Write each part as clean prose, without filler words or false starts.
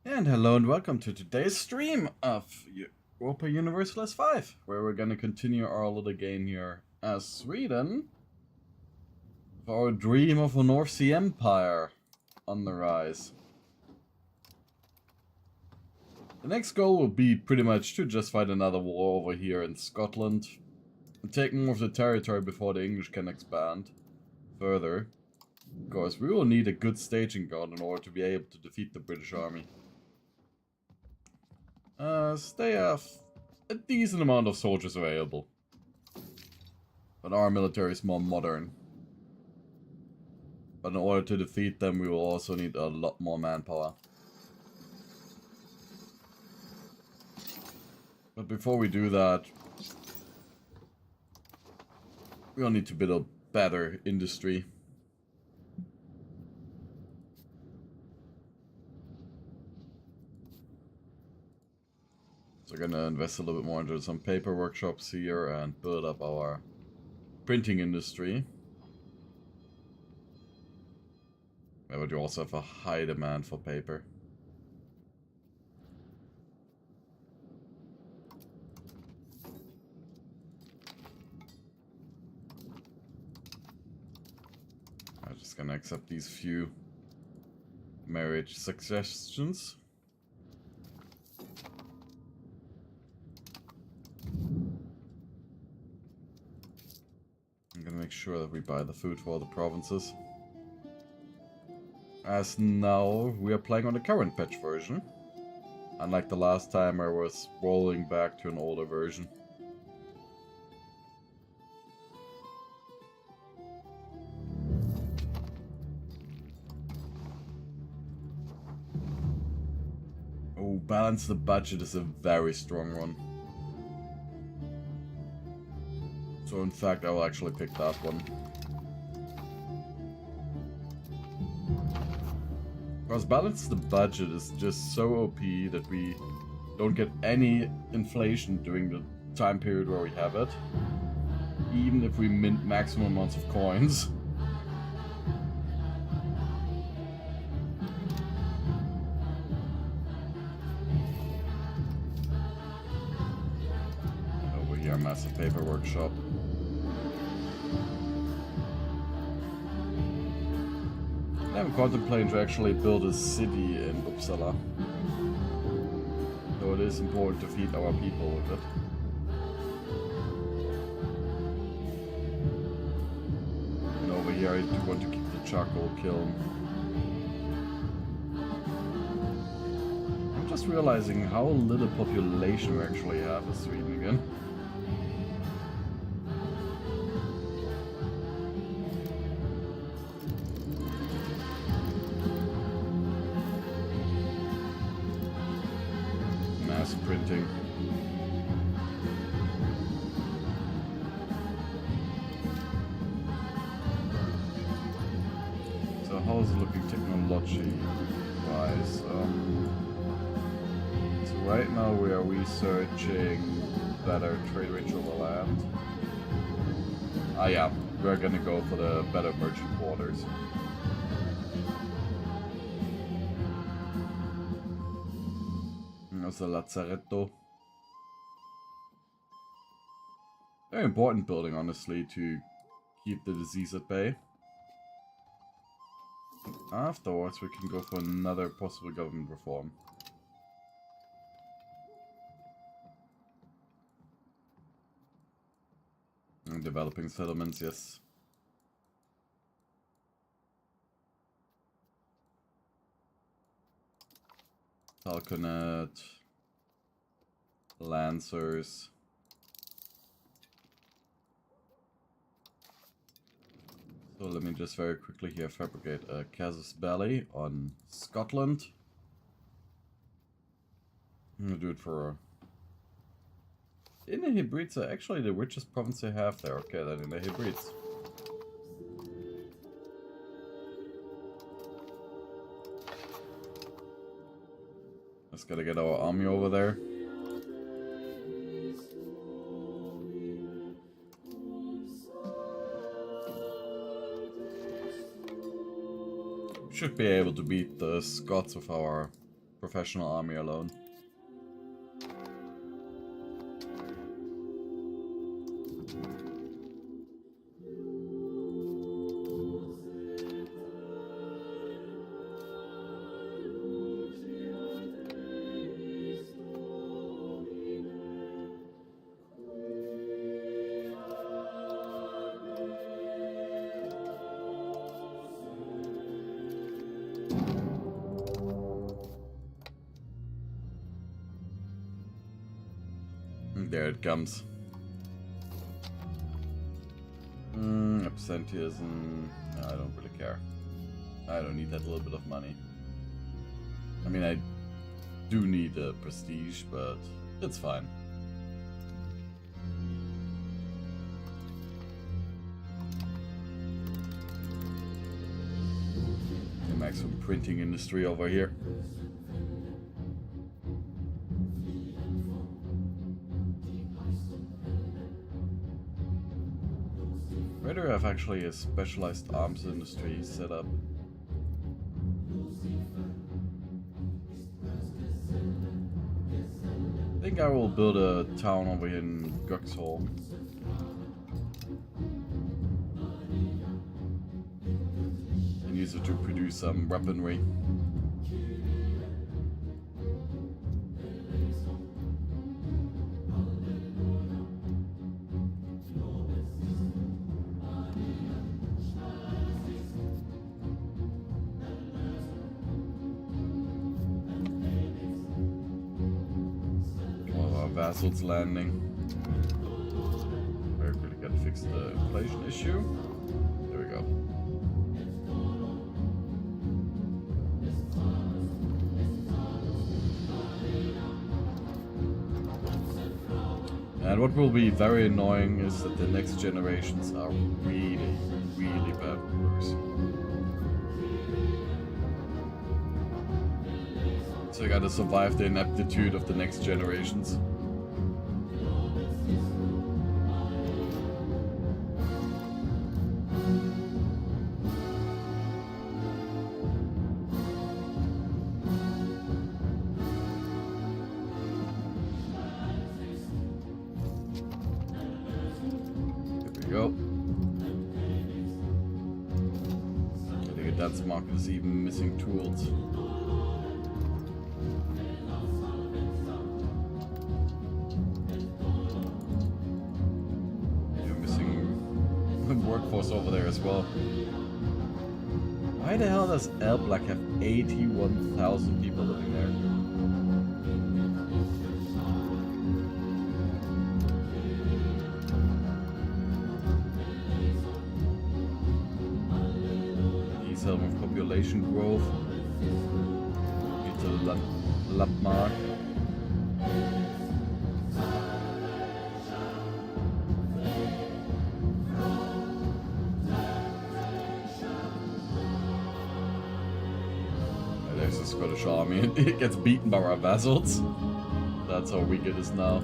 And hello and welcome to today's stream of Europa Universalis 5, where we're gonna continue our little game here as Sweden, with our dream of a North Sea Empire on the rise. The next goal will be pretty much to just fight another war over here in Scotland, and take more of the territory before the English can expand further. Of course, we will need a good staging ground in order to be able to defeat the British army. They have a decent amount of soldiers available. But our military is more modern. But in order to defeat them, we will also need a lot more manpower. But before we do that, we'll need to build a better industry. So we're gonna invest a little bit more into some paper workshops here and build up our printing industry. Yeah, but you also have a high demand for paper. I'm just gonna accept these few marriage suggestions. I'm gonna make sure that we buy the food for all the provinces. As now, we are playing on the current patch version. Unlike the last time I was rolling back to an older version. Oh, balance the budget is a very strong one. So in fact, I will actually pick that one. Because balance the budget is just so OP that we don't get any inflation during the time period where we have it. Even if we mint maximum amounts of coins. Over here, massive paper workshop. I'm contemplating to actually build a city in Uppsala. Though it is important to feed our people with it. And over here I do want to keep the charcoal kiln. I'm just realizing how little population we actually have in Sweden again. Printing. So how is it looking technology-wise? So right now we are researching better trade rates over land. Ah yeah, we're gonna go for the better merchant quarters. There's a lazzaretto. Very important building, honestly, to keep the disease at bay. Afterwards, we can go for another possible government reform. And developing settlements, yes. Falconet. Lancers. So let me just very quickly here fabricate a casus belli on Scotland. I'm gonna do it for... Inner Hebrides are actually the richest province they have there. Okay, then Inner Hebrides. Just gotta get our army over there. Should be able to beat the Scots with our professional army alone. There it comes. Absenteeism. I don't really care. I don't need that little bit of money. I mean, I do need a prestige, but it's fine. The maximum printing industry over here. Where do we have actually a specialized arms industry set up? I think I will build a town over here in Göksholm. And use it to produce some weaponry. Vassals landing. Very quickly gotta fix the inflation issue. There we go. And what will be very annoying is that the next generations are really, really bad workers. So you gotta survive the ineptitude of the next generations. Go. I think a dance market is even missing tools. You're missing the workforce over there as well. Why the hell does Elblack have 81,000 people living there? With population growth, little Lapmark. There's the Scottish army, and it gets beaten by our vassals. That's how weak it is now.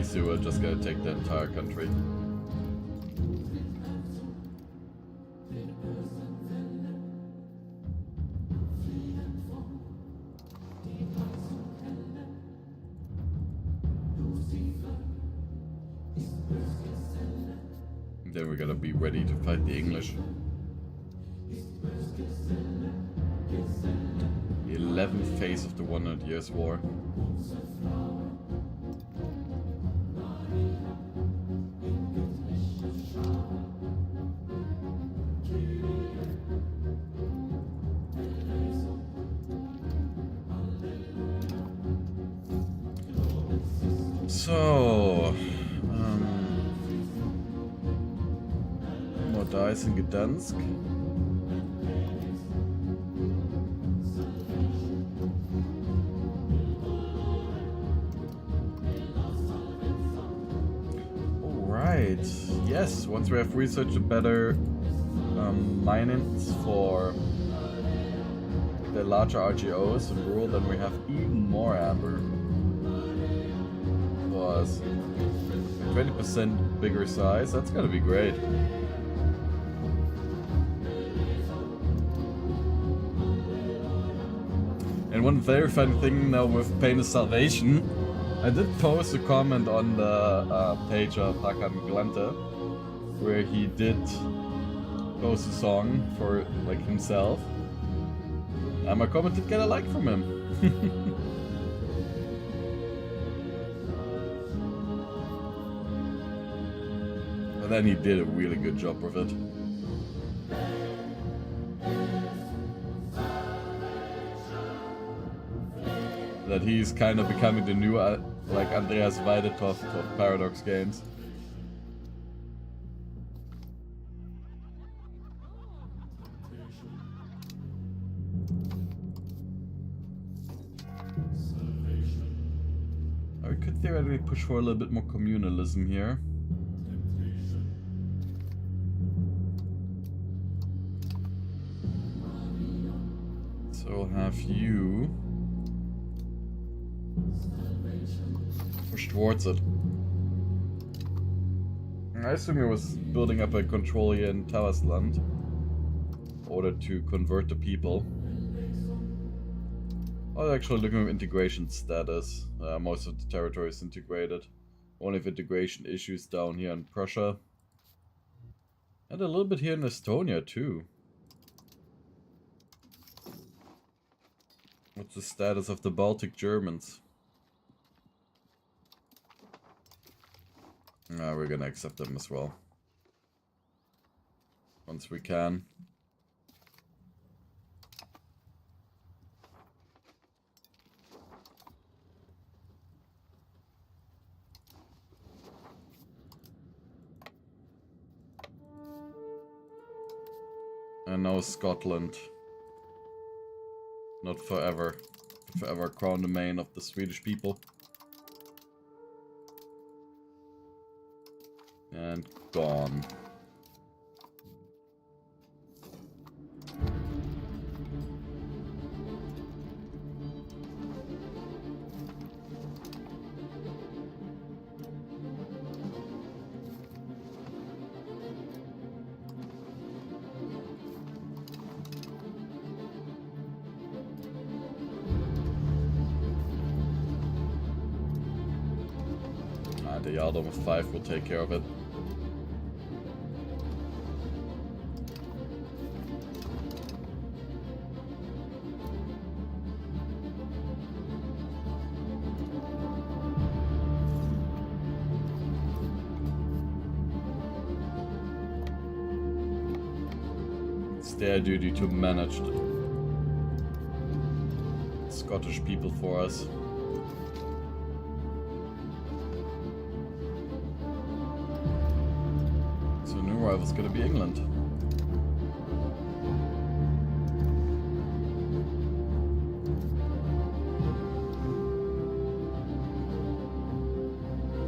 So we're just gonna take the entire country. Then we're gonna be ready to fight the English. The 11th phase of the 100 Years' War. So, more dice in Gdansk. Alright, yes, once we have researched a better minings for the larger RGOs and rural, then we have even more amber. 20% bigger size. That's gonna be great. And one very fun thing now with Pain is Salvation, I did post a comment on the page of Hakan Glante, where he did post a song for like himself. And my comment did get a like from him. But then he did a really good job with it. That he's kind of becoming the new like Andreas Weidetoft of Paradox games. We could theoretically push for a little bit more communalism here. So we'll have you push towards it. I assume he was building up a control here in Tavasland in order to convert the people. I was actually looking at integration status. Most of the territory is integrated. Only have integration issues down here in Prussia. And a little bit here in Estonia too. What's the status of the Baltic Germans? We're gonna accept them as well. Once we can. And now Scotland. Not forever. Forever crown domain of the Swedish people. And gone. The Yaldom of 5 will take care of it. It's their duty to manage the Scottish people for us. Rival's gonna be England.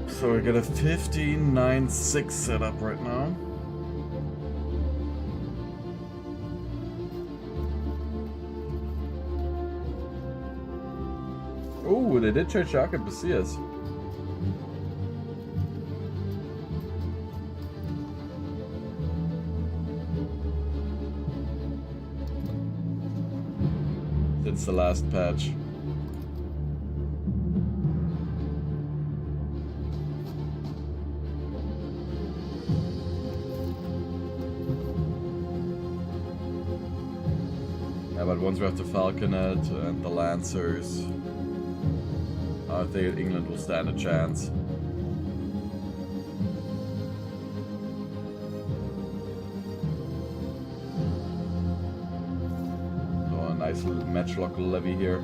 So we got a 15-9-6 set up right now. Oh, they did change Jakob Basias. It's the last patch. Yeah, but once we have the Falconet and the Lancers, I think England will stand a chance. Nice little matchlock levy here.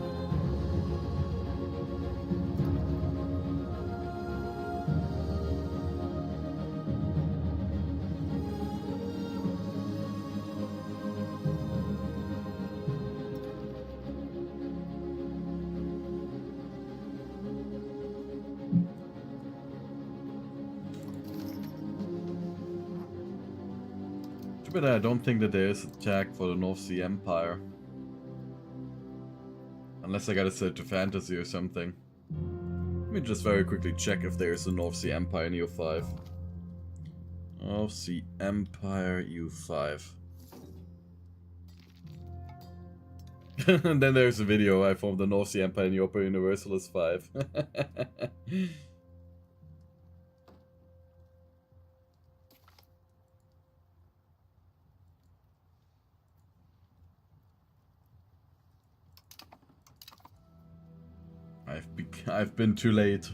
Too bad I don't think that there is a tag for the North Sea Empire. Unless I gotta set it to fantasy or something. Let me just very quickly check if there's a North Sea Empire in EU5. North Sea Empire EU5. And then there's a video I formed the North Sea Empire in Europa Universalis 5. I've been too late.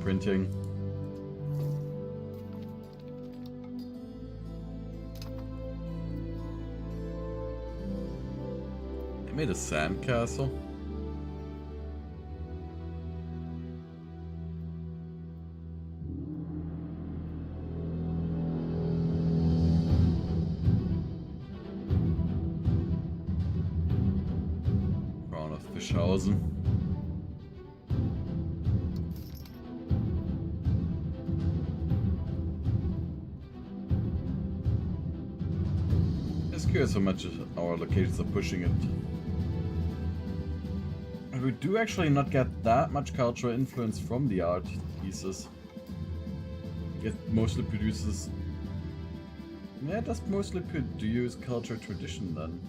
Printing. They made a sandcastle. Crown of Fischhausen. Curious how much our locations are pushing it. And we do actually not get that much cultural influence from the art pieces. It mostly produces... Yeah, it does mostly produce culture tradition then.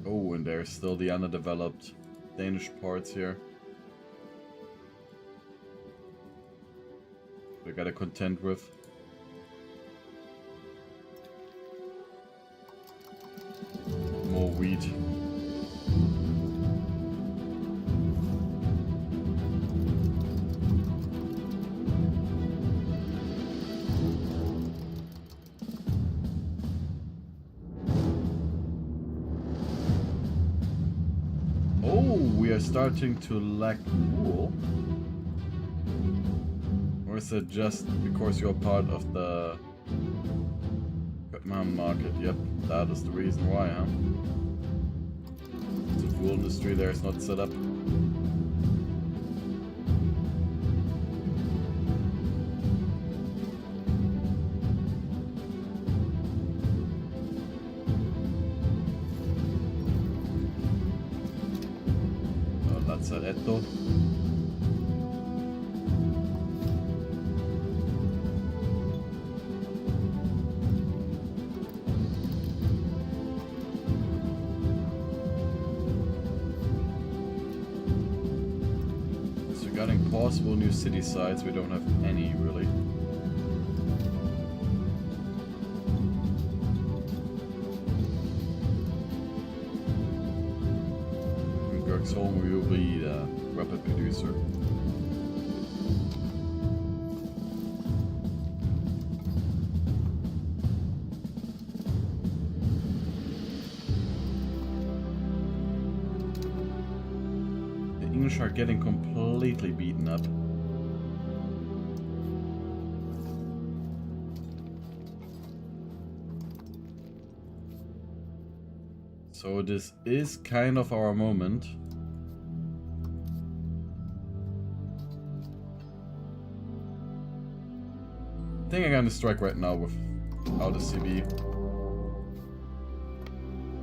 Oh, and there's still the underdeveloped Danish parts here. We gotta contend with. More wheat. Starting to lack wool? Or is it just because you're part of the market? Yep, that is the reason why, huh? The wool industry there is not set up. Lazzaretto. So regarding possible new city sites, we don't have any really. Home we will be the rapid producer. The English are getting completely beaten up. So this is kind of our moment. I think I'm gonna strike right now without a CB.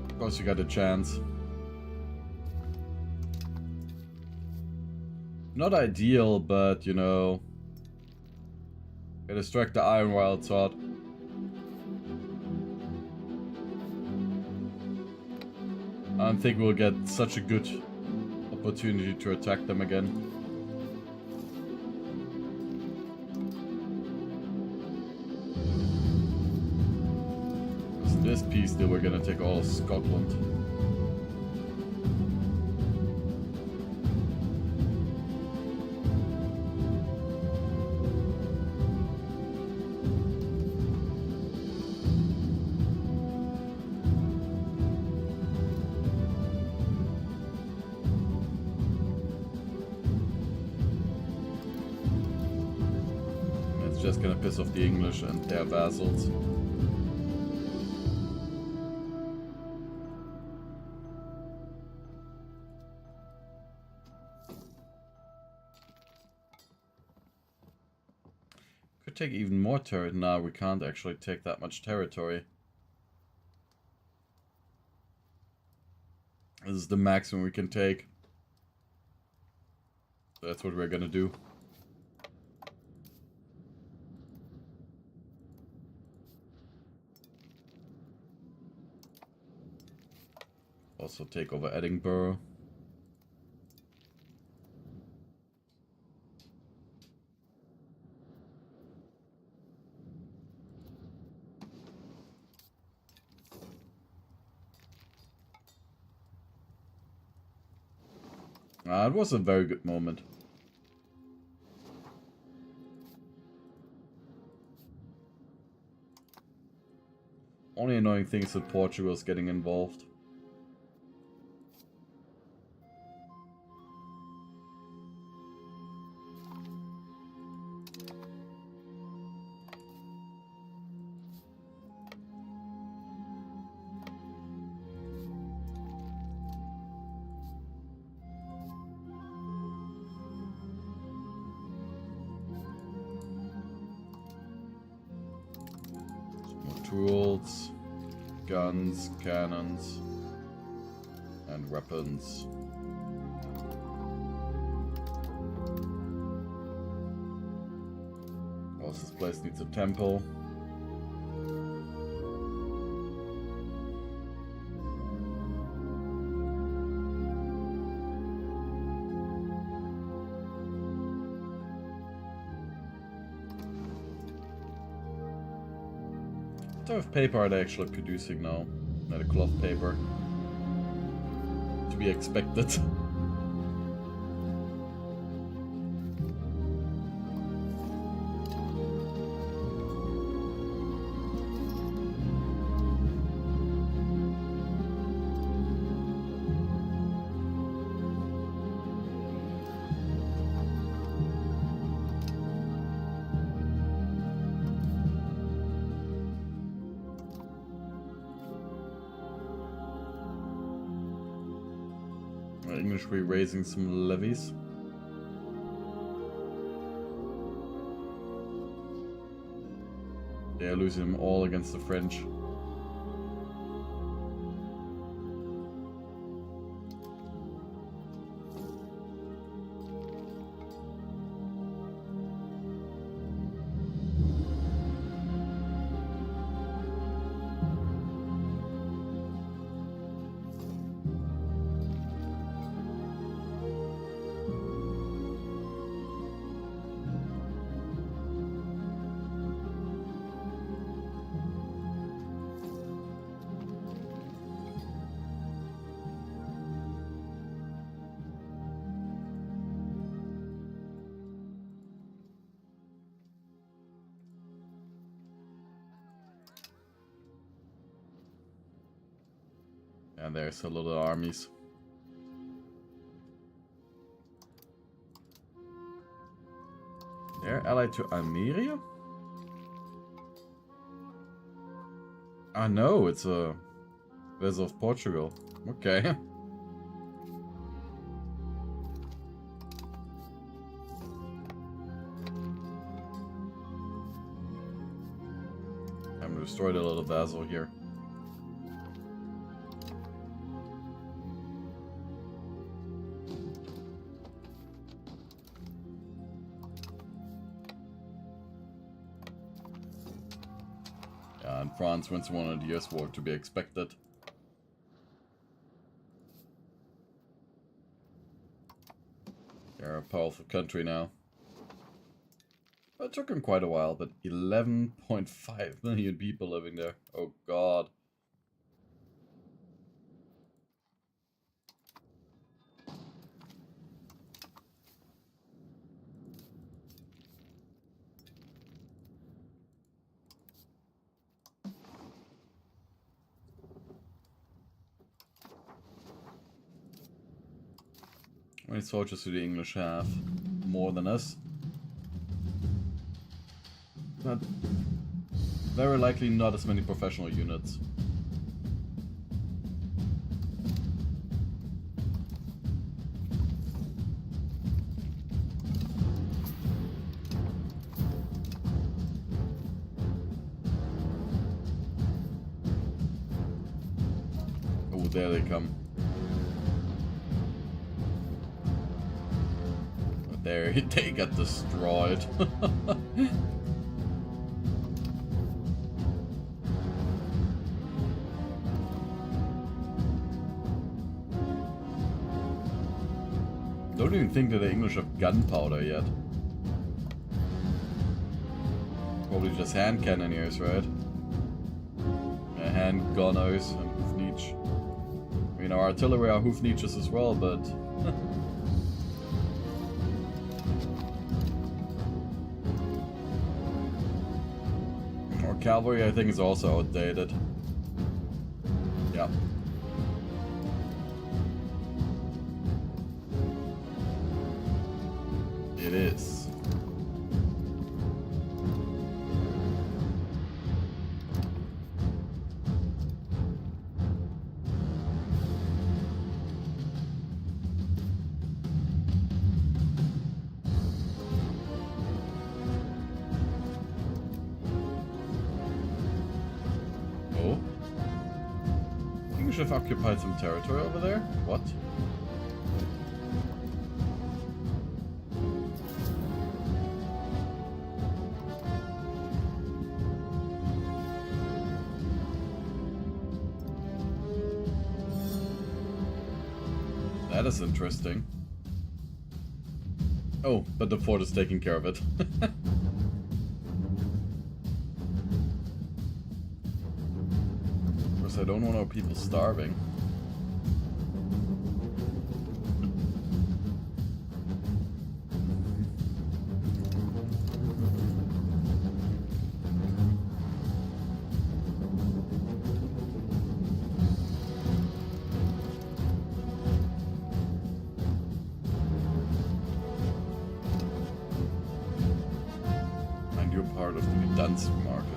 Of course you got a chance. Not ideal, but you know, gotta strike the Iron Wild Sword. I don't think we'll get such a good opportunity to attack them again. This piece that we're gonna take all of Scotland. just gonna piss off the English and their vassals. Could take even more territory. No, we can't actually take that much territory. This is the maximum we can take. So that's what we're gonna do. Also take over Edinburgh. It was a very good moment. Only annoying thing is that Portugal is getting involved. Tools, guns, cannons, and weapons. Also, this place needs a temple. What type of paper are they actually producing now? Not a cloth paper. To be expected. English raising some levies. They are losing them all against the French. And there's a lot of armies. They're allied to Almeria? Ah no, it's a vessel of Portugal. Okay. I'm gonna destroy the little vassal here. And France wins one of the years war, to be expected. They're a powerful country now. It took them quite a while, but 11.5 million people living there. Oh god. How many soldiers do the English have? More than us. But very likely not as many professional units. Oh, there they come. But there, they got destroyed. Don't even think that the English have gunpowder yet. Probably just hand cannoneers, right? Hand gunners and hoofniche. I mean, our artillery are hoofniches as well, but... our cavalry, I think, is also outdated. Yeah. It is. Oh. English have occupied some territory over there? What? That is interesting. Oh, but the fort is taking care of it. Of course, I don't want our people starving. Part of the dance market.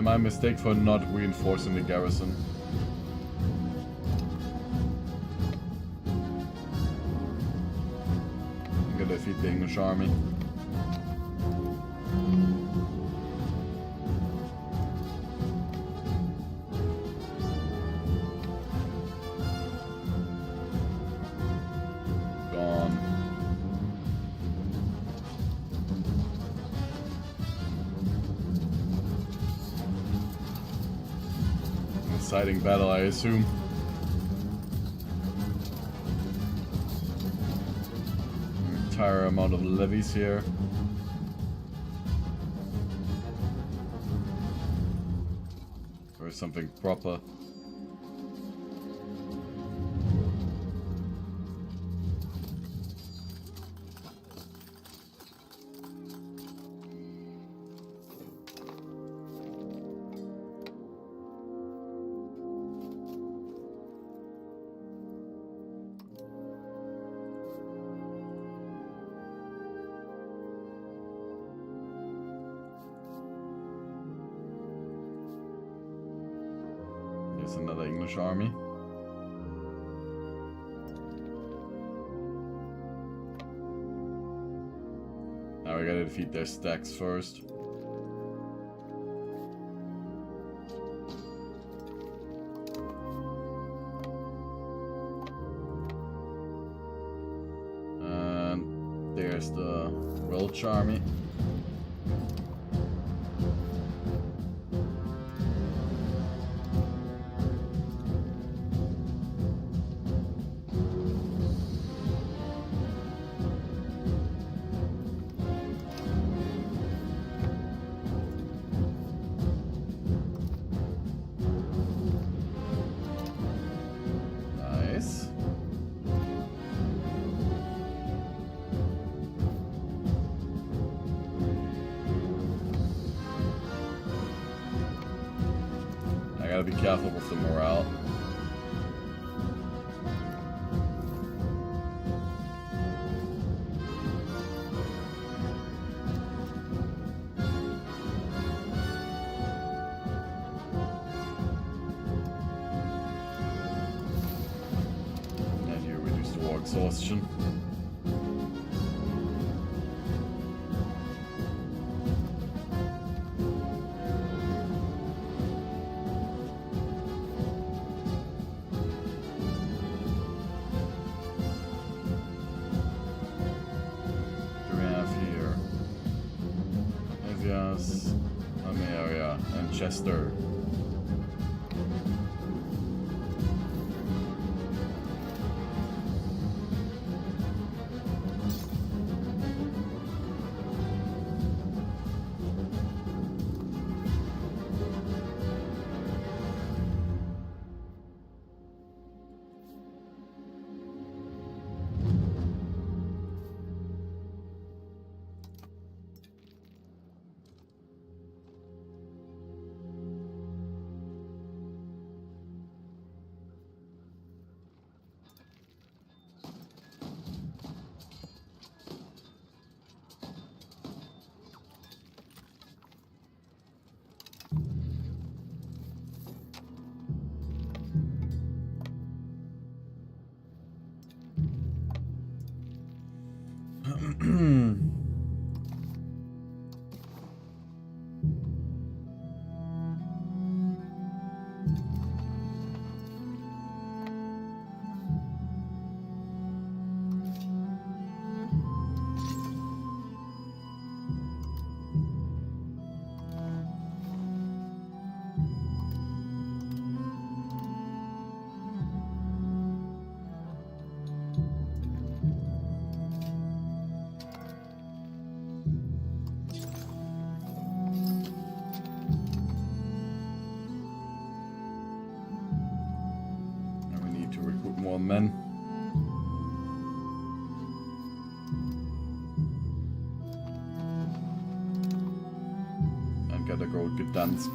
My mistake for not reinforcing the garrison. I'm gonna defeat the English army. Gone. Exciting battle, I assume. Entire amount of levies here. Or something proper. Another English army. Now we gotta defeat their stacks first. And there's the Welsh army. gotta be careful with the morale. And you reduce the war exhaustion. Area and Chester. More men. And gotta go to Gdansk.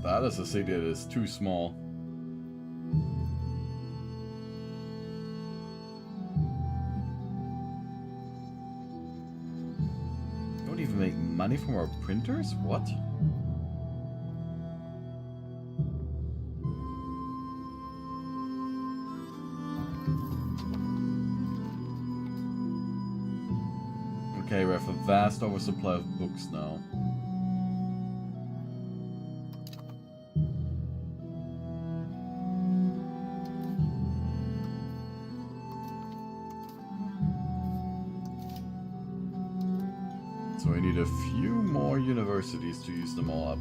That is a city that is too small. Don't even make money from our printers? What? Okay, we have a vast oversupply of books now. So we need a few more universities to use them all up.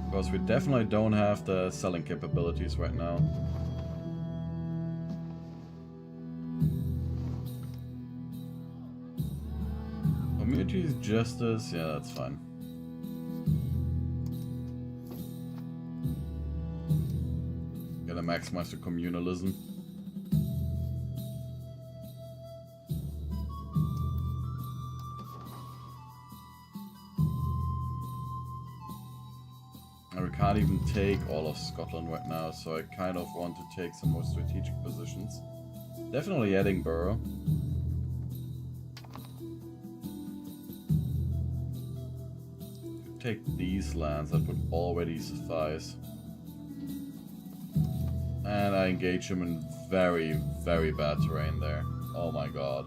Because we definitely don't have the selling capabilities right now. Community justice, yeah, that's fine. Gotta maximize the communalism. And we can't even take all of Scotland right now, so I kind of want to take some more strategic positions. Definitely Edinburgh. Take these lands, that would already suffice. And I engage him in very, very bad terrain there. Oh my god.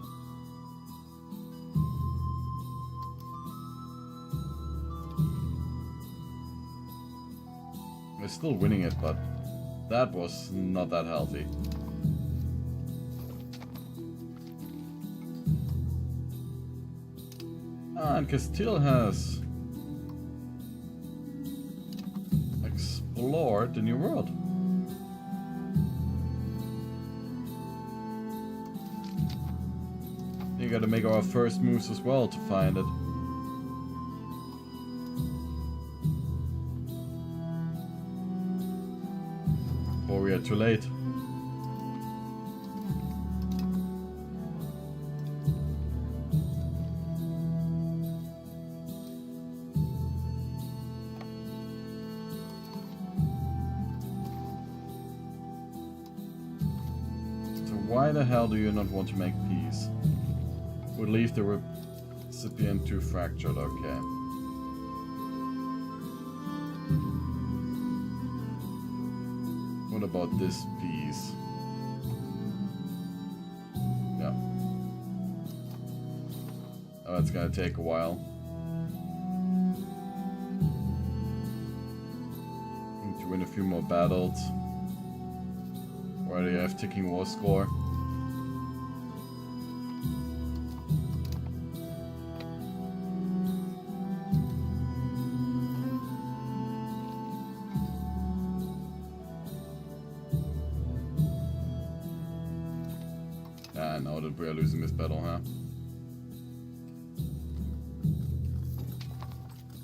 We're still winning it, but that was not that healthy. And Castile has explored the New World. You gotta make our first moves as well to find it. Before we are too late. why the hell do you not want to make peace? Would leave the recipient too fractured, okay. What about this piece? Yeah. Oh, it's gonna take a while. Need to win a few more battles. Already have ticking war score. I know that we are losing this battle, huh?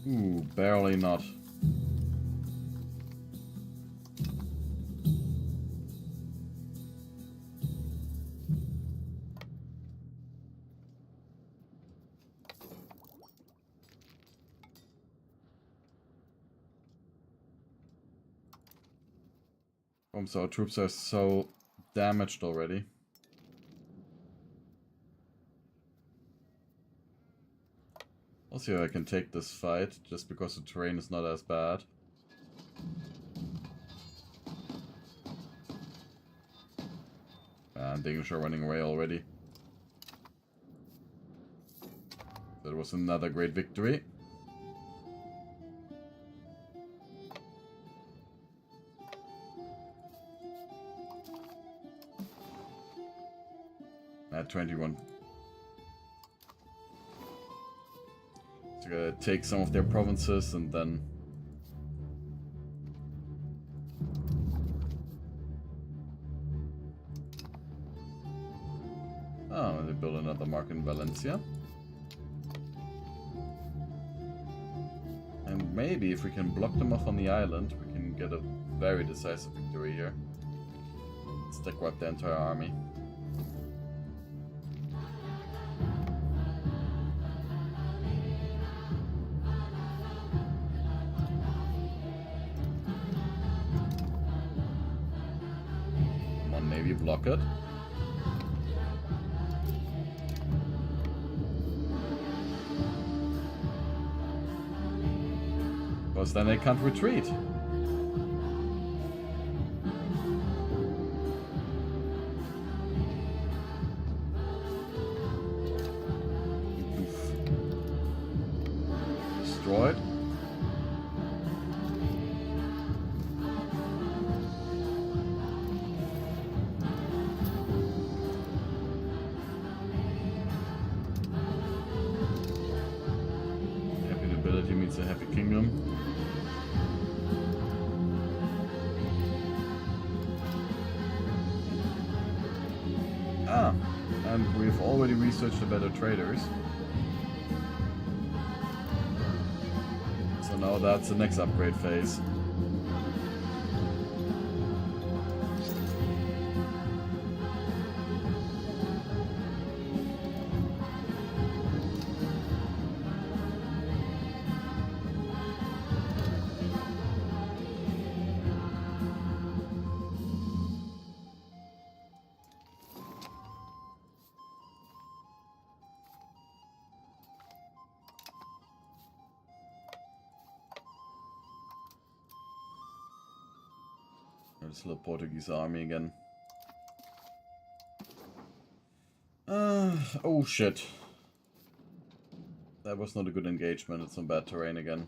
Ooh, barely not. So our troops are so damaged already. I'll see if I can take this fight, just because the terrain is not as bad. And the English are running away already. That was another great victory. At 21. So gotta take some of their provinces and then... Oh, they build another market in Valencia. And maybe if we can block them off on the island, we can get a very decisive victory here. Stack wipe the entire army. Come on, maybe block it. Because then they can't retreat. Destroyed. Happy nobility means a happy kingdom. Ah, and we've already researched the better traders. So now that's the next upgrade phase. There's a little Portuguese army again. Oh shit. That was not a good engagement. It's some bad terrain again.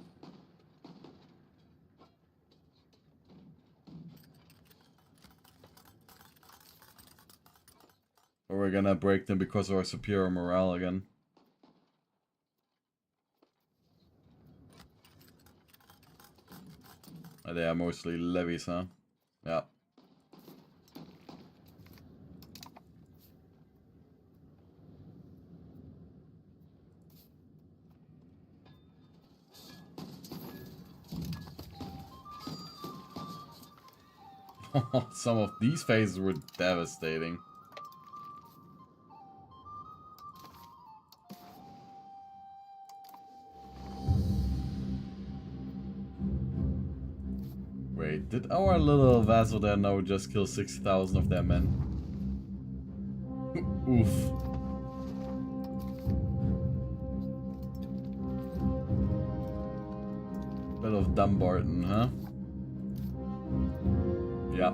Or we're gonna break them because of our superior morale again. They are mostly levies, huh? Yeah. Some of these phases were devastating. Wait, did our little vassal there now just kill 6,000 of their men? Oof. Bit of Dumbarton, huh? Yeah.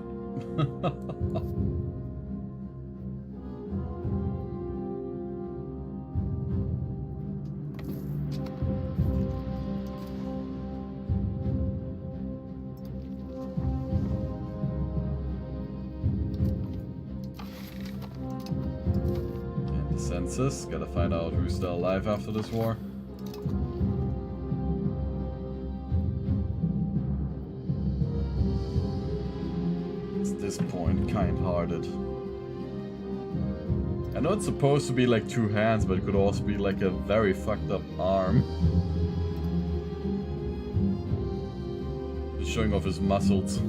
And the census. Gotta find out who's still alive after this war. This point, kind-hearted. I know it's supposed to be like 2 hands, but it could also be like a very fucked up arm. Just showing off his muscles.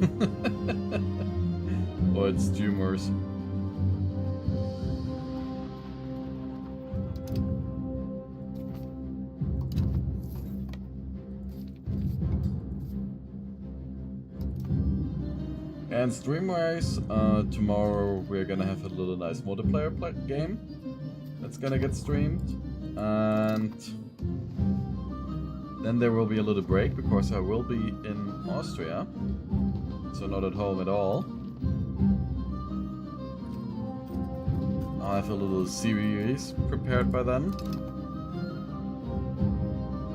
Or its tumors. And stream-wise, tomorrow we're gonna have a little nice multiplayer game that's gonna get streamed, and then there will be a little break because I will be in Austria, so not at home at all. I'll have a little series prepared by then.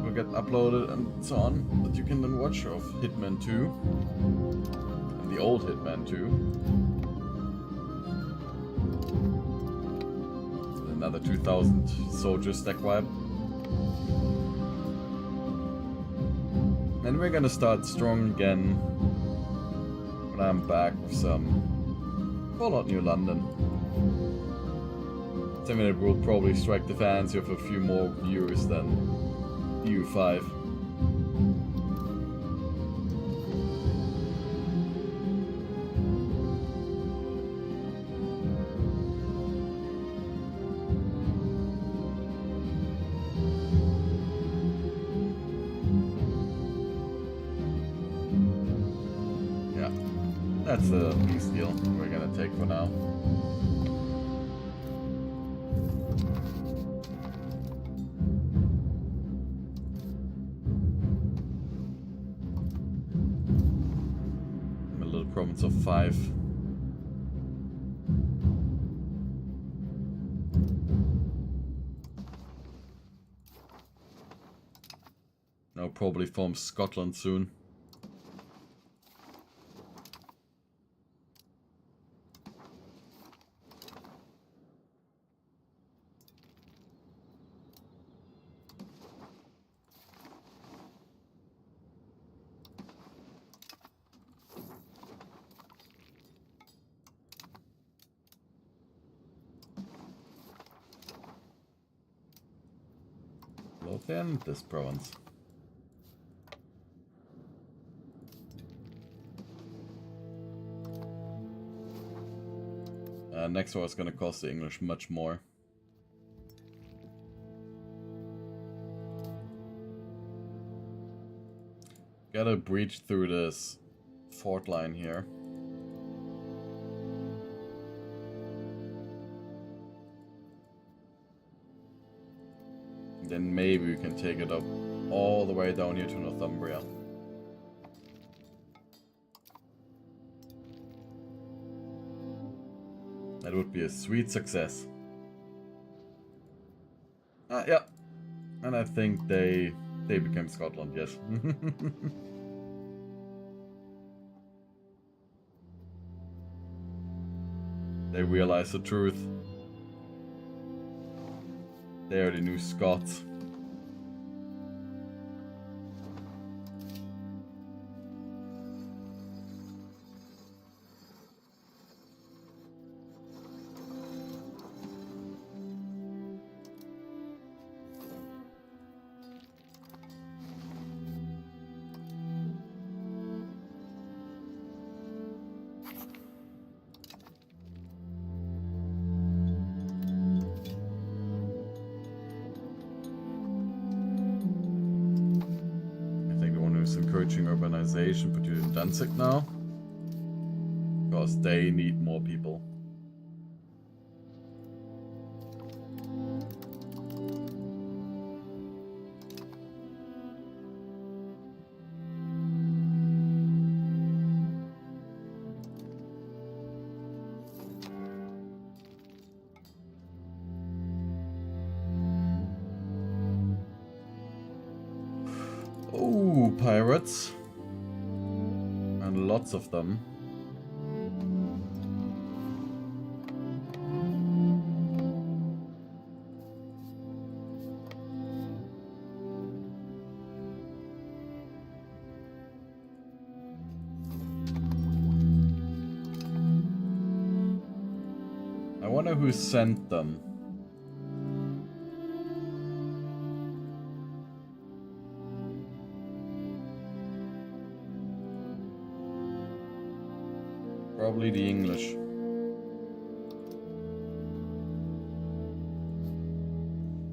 Will get uploaded and so on that you can then watch of Hitman 2. The old Hitman 2. Another 2000 soldier stack wipe. And we're gonna start strong again when I'm back with some Fallout New London. Something that will probably strike the fancy of a few more viewers than EU5. That's the peace deal we're gonna take for now. I'm a little province of 5. I'll probably form Scotland soon. Lothian, this province. Next war is going to cost the English much more. Gotta breach through this fort line here. Then maybe we can take it up all the way down here to Northumbria. That would be a sweet success. Yeah. And I think they became Scotland, yes. They realize the truth. They are the new Scots. Encouraging urbanization, put you in Danzig now. Because they need more people. pirates. And lots of them. I wonder who sent them. Probably the English.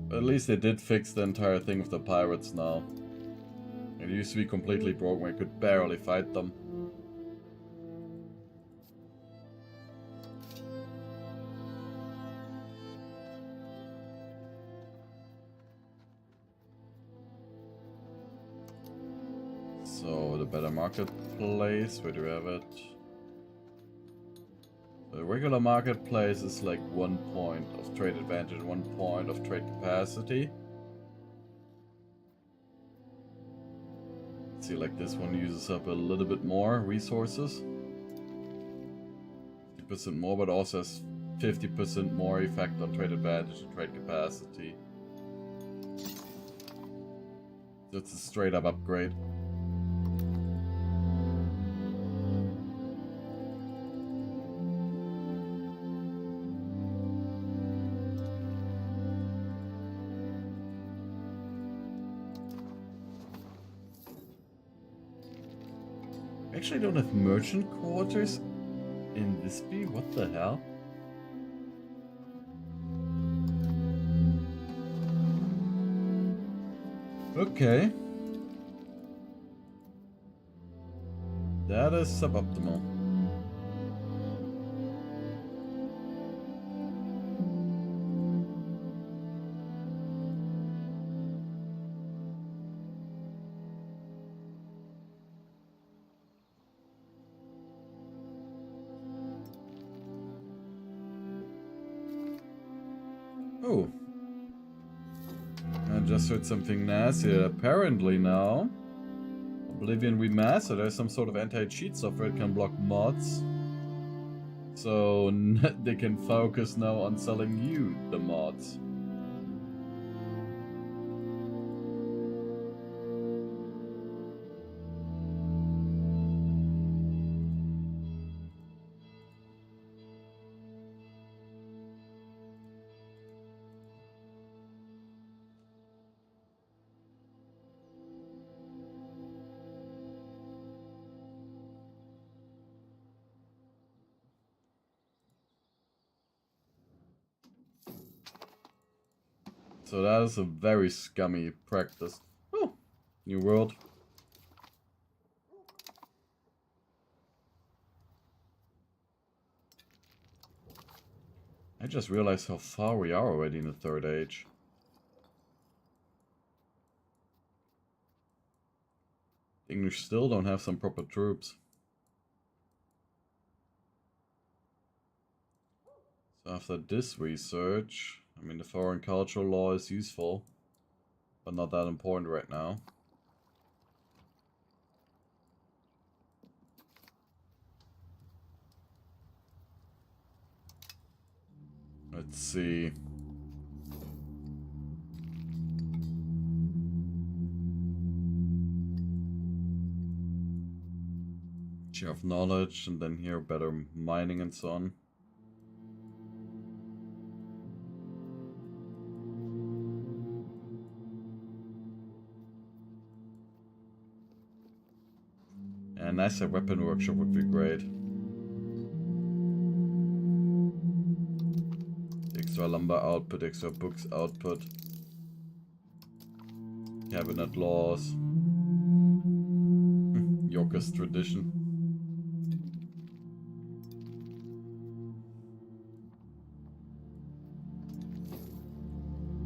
But at least they did fix the entire thing with the pirates now. It used to be completely broken, I could barely fight them. So, the better marketplace, where do we have it? The regular marketplace is like 1 point of trade advantage, 1 point of trade capacity. Let's see, like this one uses up a little bit more resources. 50% more, but also has 50% more effect on trade advantage and trade capacity. That's a straight up upgrade. Actually, I don't have merchant quarters in Visby. What the hell? Okay. That is suboptimal. Oh. I just heard something nasty. Apparently now, Oblivion Remastered, there's some sort of anti-cheat software that can block mods. So they can focus now on selling you the mods. So that is a very scummy practice. Oh, new world. I just realized how far we are already in the Third Age. The English still don't have some proper troops. So after this research, I mean, the foreign cultural law is useful, but not that important right now. Let's see. Share of knowledge, and then here better mining and so on. A nicer weapon workshop would be great. Extra lumber output, extra books output. Cabinet laws. Yorkist tradition.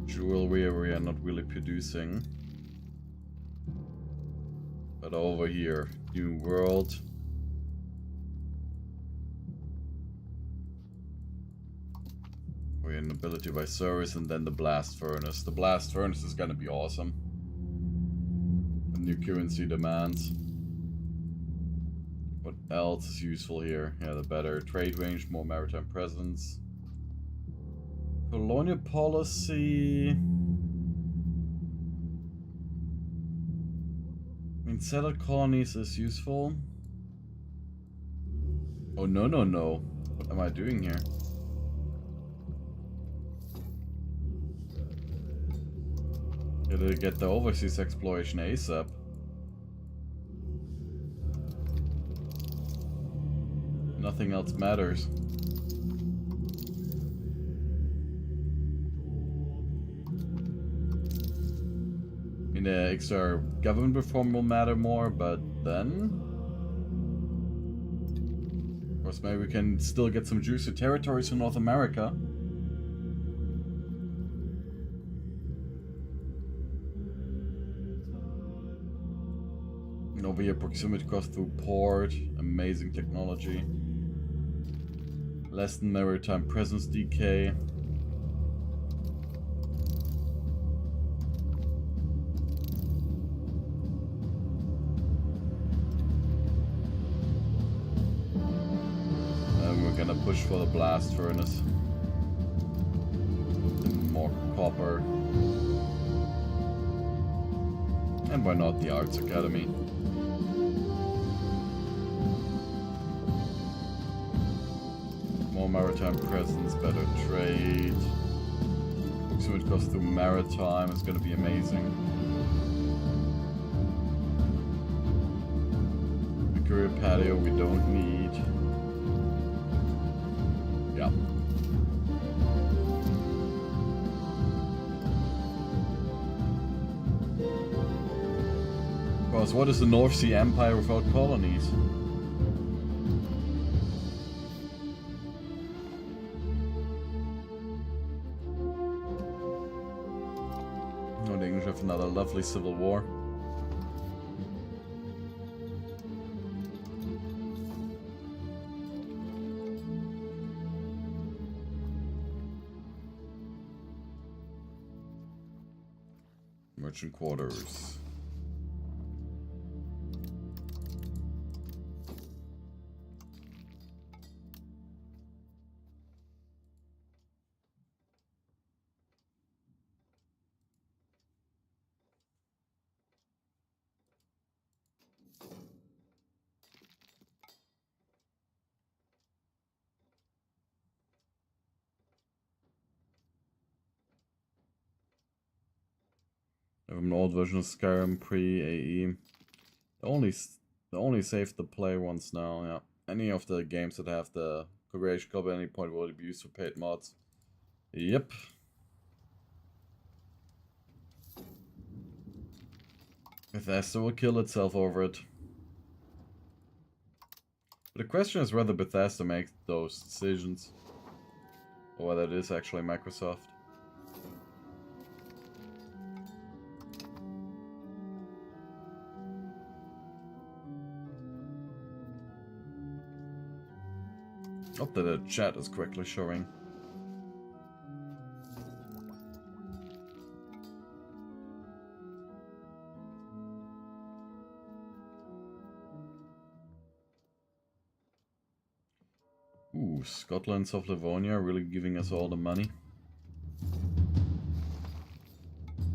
Jewelry we are not really producing. But over here, new world. We're in ability by service and then the blast furnace. The blast furnace is gonna be awesome. New currency demands. What else is useful here? Yeah, the better trade range, more maritime presence. Colonial policy. I mean, settled colonies is useful. Oh, no, no, no. What am I doing here? Gotta get the overseas exploration ASAP. Nothing else matters. I mean, the extra government reform will matter more, but then... Of course, maybe we can still get some juicy territories in North America. And over here, proximity cost through port, amazing technology. Less than maritime presence decay. And we're gonna push for the blast furnace. And more copper. And why not the Arts Academy? More maritime presence, better trade. Proximity cost through maritime is going to be amazing. The courier patio we don't need. Yeah. Because what is the North Sea Empire without colonies? Another lovely civil war. Merchant quarters. I have an old version of Skyrim pre-AE. They only save the player once now, yeah. Any of the games that have the configuration copy at any point will be used for paid mods. Yep. Bethesda will kill itself over it. But the question is whether Bethesda makes those decisions. Or whether it is actually Microsoft. Hope that the chat is correctly showing. Ooh, Scotland, South Livonia, really giving us all the money.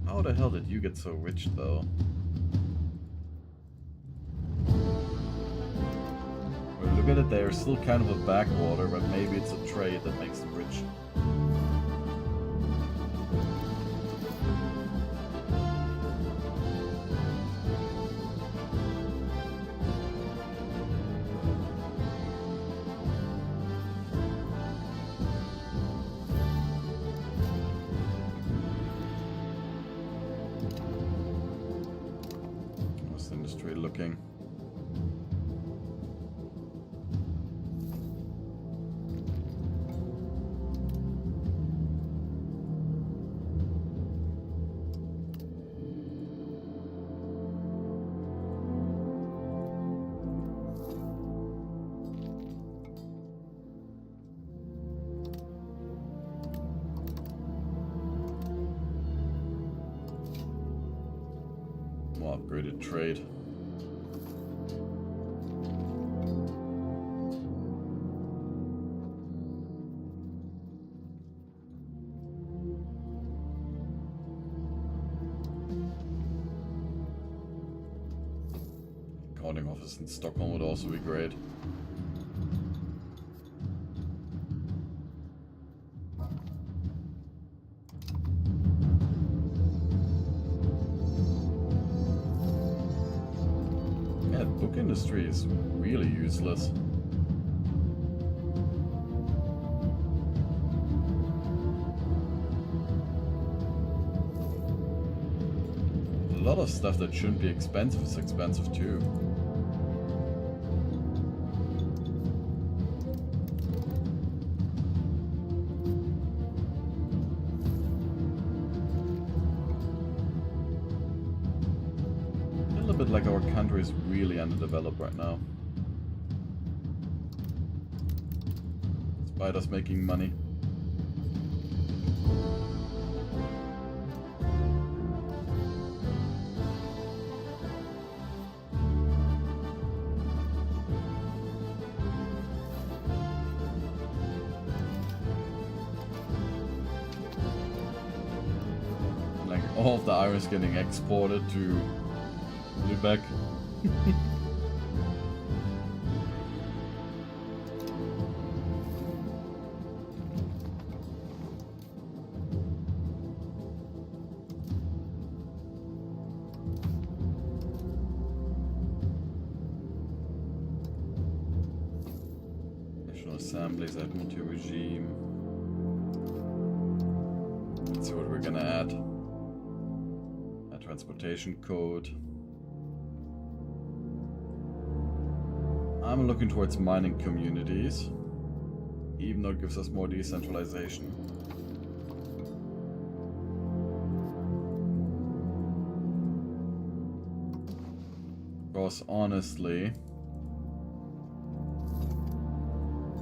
How the hell did you get so rich, though? Well, look at it, they're still kind of a backwater, but maybe it's a trade that makes them rich. Looking. more upgraded trade. Accounting office in Stockholm would also be great. Yeah, book industry is really useless. A lot of stuff that shouldn't be expensive is expensive too. Like our country is really underdeveloped right now. Despite us making money. Like all of the iron is getting exported to back. National Assembly's Admiralty regime. Let's see what we're gonna add. A transportation code. I'm looking towards mining communities, even though it gives us more decentralization. Because honestly,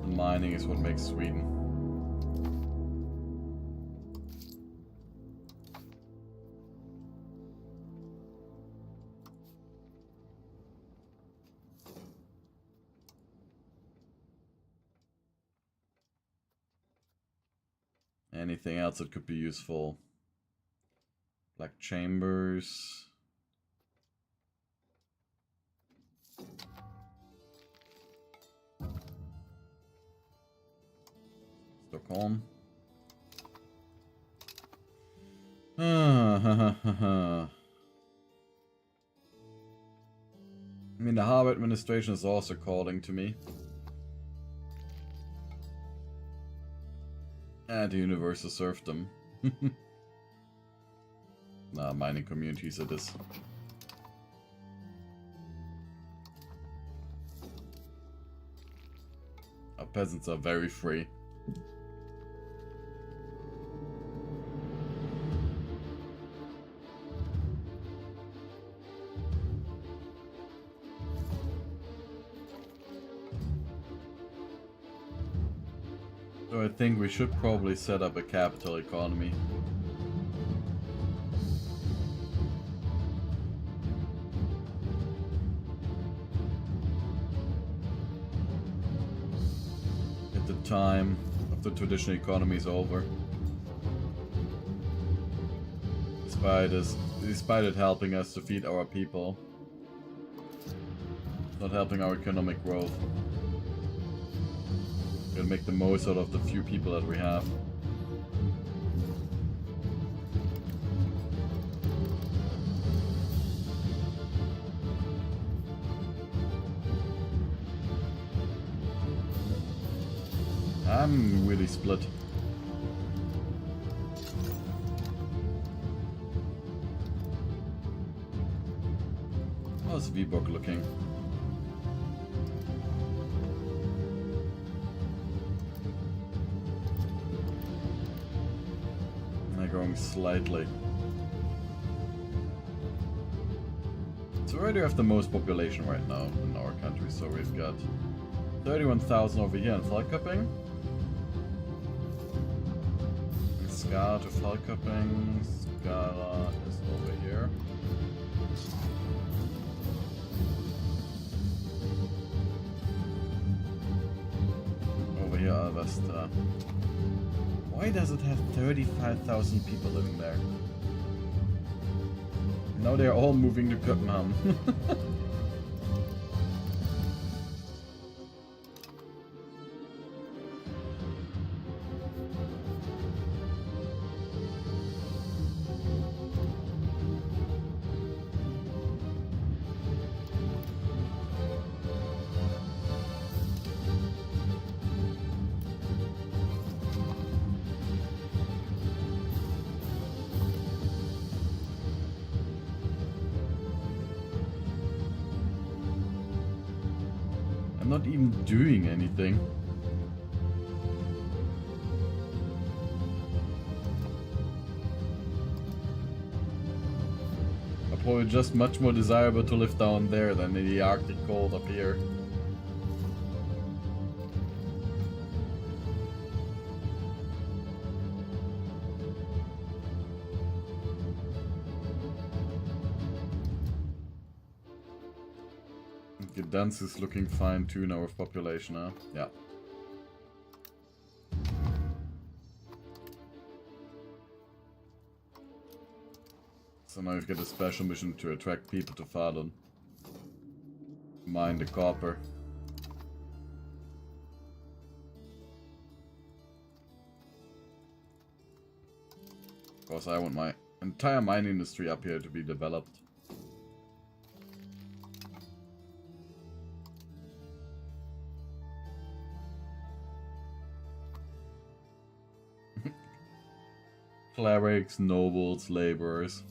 mining is what makes Sweden. Anything else that could be useful? Black chambers. Stockholm. I mean, the harbor administration is also calling to me. And the universal serfdom. Nah, mining communities it is. Our peasants are very free. So I think we should probably set up a capital economy. At the time of the traditional economy is over. Despite it helping us to feed our people, not helping our economic growth. Gotta make the most out of the few people that we have. I'm really split. How's VBOK looking? Growing slightly. So we already have the most population right now in our country, so we've got 31,000 over here in Falköping. Skara to Falköping. Skara is over here. Over here, Alvestra. Why does it have 35,000 people living there? Now they're all moving to Köpenhamn. I'm not even doing anything. I'm probably just much more desirable to live down there than in the Arctic cold up here. Gdansk is looking fine too now with population, huh? Yeah. So now you've got a special mission to attract people to Falun. Mine the copper. Of course, I want my entire mine industry up here to be developed. Clerics, nobles, laborers.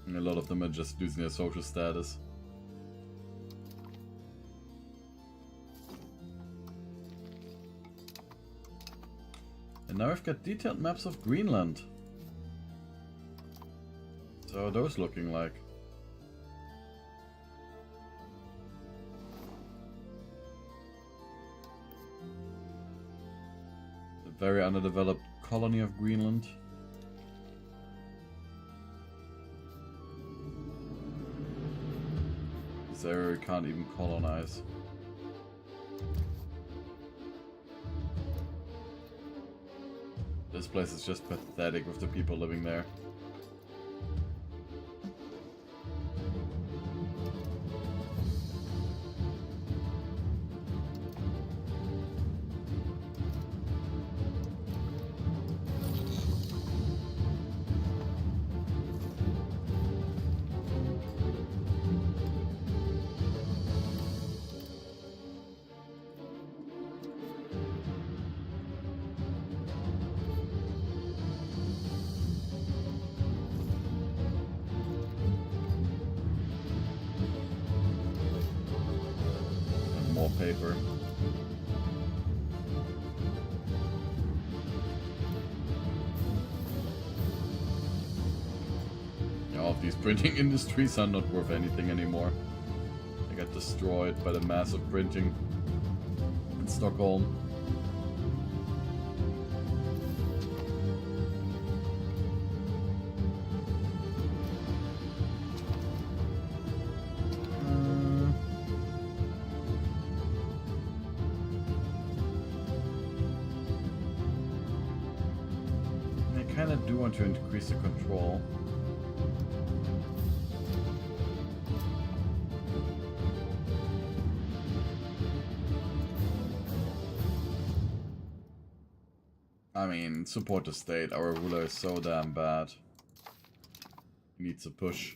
And a lot of them are just losing their social status. And now I've got detailed maps of Greenland. So how are those looking like? Very underdeveloped colony of Greenland. This area we can't even colonize. This place is just pathetic with the people living there. Paper. Yeah, all of these printing industries are not worth anything anymore. They got destroyed by the massive printing in Stockholm. I do want to increase the control. I mean, support the state. Our ruler is so damn bad. He needs a push.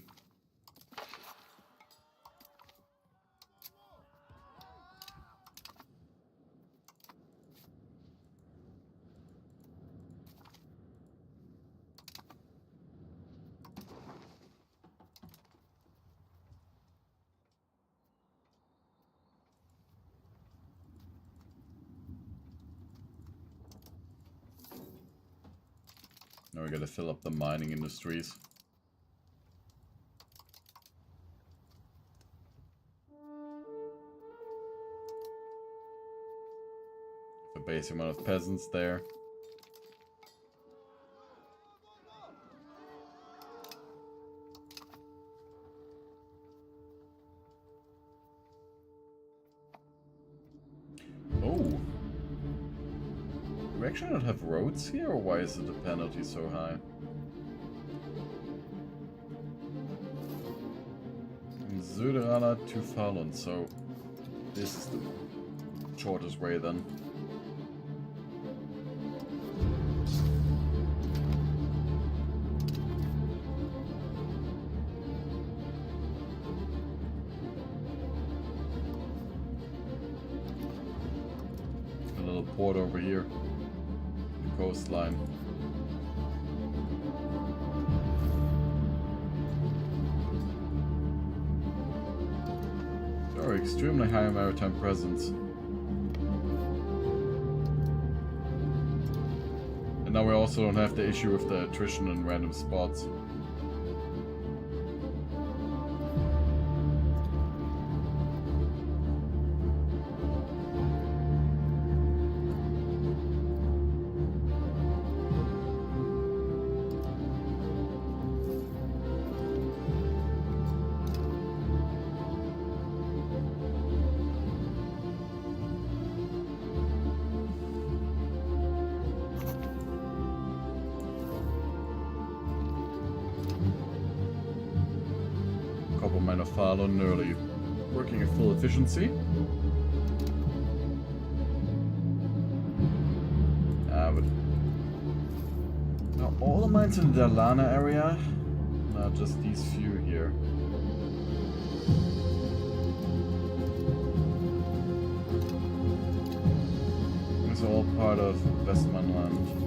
Now we gotta fill up the mining industries. A basic amount of peasants there. we actually not have roads here, or why is the penalty so high? Söderala to Falun, so this is the shortest way then. A little port over here, the coastline. Extremely high maritime presence. And now we also don't have the issue with the attrition in random spots. Falun early, working at full efficiency. But now all the mines in the Dalarna area, not just these few here. It's all part of Westmanland.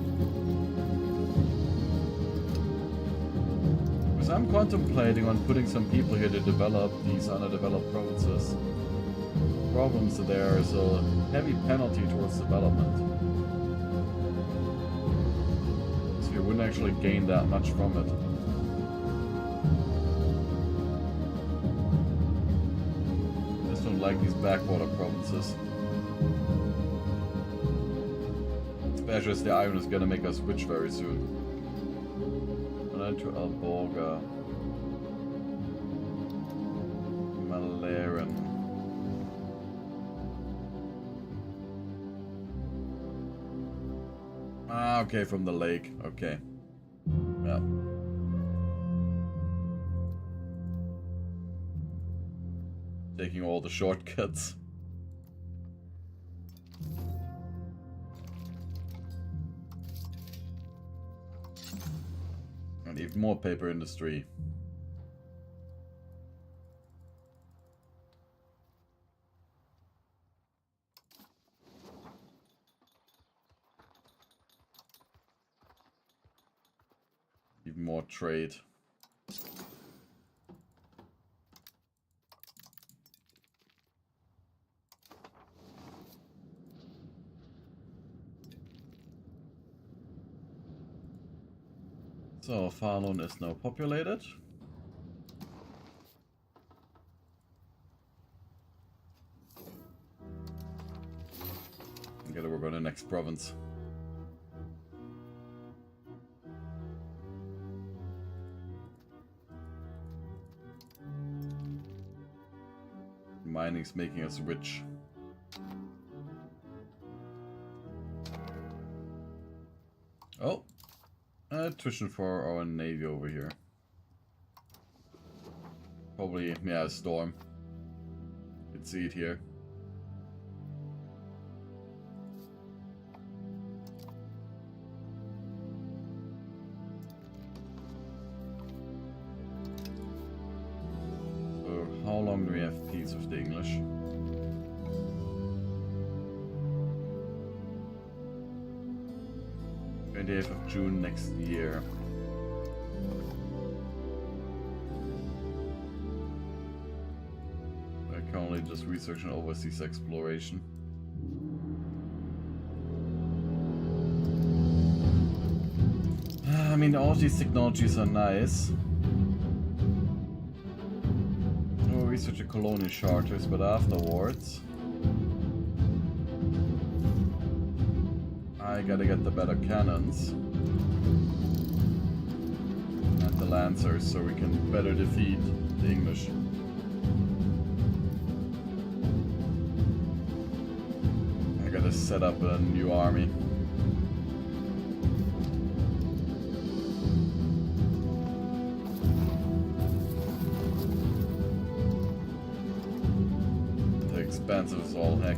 I'm contemplating on putting some people here to develop these underdeveloped provinces. The problem is that there is a heavy penalty towards development. So you wouldn't actually gain that much from it. I just don't like these backwater provinces. Especially as the iron is gonna make us rich very soon. To Alborga, Malaren. Ah, okay, from the lake. Okay. Yeah. Taking all the shortcuts. Even more paper industry. Even more trade. So, Falun is now populated. We gotta work on the next province. Mining's making us rich. Oh! Tuition for our navy over here. Probably, yeah, a storm. You can see it here. So, how long do we have peace with the English? Of June next year. I'm currently just researching overseas exploration. I mean, all these technologies are nice. We'll research a colonial charters, but afterwards I gotta get the better cannons and the lancers so we can better defeat the English. I gotta set up a new army. expensive as all heck.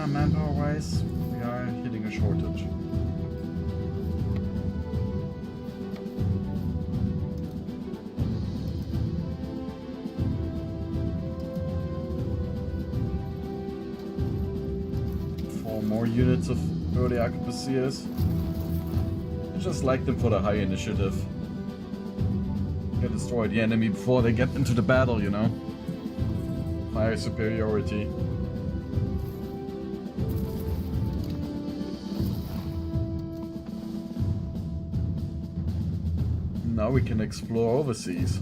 Manpower-wise, we are hitting a shortage. Four more units of early arquebusiers. I just like them for the high initiative. Can destroy the enemy before they get into the battle, you know? Higher superiority. Now we can explore overseas.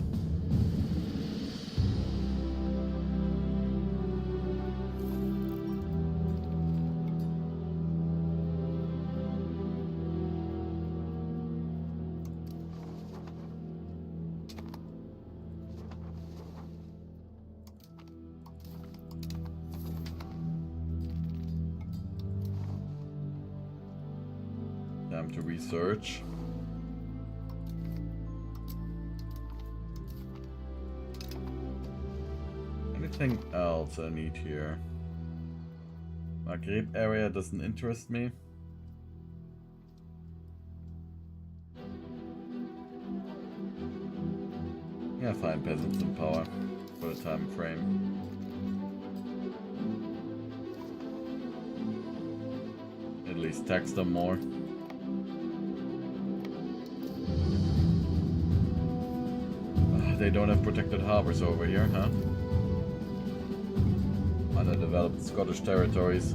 Time to research. Anything else I need here? Maghreb area doesn't interest me. Yeah, fine, peasants in power for the time frame. At least tax them more. They don't have protected harbors over here, huh? Underdeveloped Scottish territories.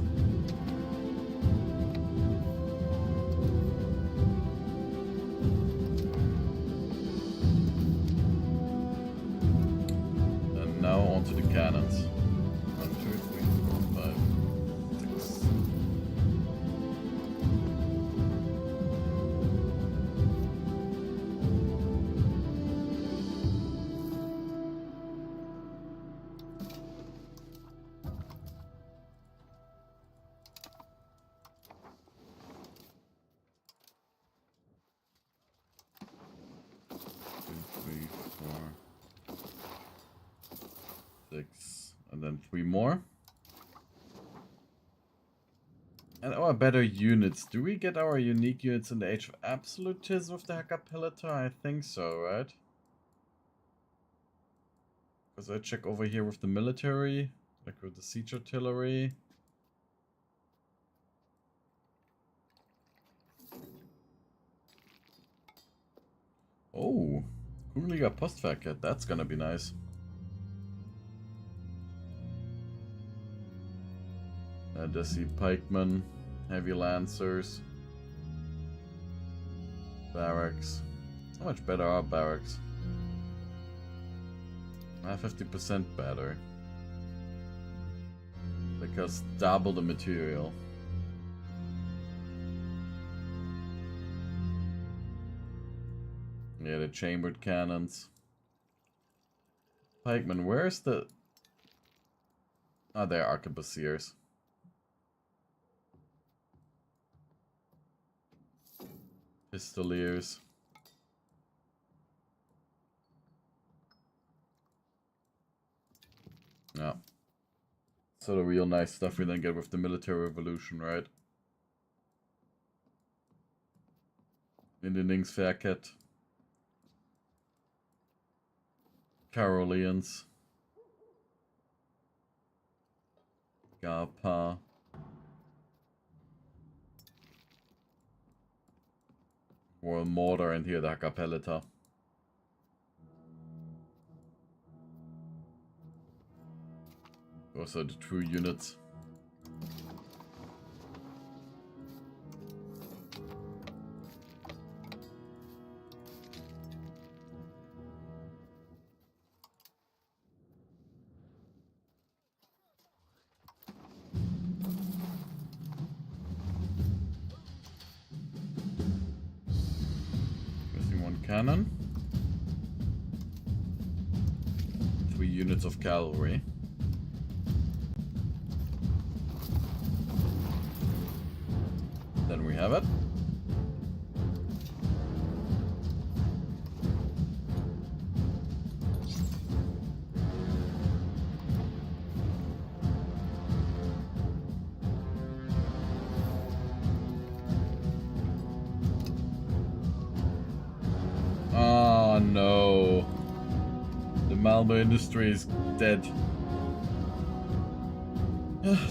And now onto the cannons. 1, 2, 3, 4, 5, 6. And then 3 more. And our better units. Do we get our unique units in the Age of Absolutism with the Hackapellata? I think so, right? Because I check over here with the military, like with the siege artillery. Oh, Kungliga Postverket. That's gonna be nice. I see pikemen, heavy lancers, barracks. How much better are barracks? 50% better. Because double the material. Yeah, the chambered cannons. Pikemen, where's the... Oh, they're arquebusiers. Pistoliers. Yeah. So the real nice stuff we then get with the military revolution, right? Indelningsverket. Caroleans. Garpa. Or Mortar and here the Hakkapelleta. Those are the true units. Missing one cannon. 3 units of cavalry. Then we have it. Oh no. The Malmö industry is dead.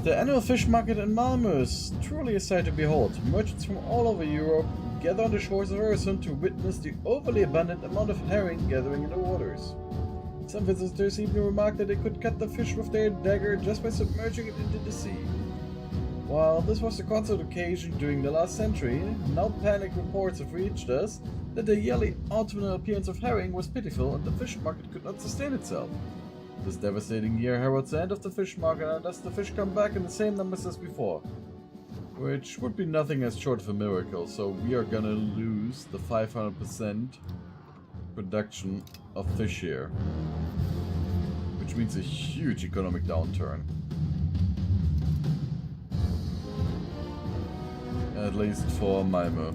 The annual fish market in Malmö is truly a sight to behold. Merchants from all over Europe gather on the shores of Öresund to witness the overly abundant amount of herring gathering in the waters. Some visitors even remark that they could cut the fish with their dagger just by submerging it into the sea. While this was a constant occasion during the last century, now panic reports have reached us that the yearly autumnal appearance of herring was pitiful and the fish market could not sustain itself. This devastating year heralds the end of the fish market unless the fish come back in the same numbers as before. Which would be nothing as short of a miracle, so we are gonna lose the 500% production of fish here. Which means a huge economic downturn. At least for Malmö.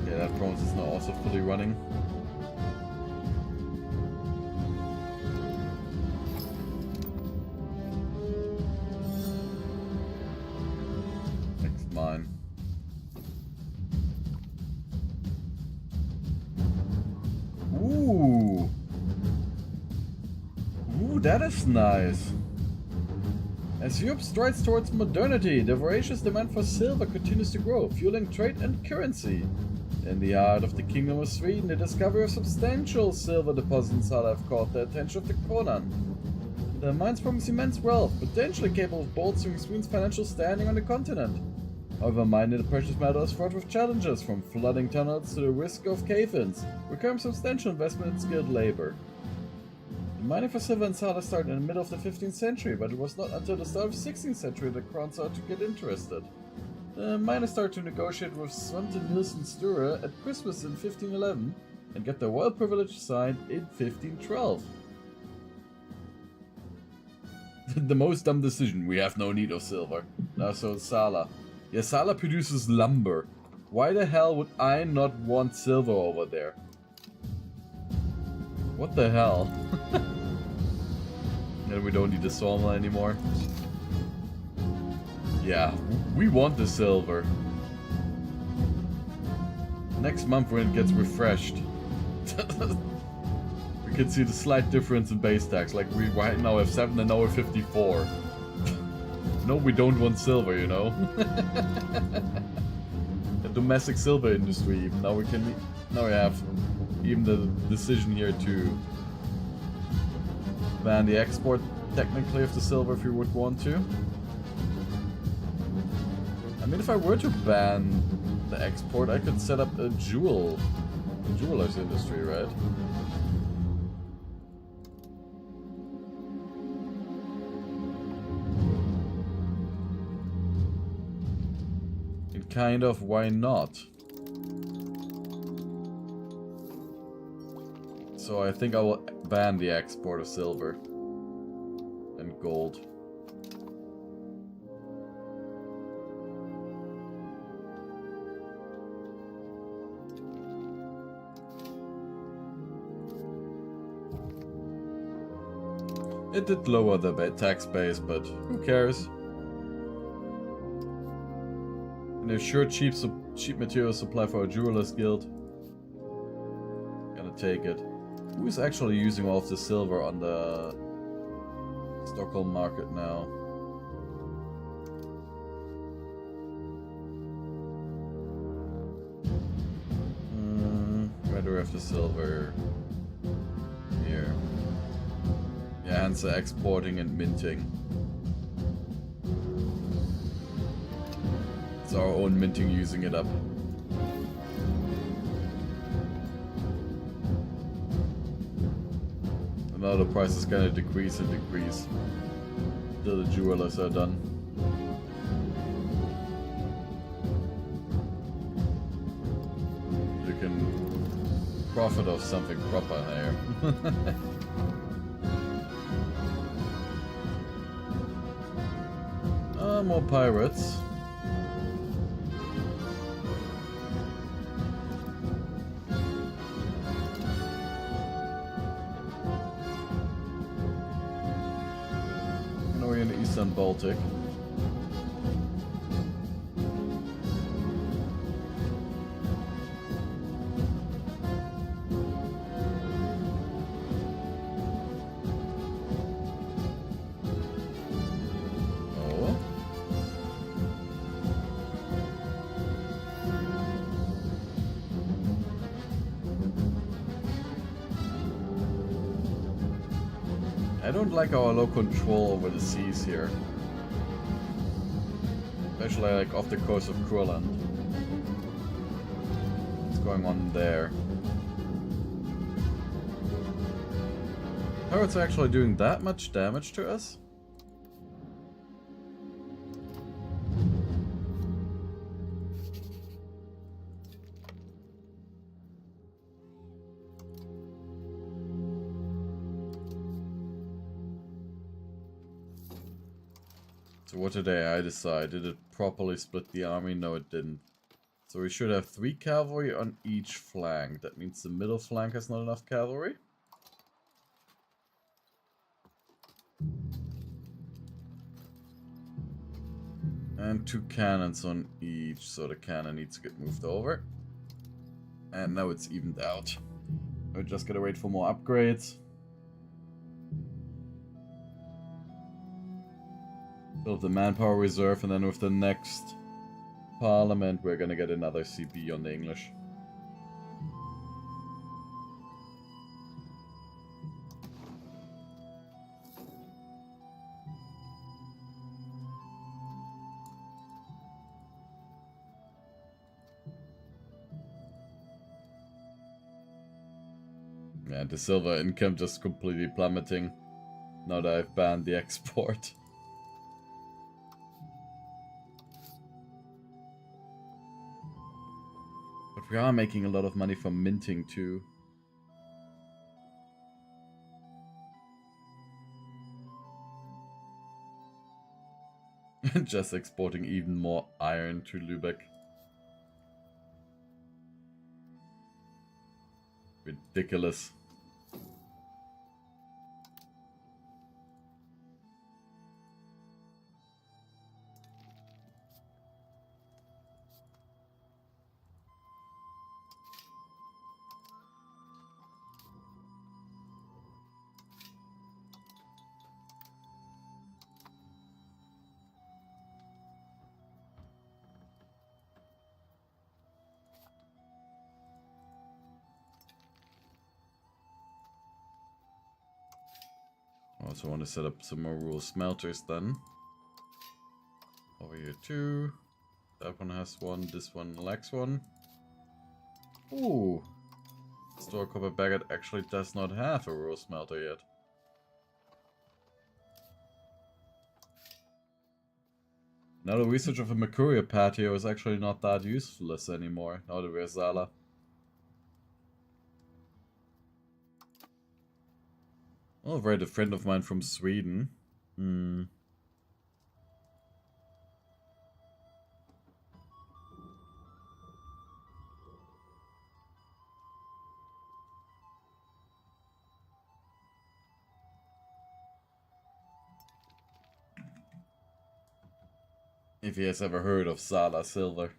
That bronze is now also fully running. Next mine. Ooh! Ooh, that is nice. As Europe strides towards modernity, the voracious demand for silver continues to grow, fueling trade and currency. In the heart of the Kingdom of Sweden, the discovery of substantial silver deposits have caught the attention of the Kronan. The mines promise immense wealth, potentially capable of bolstering Sweden's financial standing on the continent. However, mining the precious metal is fraught with challenges, from flooding tunnels to the risk of cave-ins, requiring substantial investment in skilled labor. The mining for silver and sala started in the middle of the 15th century, but it was not until the start of the 16th century that Kron started to get interested. The miners started to negotiate with Svante Nilsen Sture at Christmas in 1511 and get their royal privilege signed in 1512. The most dumb decision, we have no need of silver. Now so Sala. Yeah, Sala produces lumber. Why the hell would I not want silver over there? What the hell? And we don't need the sawmill anymore. Yeah, we want the silver. Next month when it gets refreshed. We can see the slight difference in base tax. Like we right now have 7 and now we're 54. No, we don't want silver, you know. The domestic silver industry even. Now we have even the decision here to ban the export technically of the silver if you would want to. I mean, if I were to ban the export, I could set up a jeweler's industry, right? And kind of, why not? So I think I will ban the export of silver and gold. It did lower the tax base, but who cares? And there's sure cheap material supply for a jewelers guild. Gonna take it. Who's actually using all of the silver on the Stockholm market now? Where do we have the silver? Here. Yeah, hence exporting and minting. It's our own minting using it up. And now the price is gonna decrease and decrease till the jewelers are done. You can profit off something proper here. More pirates. Now we're in the Eastern Baltic. I don't like our low control over the seas here. Especially like off the coast of Kurland. What's going on there? Pirates are actually doing that much damage to us? So what did I decide? Did it properly split the army? No, it didn't. So we should have 3 cavalry on each flank. That means the middle flank has not enough cavalry. And 2 cannons on each, so the cannon needs to get moved over. And now it's evened out. We're just gonna wait for more upgrades. Build the manpower reserve, and then with the next parliament we're gonna get another CP on the English. Yeah, the silver income just completely plummeting now that I've banned the export. But we are making a lot of money from minting too. Just exporting even more iron to Lübeck. Ridiculous. I also want to set up some more rural smelters then. Over here too. That one has one, this one lacks one. Ooh. Store Copper Baggett actually does not have a rural smelter yet. Now the research of a Mercuria patio is actually not that useless anymore, now the Versala. Oh, right, a friend of mine from Sweden. If he has ever heard of Sala silver.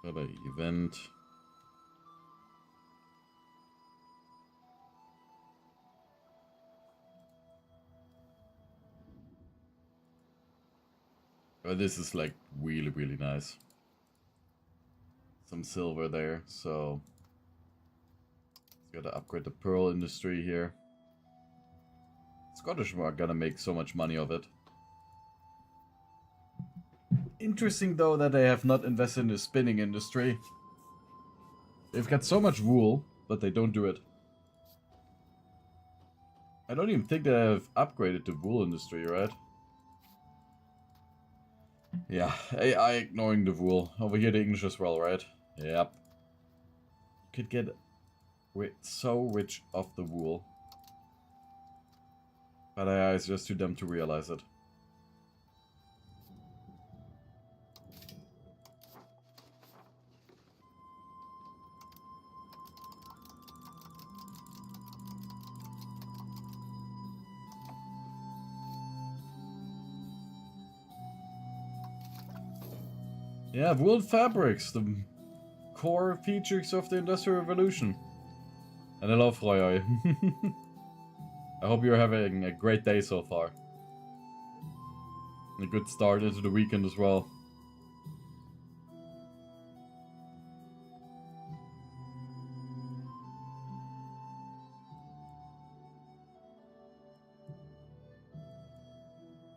Got an event. But this is like really, really nice. Some silver there, so gotta upgrade the pearl industry here. Scottish are gonna make so much money of it. Interesting though that they have not invested in the spinning industry. They've got so much wool, but they don't do it. I don't even think they have upgraded the wool industry, right? Yeah, AI ignoring the wool. Over here the English as well, right? Yep. Could get so rich off the wool. But AI is just too dumb to realize it. Yeah, wool fabrics, the core features of the Industrial Revolution. And I love Roy. I hope you're having a great day so far. And a good start into the weekend as well.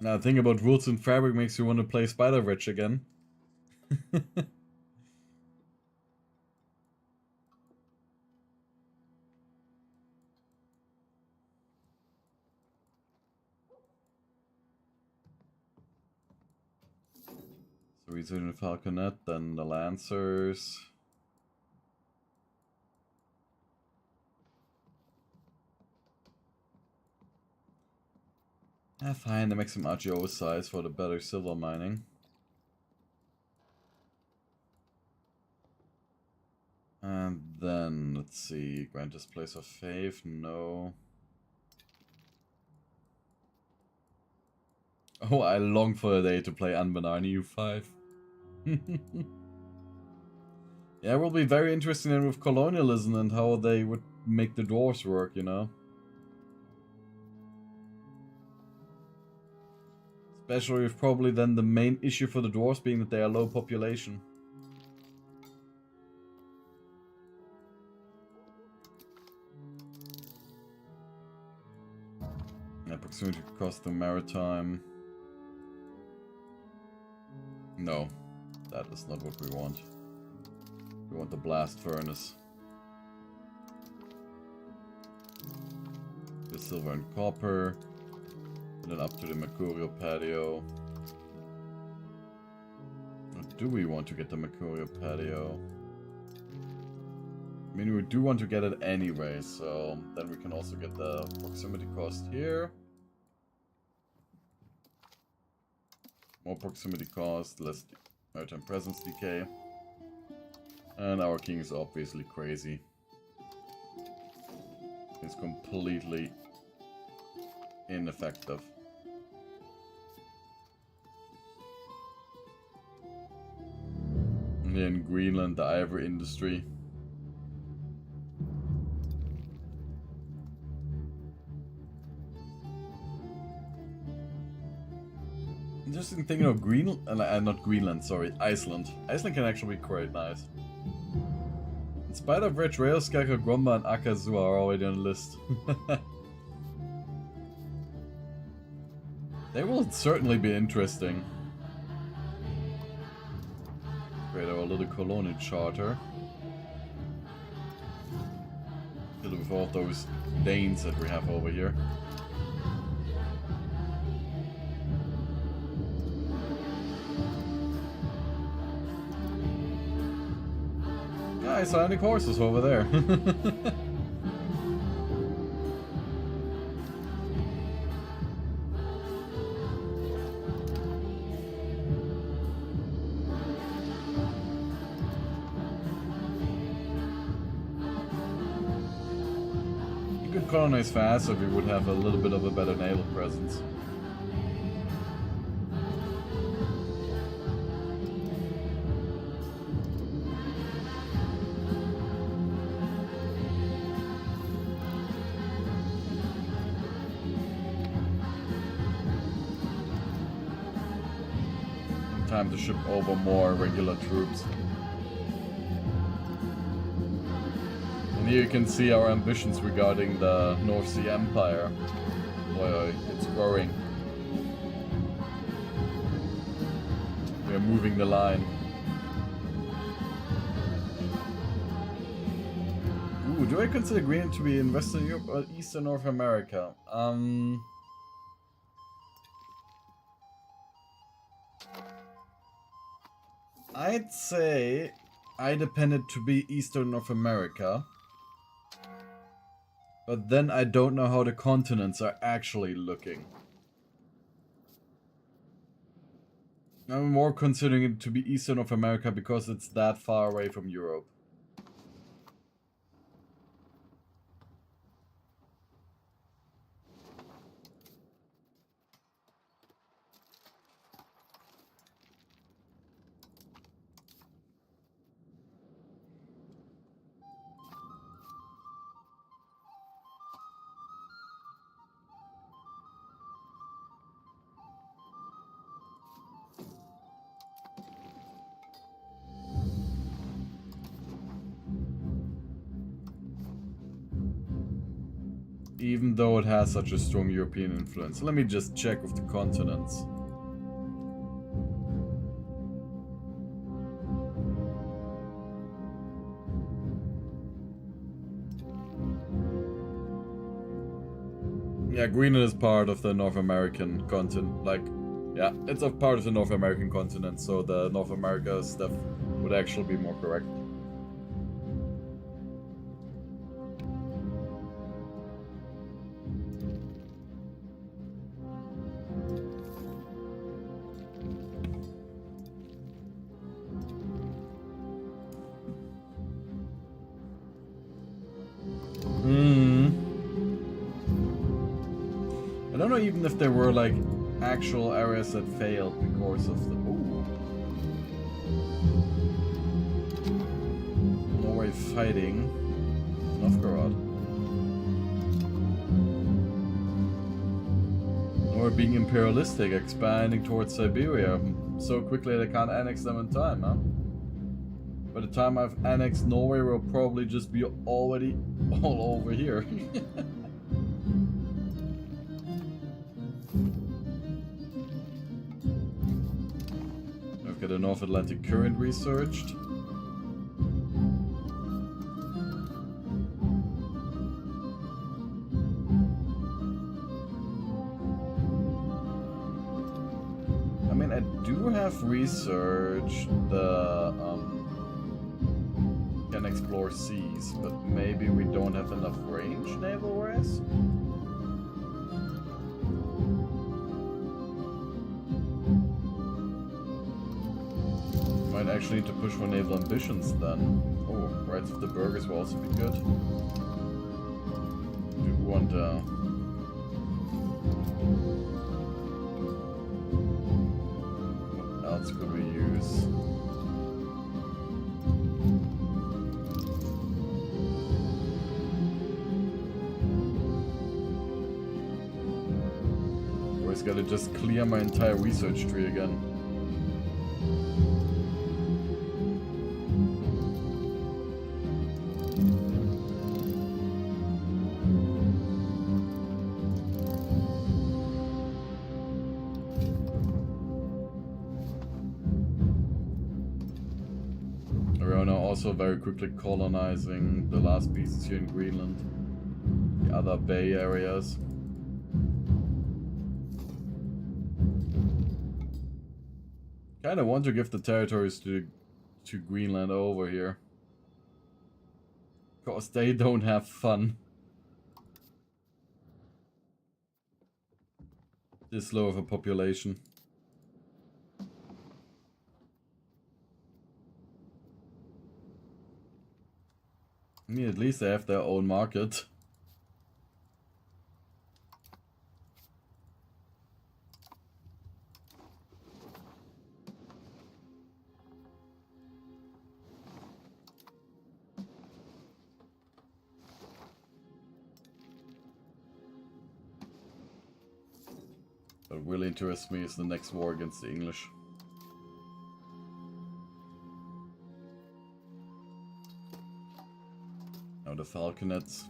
Now, the thing about wools and fabric makes you want to play Spider-Rich again. So we do the Falconet, then the Lancers. Ah, fine, they make some RGO size for the better silver mining. And then, let's see, grant us place of faith, no. Oh, I long for the day to play Anbanarni U5. Yeah, it will be very interesting then with colonialism and how they would make the dwarves work, you know. Especially with probably then the main issue for the dwarves being that they are low population. Yeah, proximity cost to maritime. No, that is not what we want. We want the blast furnace. The silver and copper. And then up to the Mercurial patio. Or do we want to get the Mercurial patio? I mean, we do want to get it anyway, so then we can also get the proximity cost here. More proximity cost, less maritime presence decay. And our king is obviously crazy. He's completely ineffective. And here in Greenland, the ivory industry. Interesting thing of Greenland, not Greenland, sorry, Iceland. Iceland can actually be quite nice. In spite of Red Railscacker, Gromba, and Akazu are already on the list. They will certainly be interesting. Create our little colony charter. Deal with all those Danes that we have over here. Yeah, I saw any horses over there. could colonize faster, we would have a little bit of a better naval presence. Time to ship over more regular troops. And here you can see our ambitions regarding the North Sea Empire. Boy, it's growing. We are moving the line. Ooh, do I consider Greenland to be in Western Europe or Eastern North America? I'd say I depend it to be Eastern North America. But then I don't know how the continents are actually looking. I'm more considering it to be Eastern North America because it's that far away from Europe. Even though it has such a strong European influence. Let me just check with the continents. Yeah, Greenland is part of the North American continent. Like, yeah, it's a part of the North American continent, so the North America stuff would actually be more correct. I don't know even if there were like actual areas that failed because of the... Ooh. Norway fighting Novgorod. Norway being imperialistic, expanding towards Siberia so quickly they can't annex them in time, huh? By the time I've annexed Norway, we'll probably just be already all over here. Okay, the North Atlantic Current researched. I mean, I do have researched the can explore seas, but maybe we don't have enough range naval-wise. Might actually need to push for naval ambitions then. Oh, Rights of the Burghers will also be good. Do want what else could we use? Always gotta just clear my entire research tree again. Also very quickly colonizing the last pieces here in Greenland, the other bay areas. Kinda want to give the territories to Greenland over here, cause they don't have fun. This low of a population. I mean, at least they have their own market. What really interests me is the next war against the English. Now the falconets.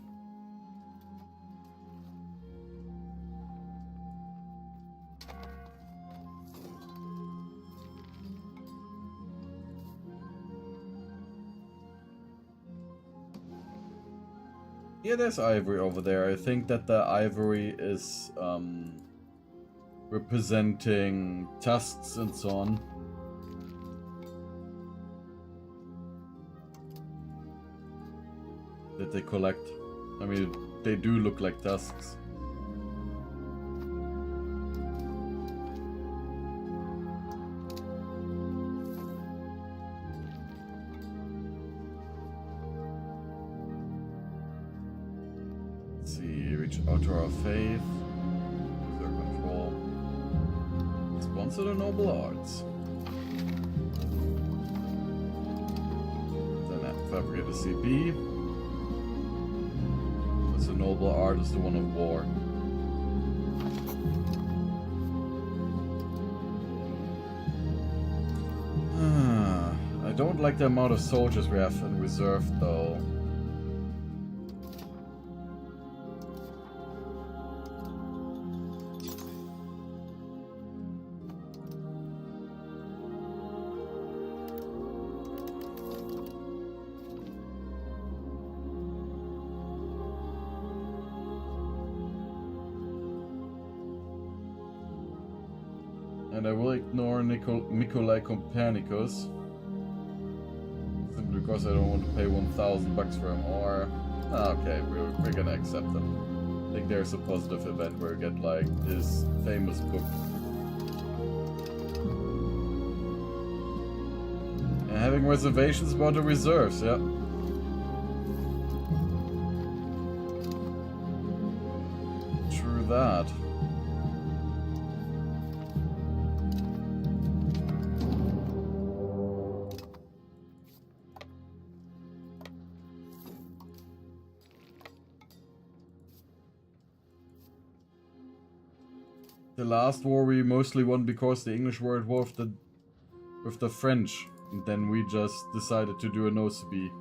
Yeah, there's ivory over there. I think that the ivory is representing tusks and so on. That they collect. I mean, they do look like tusks. Let's see, reach outer our faith. User control. Sponsor the noble arts. Then fabricate a CB. The noble art is the one of war. I don't like the amount of soldiers we have in reserve, though. And I will ignore Nikolai Copernicus. Simply because I don't want to pay 1,000 bucks for him, or... Okay, we're gonna accept him. I think there's a positive event where we get, like, this famous book. And having reservations about the reserves, yeah. True that. The last war we mostly won because the English were at war with the French. And then we just decided to do a no-CB.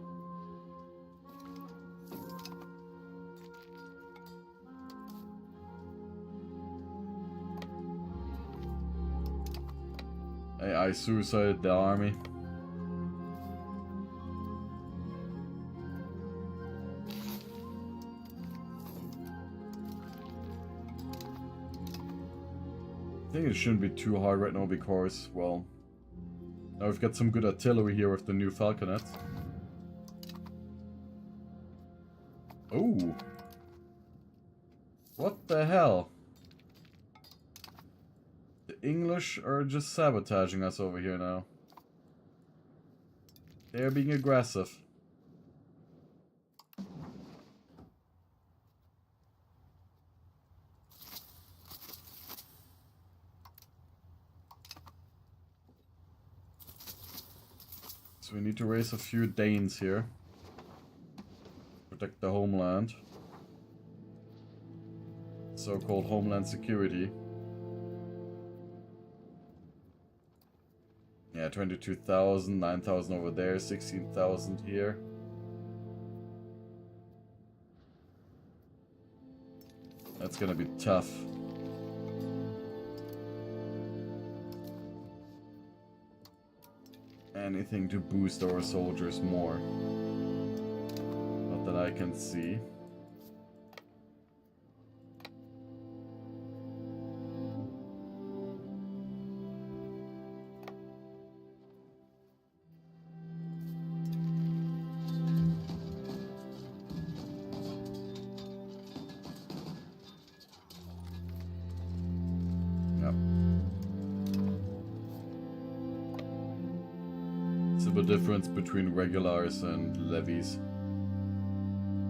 I suicided the army. I think it shouldn't be too hard right now because, well, now we've got some good artillery here with the new falconets. Oh! What the hell? The English are just sabotaging us over here now. They're being aggressive. So we need to raise a few Danes here. Protect the homeland. So-called homeland security. Yeah, 22,000, 9,000 over there, 16,000 here. That's gonna be tough. Anything to boost our soldiers more. Not that I can see. The difference between regulars and levies.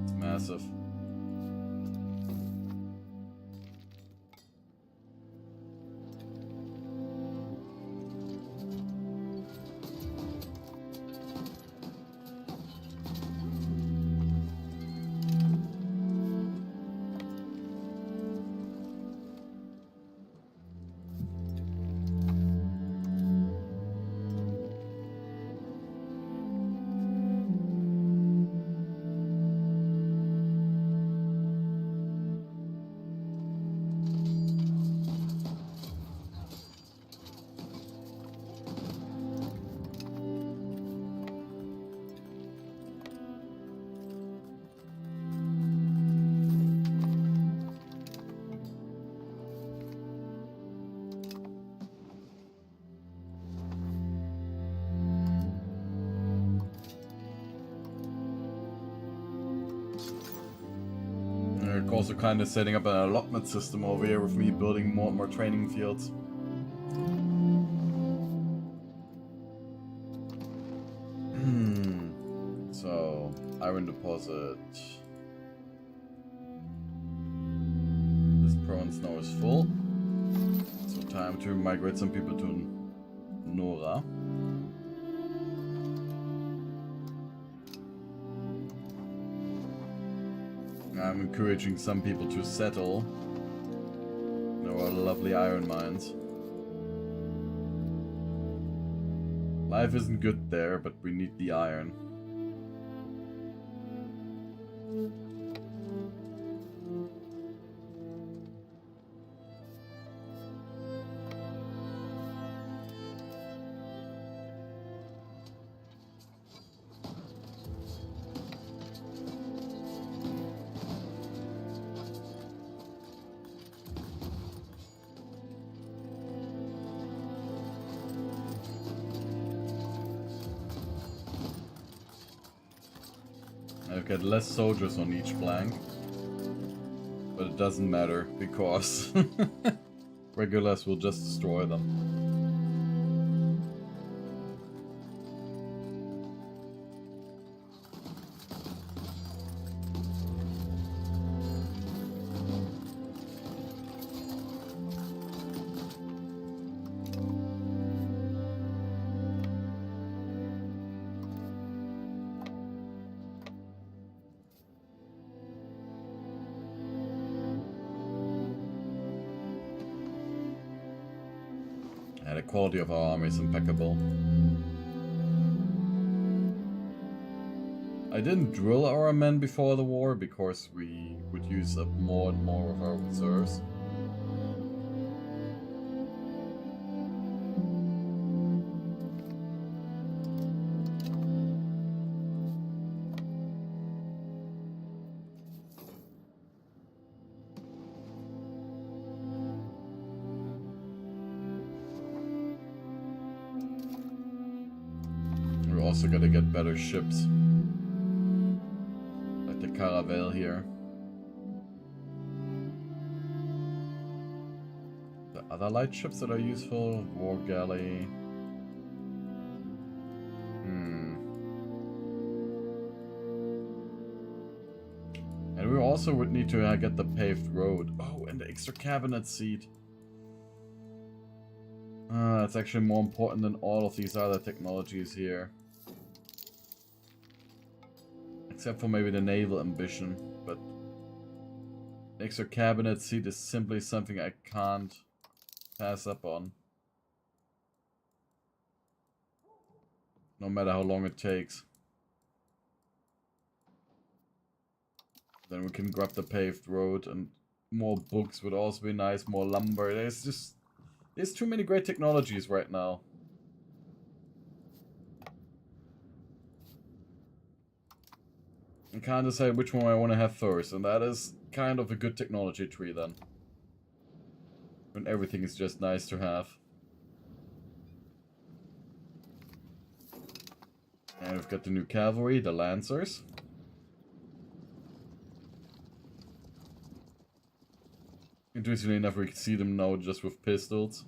It's massive. They're also kind of setting up an allotment system over here with me building more and more training fields. So, iron deposit. This province now is full. So time to migrate some people to Nora. I'm encouraging some people to settle in our lovely iron mines. Life isn't good there, but we need the iron. I've got less soldiers on each flank, but it doesn't matter because regulars will just destroy them. The quality of our army is impeccable. I didn't drill our men before the war because we would use up more and more of our reserves. Also gotta get better ships. Like the Caravel here. The other light ships that are useful, War Galley. And we also would need to get the paved road. Oh, and the extra cabinet seat. That's actually more important than all of these other technologies here. Except for maybe the naval ambition, but extra cabinet seat is simply something I can't pass up on. No matter how long it takes. Then we can grab the paved road, and more books would also be nice, more lumber. There's too many great technologies right now. I can't decide which one I want to have first, and that is kind of a good technology tree then. When everything is just nice to have. And we've got the new cavalry, the Lancers. Interestingly enough, we can see them now just with pistols.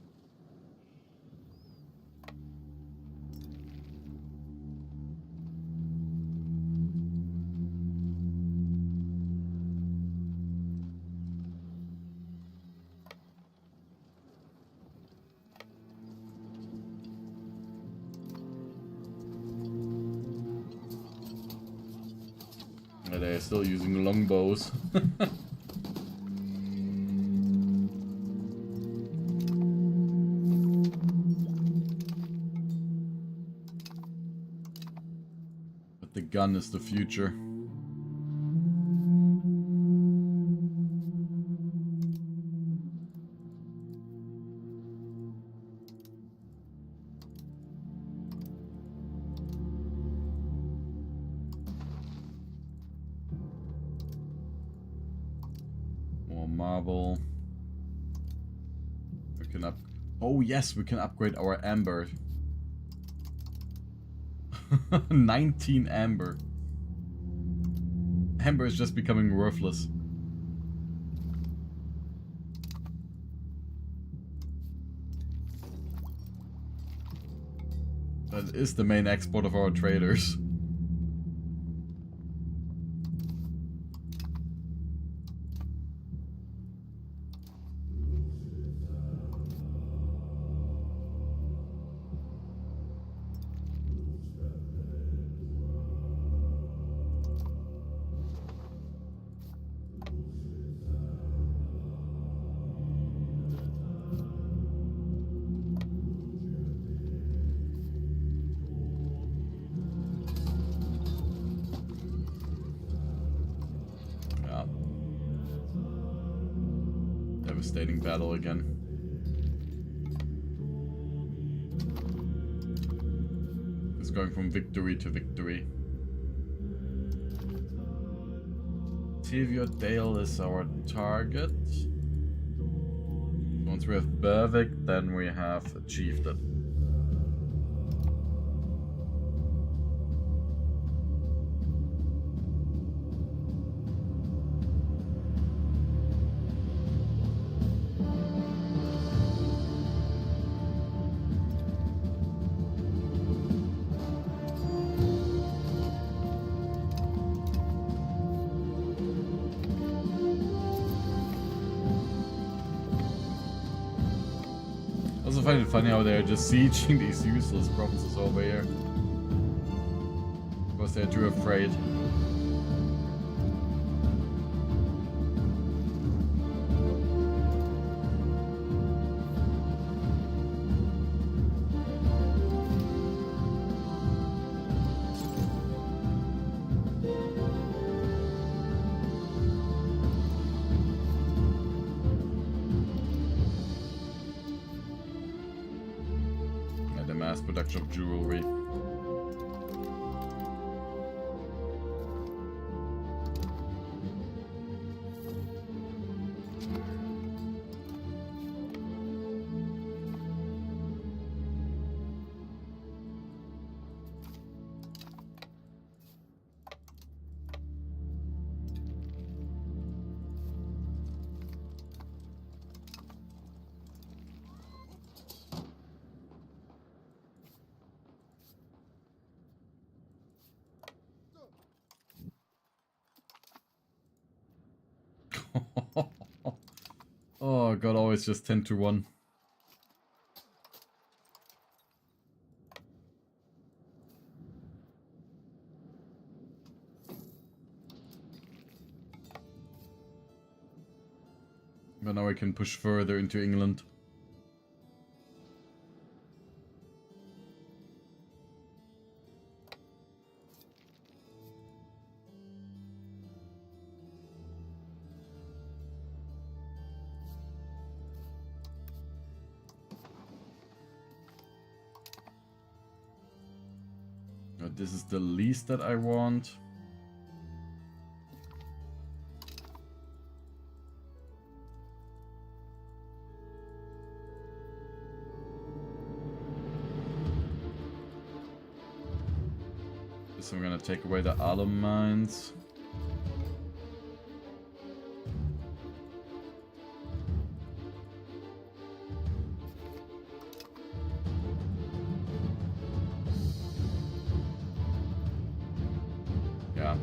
Yeah, they're still using longbows. The gun is the future. More marble. We can up. Oh yes, we can upgrade our amber. 19 amber. Amber is just becoming worthless. That is the main export of our traders. Devastating battle again. It's going from victory to victory. Dale is our target. Once we have Berwick, then we have achieved it. I find it funny how they're just sieging these useless provinces over here. Because they're too afraid. Mass production of jewelry. Oh god, always just 10 to 1. But now I can push further into England. This is the least that I want. So I'm gonna take away the alum mines.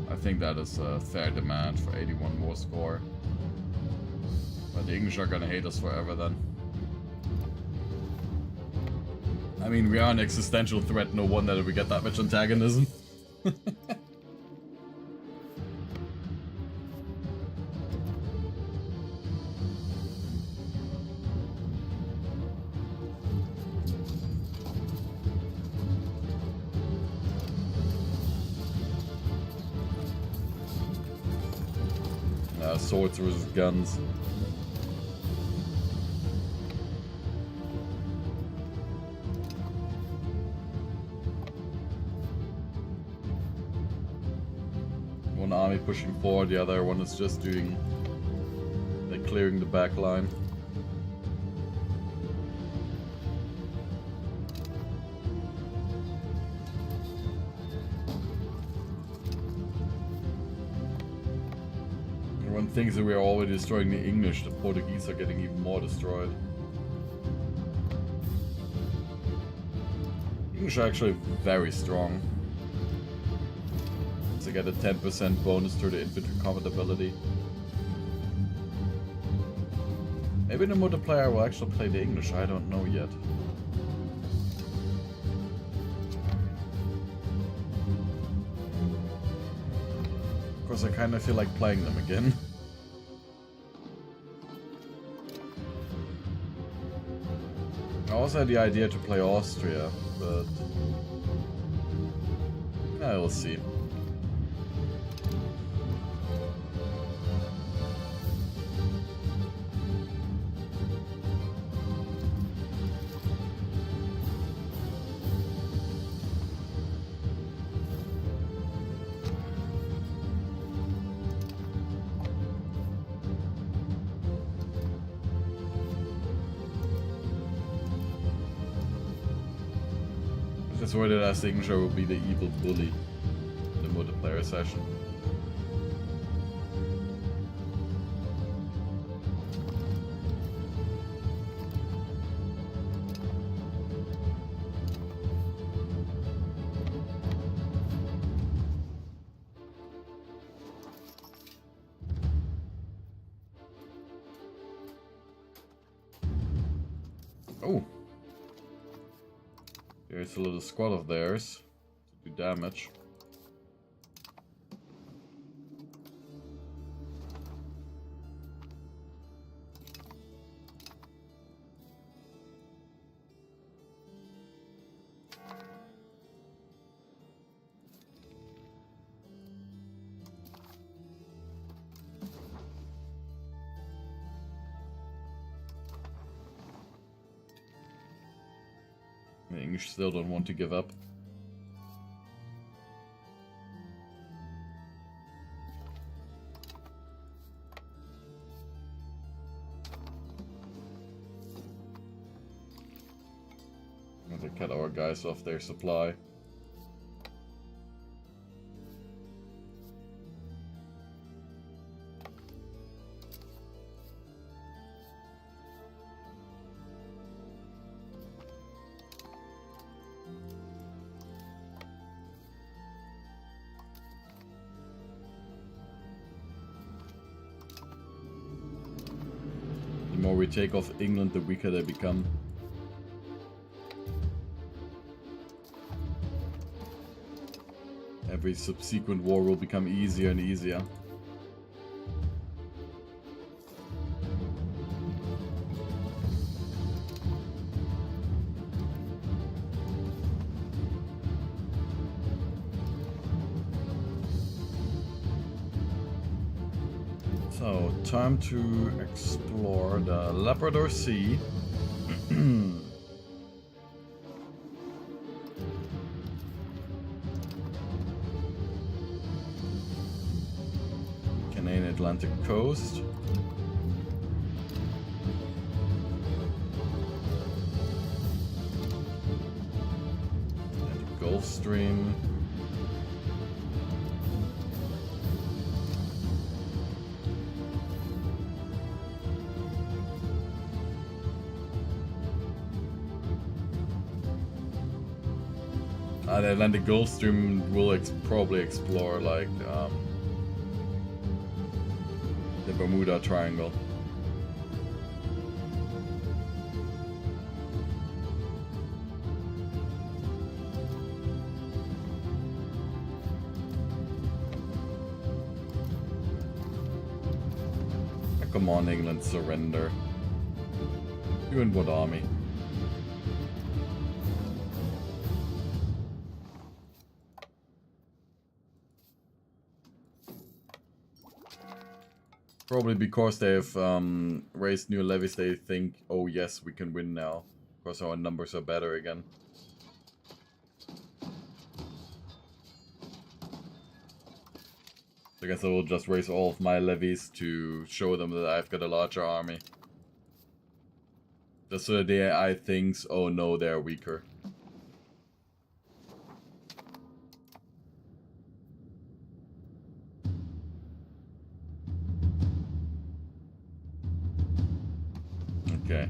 I think that is a fair demand for 81 war score. But the English are gonna hate us forever then. I mean, we are an existential threat, no wonder that we get that much antagonism. Swords versus guns. One army pushing forward, the other one is just doing, like, clearing the back line. Things that we are already destroying the English, the Portuguese are getting even more destroyed. English are actually very strong. So get a 10% bonus to the infantry combat ability. Maybe the multiplayer will actually play the English, I don't know yet. Of course, I kind of feel like playing them again. I also had the idea to play Austria, but yeah, we'll see. That's why the last English will be the evil bully in the multiplayer session. Oh. There's a little squad of theirs to do damage. The English still don't want to give up. And they cut our guys off their supply. The more we take off England, the weaker they become. Every subsequent war will become easier and easier. So, time to explore the Labrador Sea. Canadian Atlantic coast. And the Gulf Stream. The Atlantic Gulf Stream will probably explore like the Bermuda Triangle. Come on, England, surrender. You and what army? Probably because they've raised new levies, they think, oh yes, we can win now. Because our numbers are better again. I guess I will just raise all of my levies to show them that I've got a larger army. Just so that the AI thinks, oh no, they're weaker. Okay.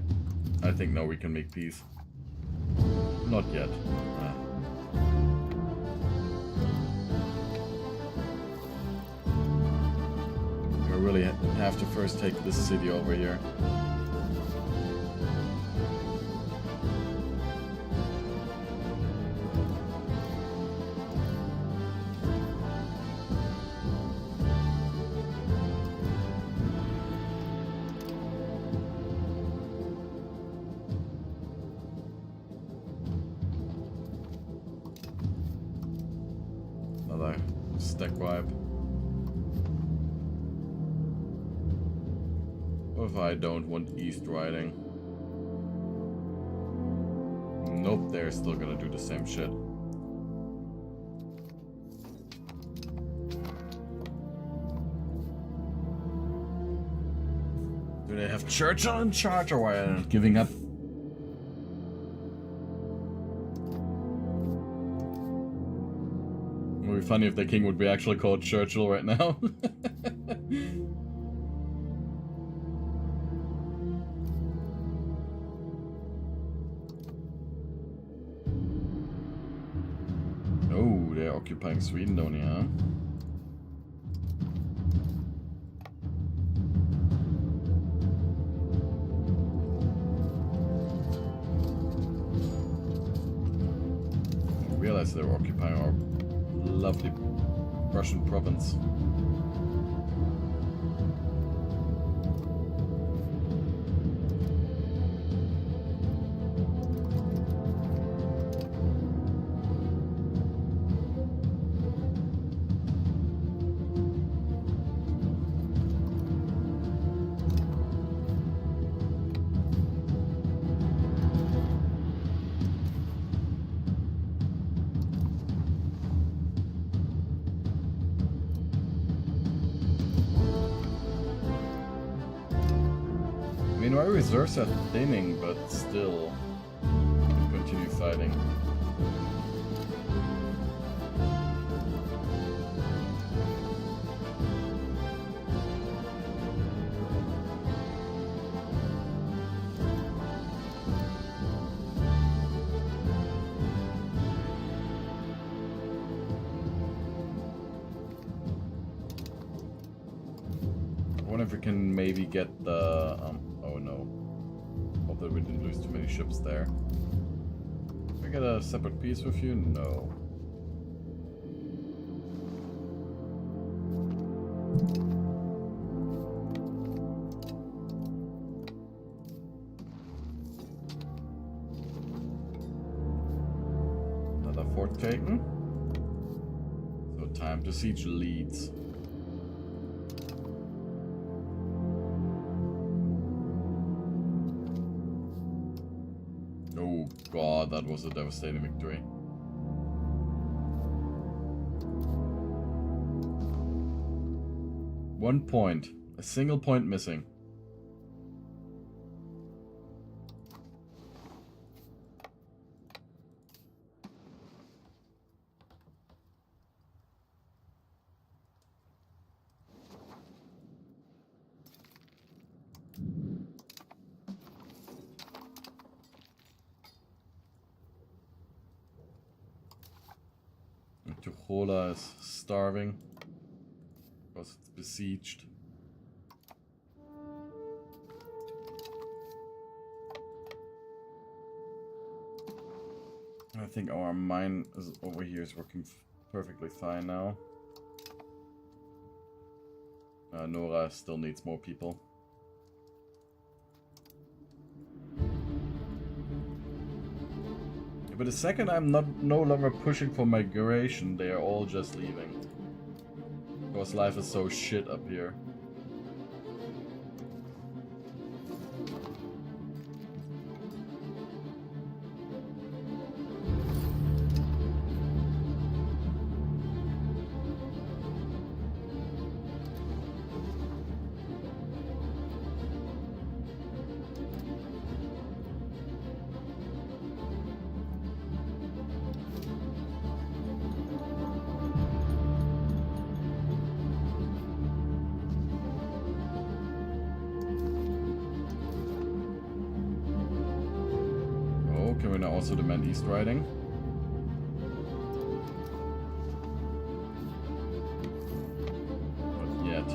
I think now we can make peace. Not yet. really have to first take this city over here. Another stack wipe. What if I don't want east riding? Nope, they're still gonna do the same shit. Do they have Churchill in charge, or why are they not giving up? It would be funny if the king would be actually called Churchill right now. Oh, they're occupying Sweden, don't they, huh? I realized they were occupying our lovely Russian province. I mean, my reserves are thinning, but still, continue fighting. I wonder if we can maybe get the oh no. Hope that we didn't lose too many ships there. Can I get a separate piece with you? No. Another fort taken. So time to siege Leeds. Oh god, that was a devastating victory. One point. A single point missing. Tuchola is starving because it's besieged. I think our mine is over here is working perfectly fine now. Nora still needs more people. But the second I'm no longer pushing for migration, they are all just leaving. Because life is so shit up here. Can we now also demand east riding? Not yet.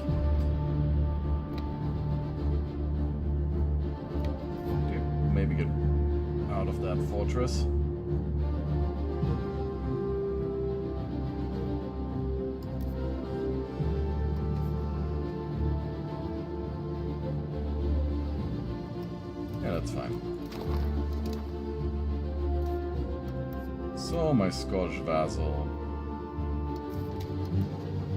out of that fortress. Yeah, that's fine. So, my Scottish vassal.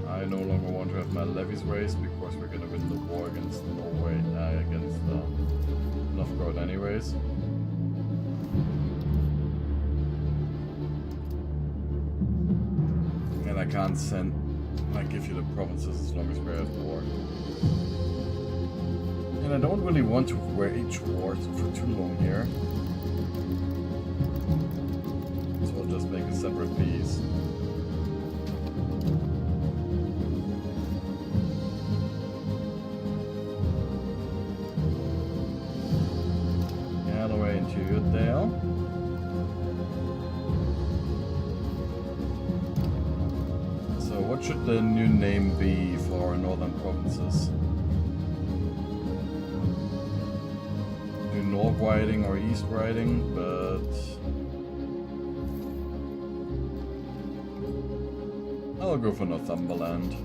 I no longer want to have my levies raised because we're gonna win the war against Norway, against Novgorod anyways. And I can't give you the provinces as long as we're at war. And I don't really want to wage war for too long here. So I'll just make a separate peace. Dale. So what should the new name be for our northern provinces? Do North Riding or East Riding, but I'll go for Northumberland.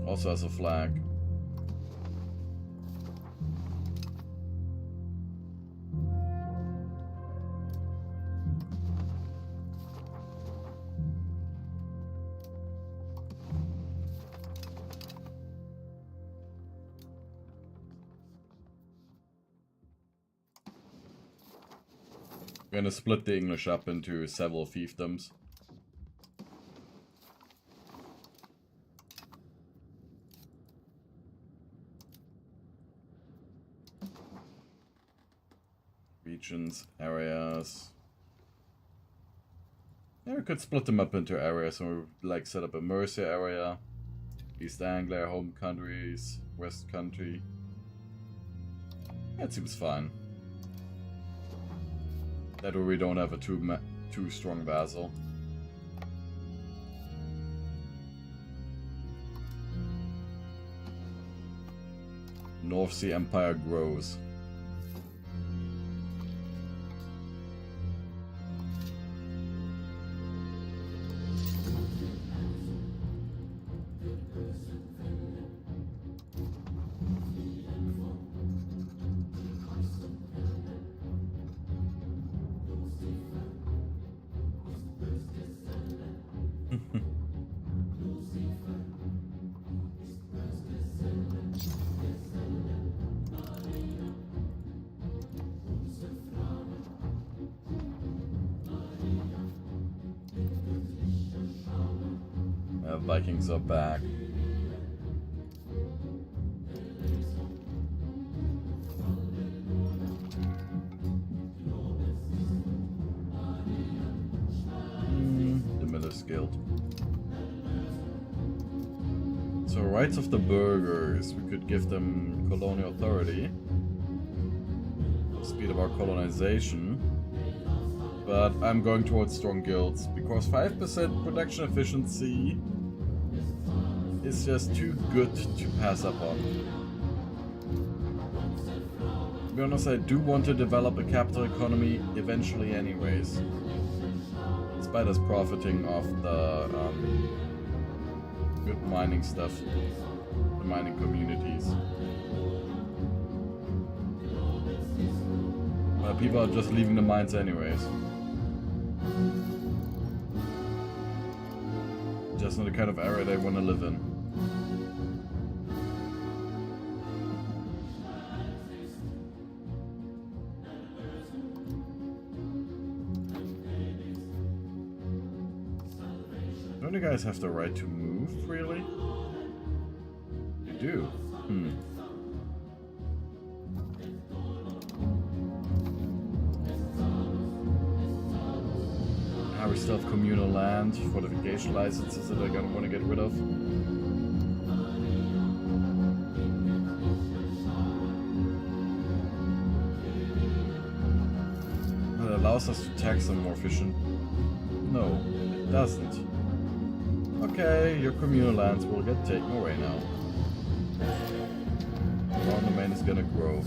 Also has a flag. We're gonna split the English up into several fiefdoms. Regions, areas. Yeah, we could split them up into areas. So we like set up a Mercia area, East Anglia, home countries, West country. That seems fine. That way we don't have a too strong vassal. North Sea Empire grows. Vikings are back. The Miller's Guild. So rights of the burghers, we could give them colonial authority. Speed of our colonization. But I'm going towards strong guilds because 5% production efficiency is just too good to pass up on. To be honest, I do want to develop a capital economy eventually anyways. Despite us profiting off the good mining stuff, the mining communities. But people are just leaving the mines anyways. Just not the kind of area they want to live in. Don't you guys have the right to move, really? You do? We still have communal land, fortification licenses that I'm gonna want to get rid of. allows us to tax them more efficient. No, it doesn't. Okay, your communal lands will get taken away now. Our domain is gonna grow.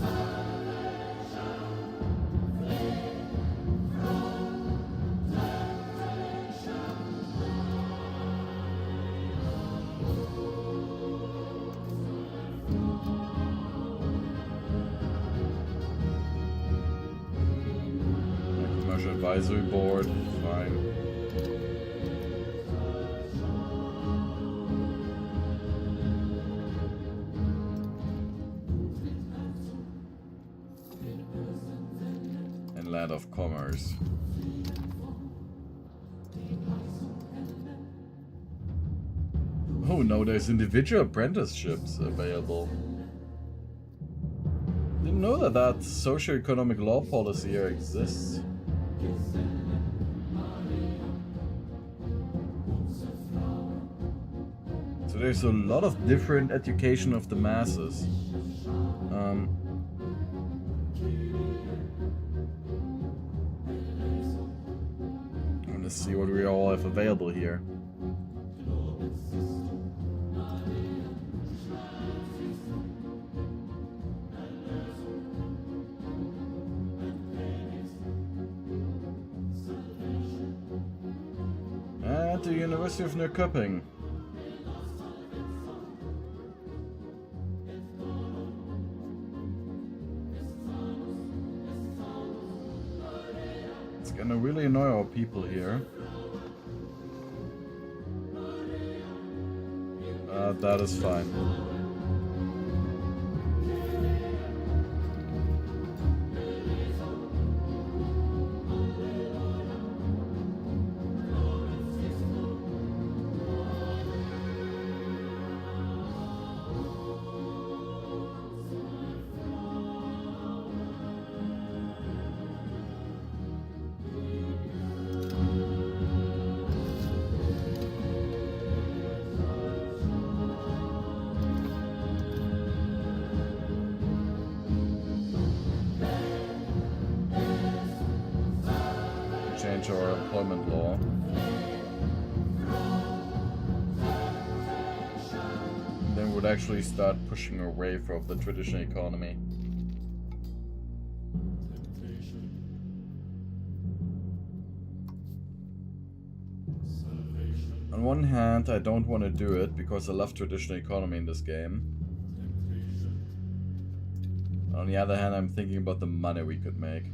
Advisory board, fine. And land of commerce. Oh no, there's individual apprenticeships available. Didn't know that that socio-economic law policy here exists. So there's a lot of different education of the masses. I'm gonna see what we all have available here. At the University of Neuköping. It's gonna really annoy our people here. That is fine. Change our employment law. Then would actually start pushing away from the traditional economy. On one hand, I don't want to do it because I love traditional economy in this game. On the other hand, I'm thinking about the money we could make.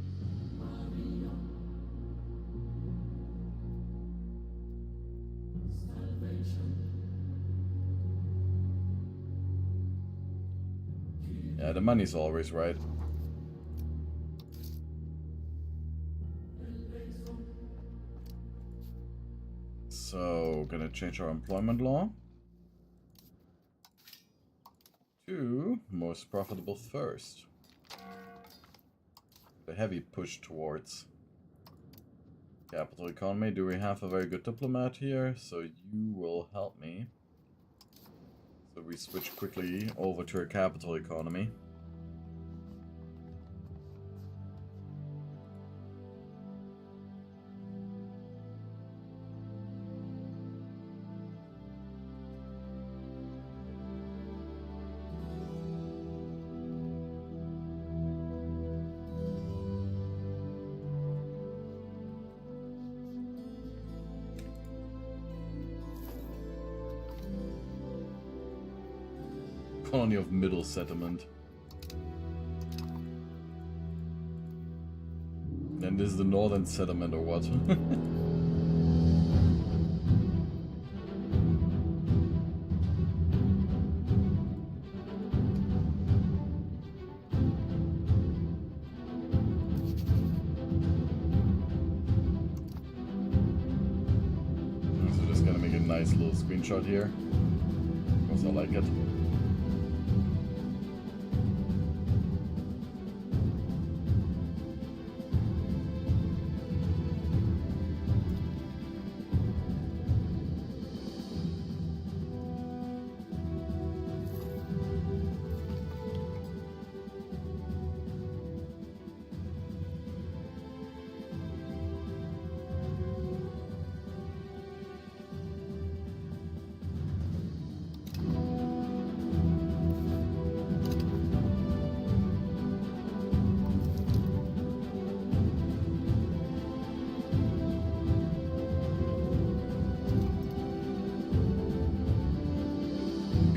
Yeah, the money's always right. So, gonna change our employment law to most profitable first. A heavy push towards capital economy. Do we have a very good diplomat here? So you will help me. So we switch quickly over to a capital economy. Colony of Middle Settlement. And this is the Northern Settlement or what? So just gonna make a nice little screenshot here. Because I like it.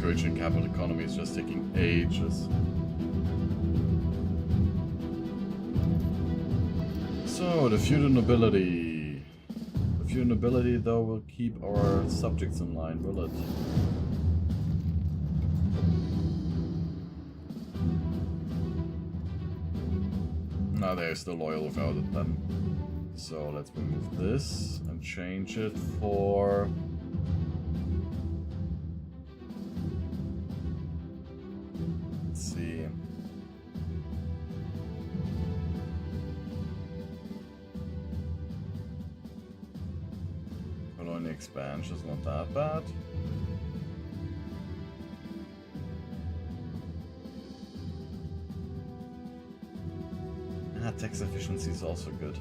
encouraging capital economy is just taking ages. So, the feudal nobility. The feudal nobility, though, will keep our subjects in line, will it? No, they're still loyal without it then. So, let's remove this and change it for... Let's see. Colonial expansion is not that bad. Tax efficiency is also good.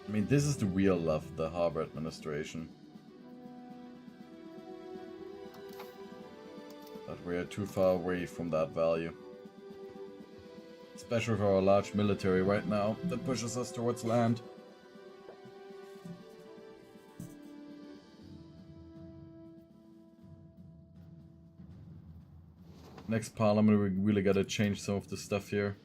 I mean, this is the real love, the harbor administration. But we're too far away from that value. Especially for our large military right now that pushes us towards land. Next parliament, we really gotta change some of the stuff here.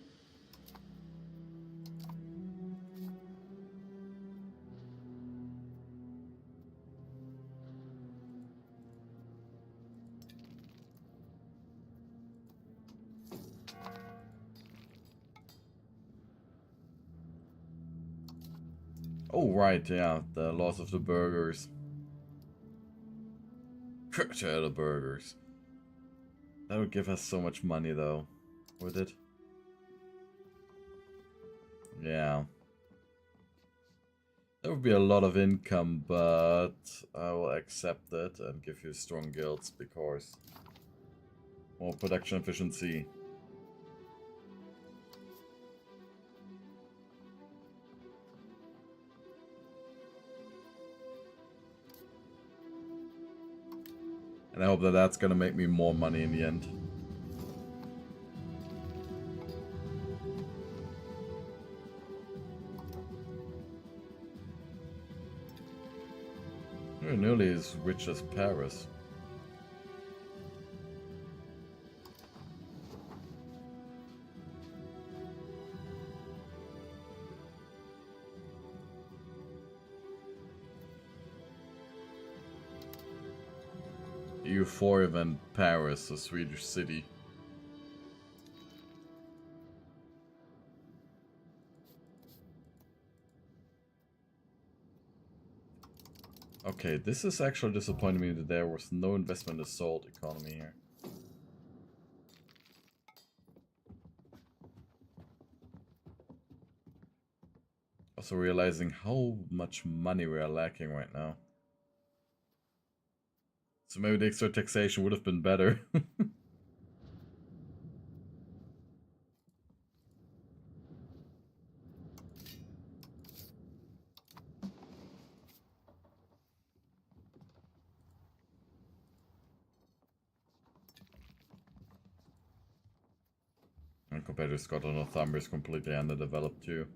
Oh, right, yeah, the loss of the burgers. The burgers. That would give us so much money, though. Would it? Yeah. That would be a lot of income, but I will accept it and give you strong guilds because more production efficiency. And I hope that that's gonna make me more money in the end. We're nearly as rich as Paris. EU4 event Paris, a Swedish city. Okay, this is actually disappointing me that there was no investment in the salt economy here. Also realizing how much money we are lacking right now. So maybe the extra taxation would have been better. And compared to Scotland, Northumbria is completely underdeveloped too.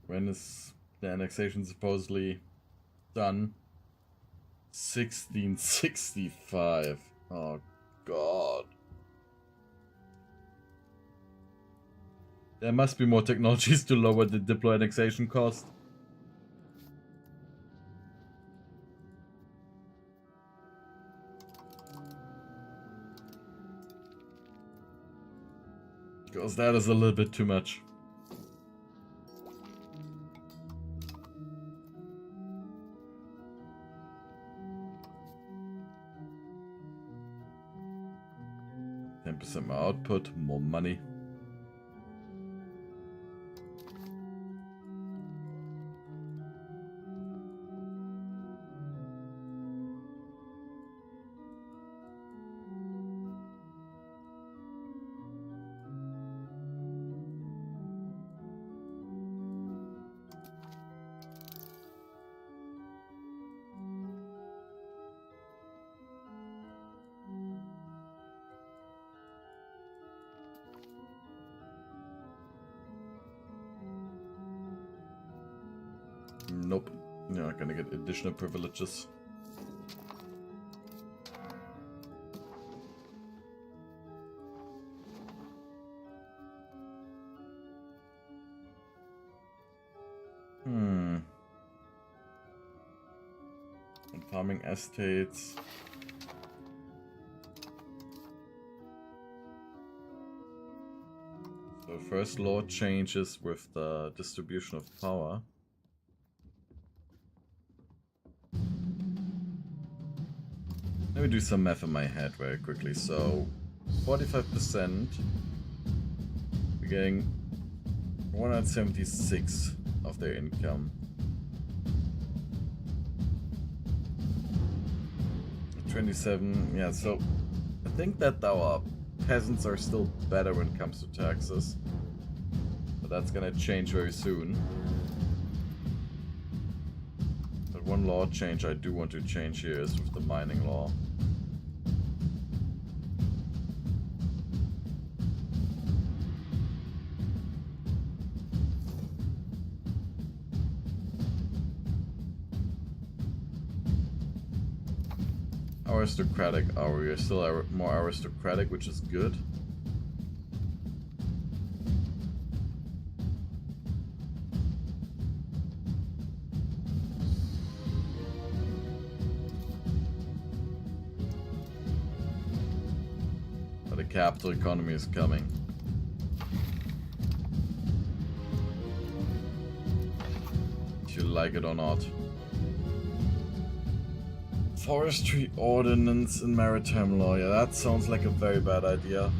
When is the annexation supposedly done? 1665. Oh god. There must be more technologies to lower the diplo annexation cost. Because that is a little bit too much. More output, more money. Nope. You're not gonna get additional privileges. And farming estates. So first law changes with the distribution of power. Let me do some math in my head very quickly. So 45%, we're getting 176 of their income. 27, yeah, so I think that our peasants are still better when it comes to taxes. But that's gonna change very soon. But one law change I do want to change here is with the mining law. Aristocratic, we are still more aristocratic, which is good. But the capital economy is coming. If you like it or not. Forestry ordinance and maritime law. Yeah, that sounds like a very bad idea.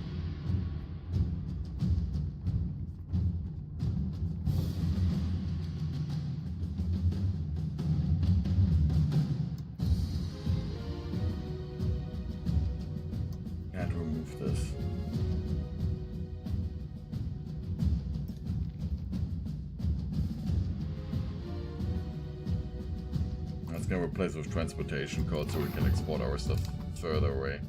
Can't remove this. It's gonna replace with transportation code so we can export our stuff further away.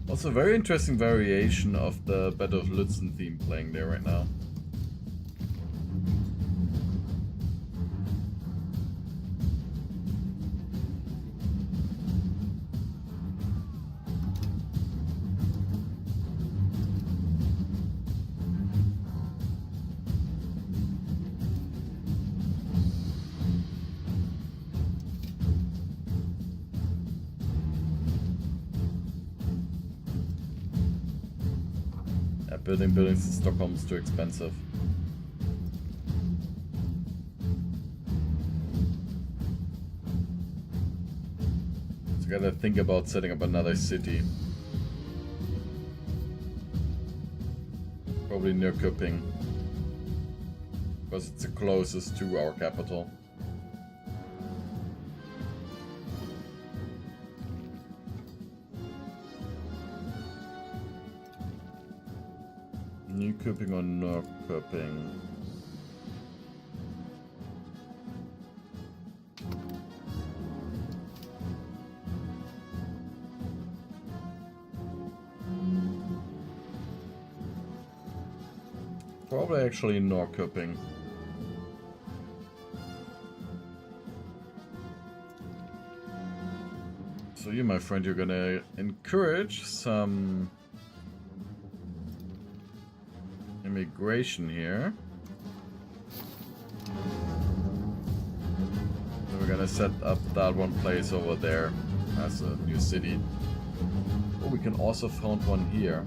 Also, very interesting variation of the Battle of Lützen theme playing there right now. Building buildings in Stockholm is too expensive. So gotta think about setting up another city. Probably near Köping. Because it's the closest to our capital. Köping or Norrköping? Probably actually Norrköping. So you, my friend, you're gonna encourage some immigration here. So we're gonna set up that one place over there as a new city. Oh, we can also found one here.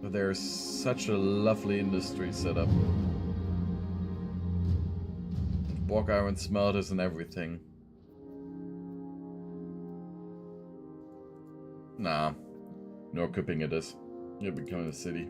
But there's such a lovely industry set up. Bauxite iron smelters and everything. Nah. Norrköping it is. You're becoming a city.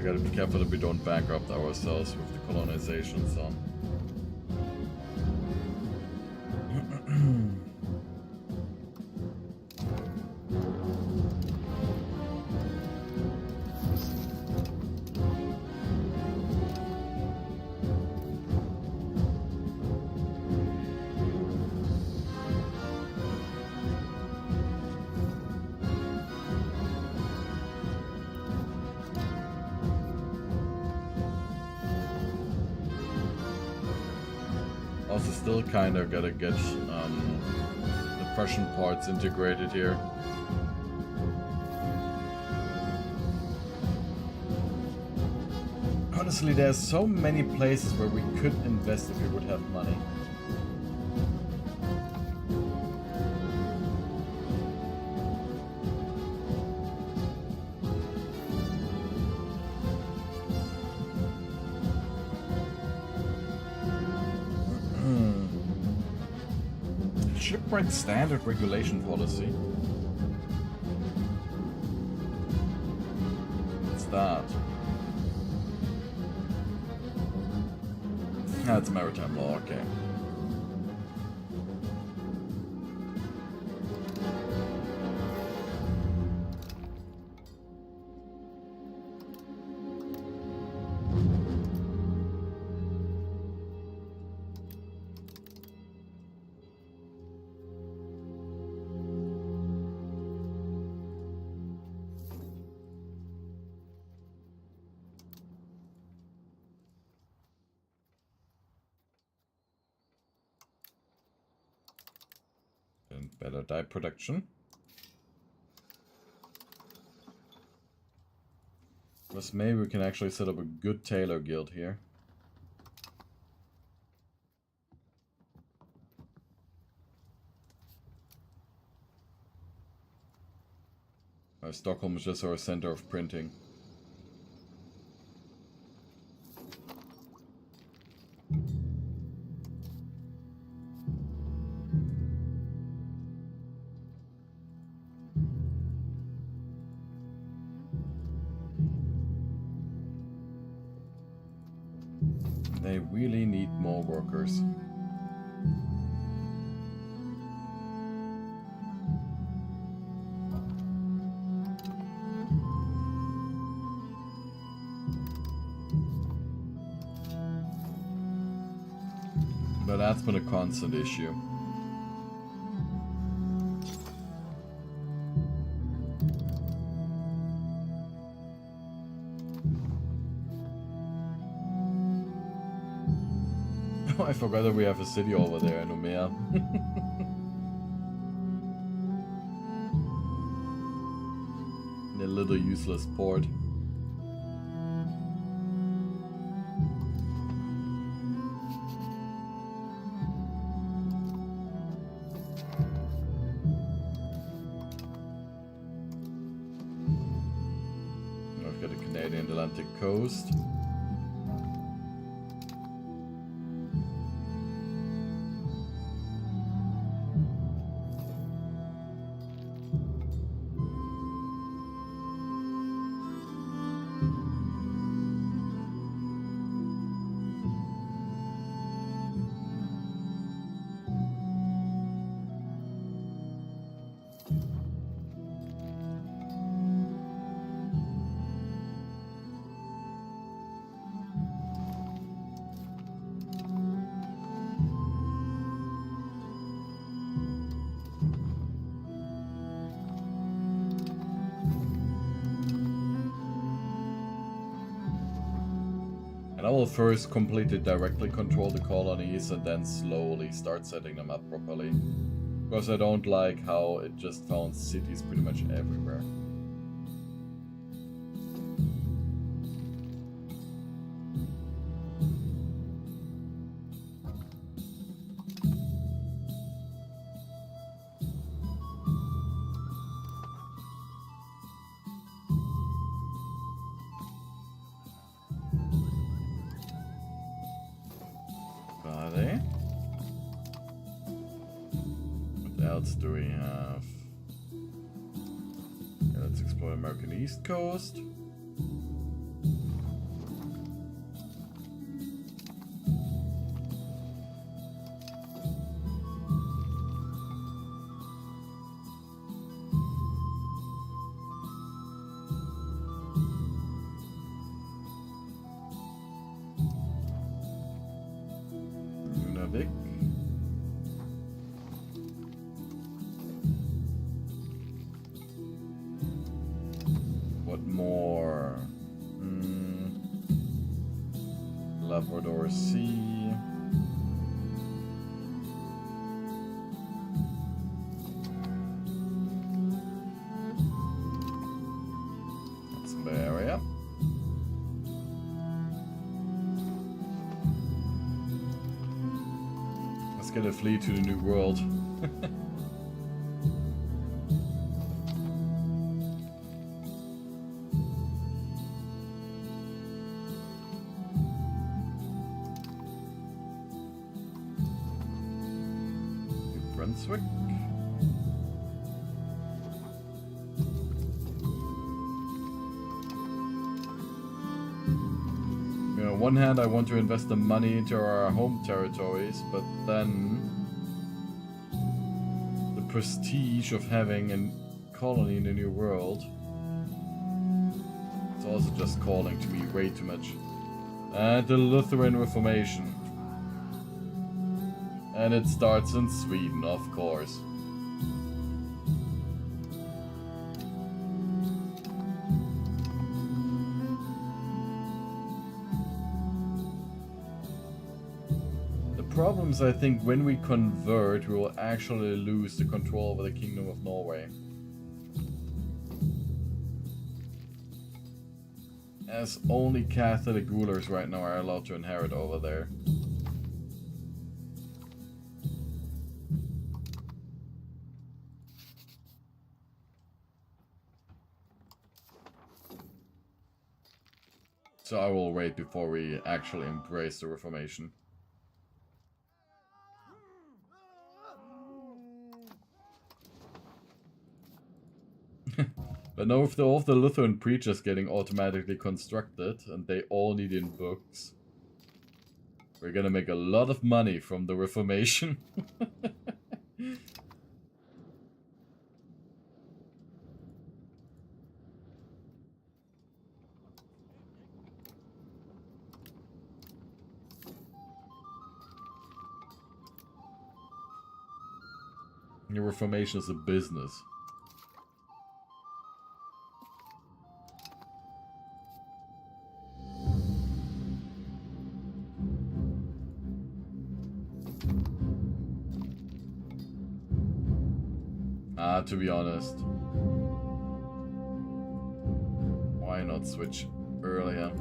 I gotta be careful that we don't bankrupt ourselves with the colonization zone. Also still kind of gotta get the Prussian parts integrated here. Honestly, there's so many places where we could invest if we would have money. Shipwright standard regulation policy. What's that? That's maritime law, okay. Better dye production. Plus maybe we can actually set up a good tailor guild here. Stockholm is just our center of printing. They really need more workers. But that's been a constant issue. Oh, I forgot that we have a city over there in Umea. A little useless port. I've got the Canadian Atlantic coast. And I will first completely directly control the colonies and then slowly start setting them up properly. Because I don't like how it just found cities pretty much everywhere. Do we have? Yeah, let's explore American East Coast. What more? Labrador Sea. That's the area. Let's get a fleet to the New World. Brunswick. You know, on one hand, I want to invest the money into our home territories, but then the prestige of having a colony in the New World is also just calling to me way too much. And the Lutheran Reformation. And it starts in Sweden, of course. The problem is, I think, when we convert, we will actually lose the control over the Kingdom of Norway. As only Catholic rulers right now are allowed to inherit over there. So I will wait before we actually embrace the Reformation. But now with all of the Lutheran preachers getting automatically constructed, and they all need in books, we're gonna make a lot of money from the Reformation. The Reformation is a business. To be honest. Why not switch earlier?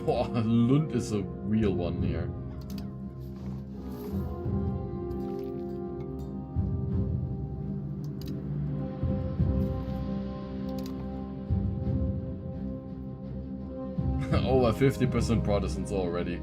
Oh, Lund is a real one here. Over 50% Protestants already.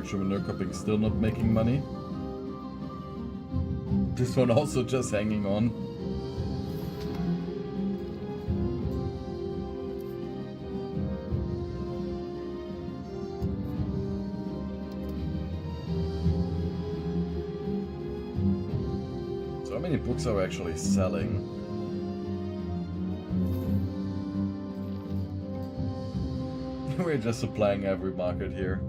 Nurkopping still not making money. This one also just hanging on. many books are we actually selling? We're just supplying every market here.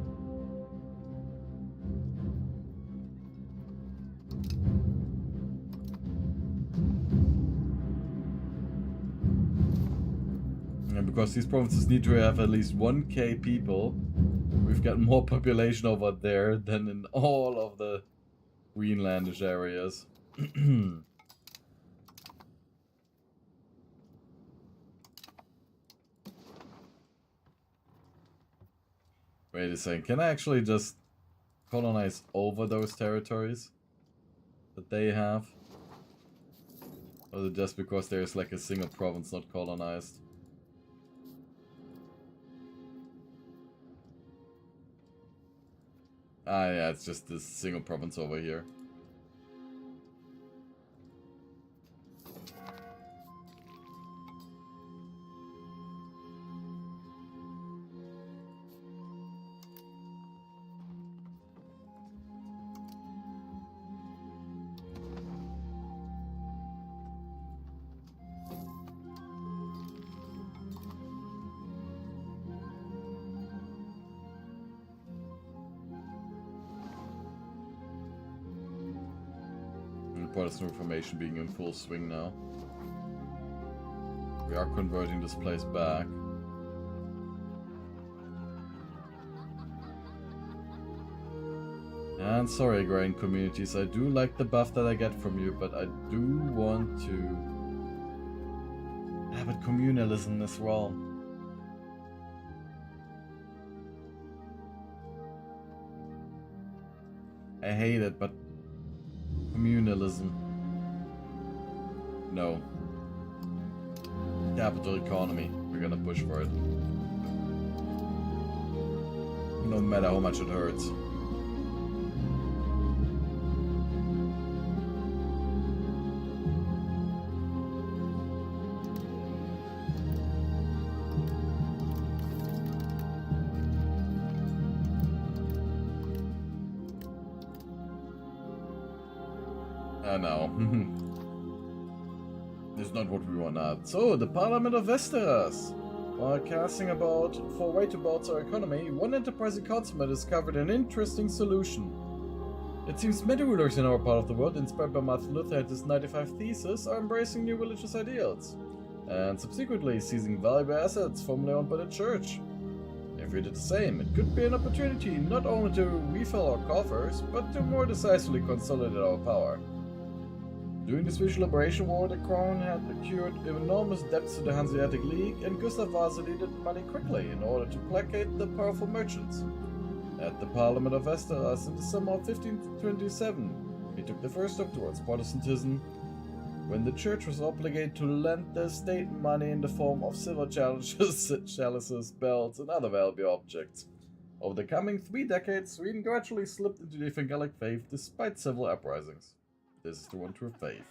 And because these provinces need to have at least 1k people, we've got more population over there than in all of the Greenlandish areas. Wait a second, can I actually just colonize over those territories that they have? Or is it just because there's like a single province not colonized? Ah yeah, it's just this single province over here. Protestant Reformation being in full swing now. We are converting this place back. And sorry, agrarian communities, I do like the buff that I get from you, but I do want to have it communalism as well. I hate it, but communalism. No. Capital economy. We're gonna push for it. No matter how much it hurts. No. It's not what we want at. So, the Parliament of Westeros. While casting about for way to balance our economy, one enterprising councilman discovered an interesting solution. It seems many rulers in our part of the world, inspired by Martin Luther and his 95 Theses, are embracing new religious ideals, and subsequently seizing valuable assets formerly owned by the church. If we did the same, it could be an opportunity not only to refill our coffers, but to more decisively consolidate our power. During the Swedish Liberation War, the crown had accrued enormous debts to the Hanseatic League, and Gustav Vasa needed money quickly in order to placate the powerful merchants. At the Parliament of Westeros in the summer of 1527, he took the first step towards Protestantism, when the church was obligated to lend the state money in the form of silver chalices, belts, and other valuable objects. Over the coming 3 decades, Sweden gradually slipped into the evangelic faith despite several uprisings. This is the one true faith.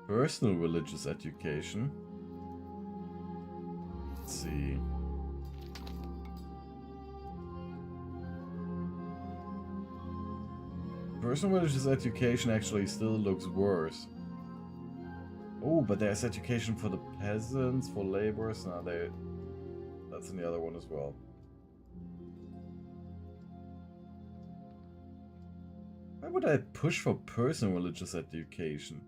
Personal religious education. Let's see. Personal religious education actually still looks worse. Oh, but there's education for the peasants, for laborers. No, that's in the other one as well. Why would I push for personal religious education?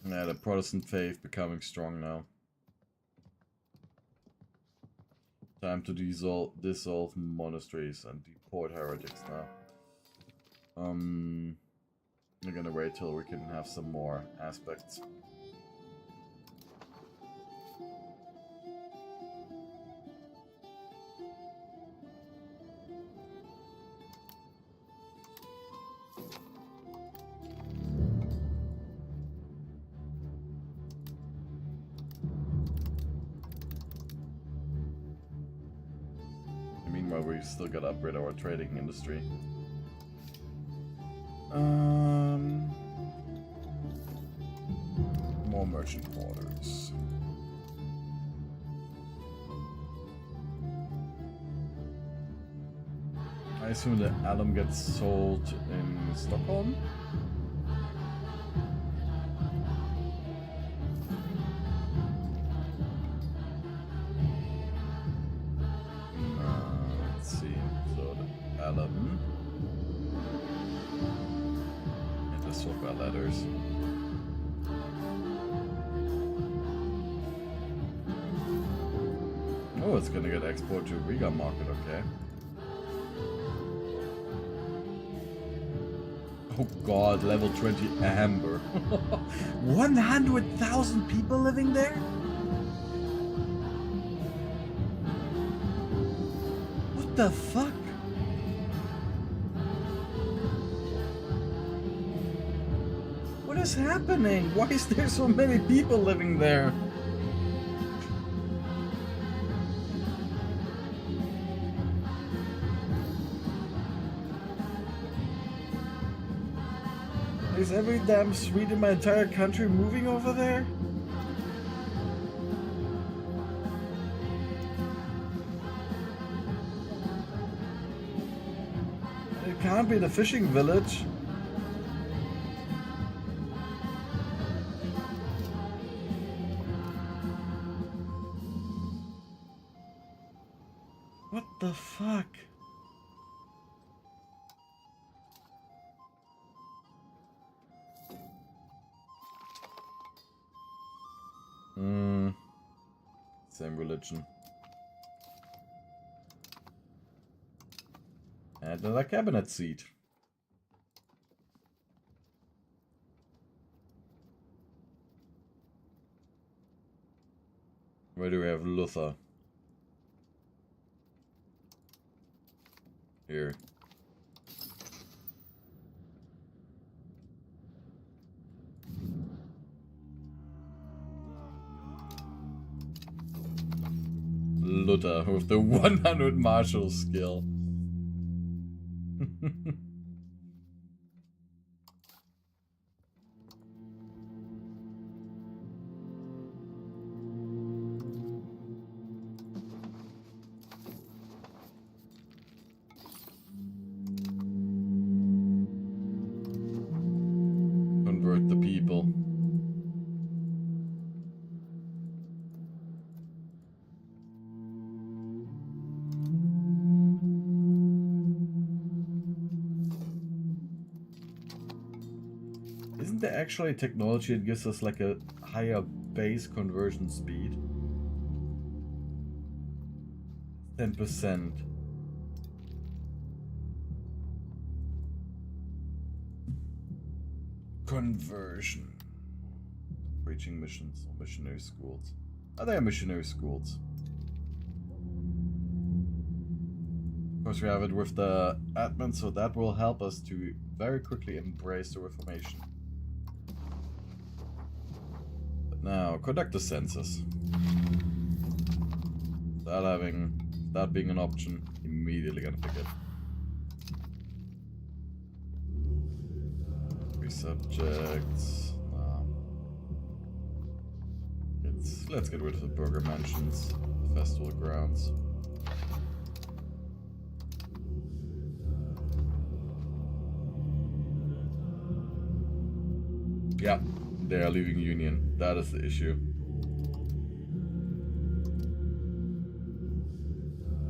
Yeah, the Protestant faith becoming strong now. Time to dissolve monasteries and deport heretics now. We're gonna wait till we can have some more aspects. but we still gotta upgrade our trading industry. More merchant quarters. I assume the alum gets sold in Stockholm. Let's see. So the alum. And the silver letters. Oh, it's gonna get exported to Riga market, okay. Oh god, level 20 amber. 100,000 people living there? What the fuck? What is happening? Why is there so many people living there? Is every damn Swede in my entire country moving over there? It can't be the fishing village. What the fuck? Same religion. And another cabinet seat. Where do we have Luther? Here. Luther with the 100 martial skill. Convert the people. Isn't there actually technology that gives us like a higher base conversion speed? 10%. Conversion. Preaching missions or missionary schools. Are there missionary schools? Of course we have it with the admin, so that will help us to very quickly embrace the Reformation. Now, conduct the census. That being an option, immediately gonna pick it. Three subjects. Let's get rid of the burger mansions, the festival grounds. Yeah. They are leaving Union. That is the issue.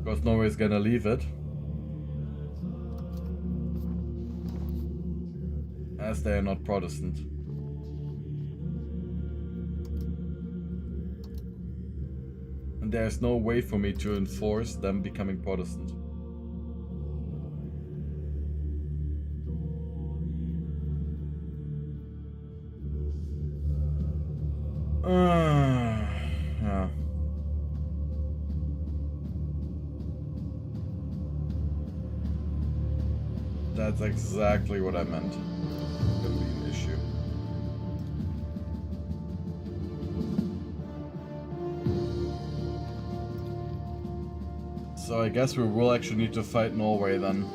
Because Norway's gonna leave it. As they are not Protestant. And there's no way for me to enforce them becoming Protestant. Yeah. That's exactly what I meant. It's gonna be an issue. So I guess we will actually need to fight Norway then.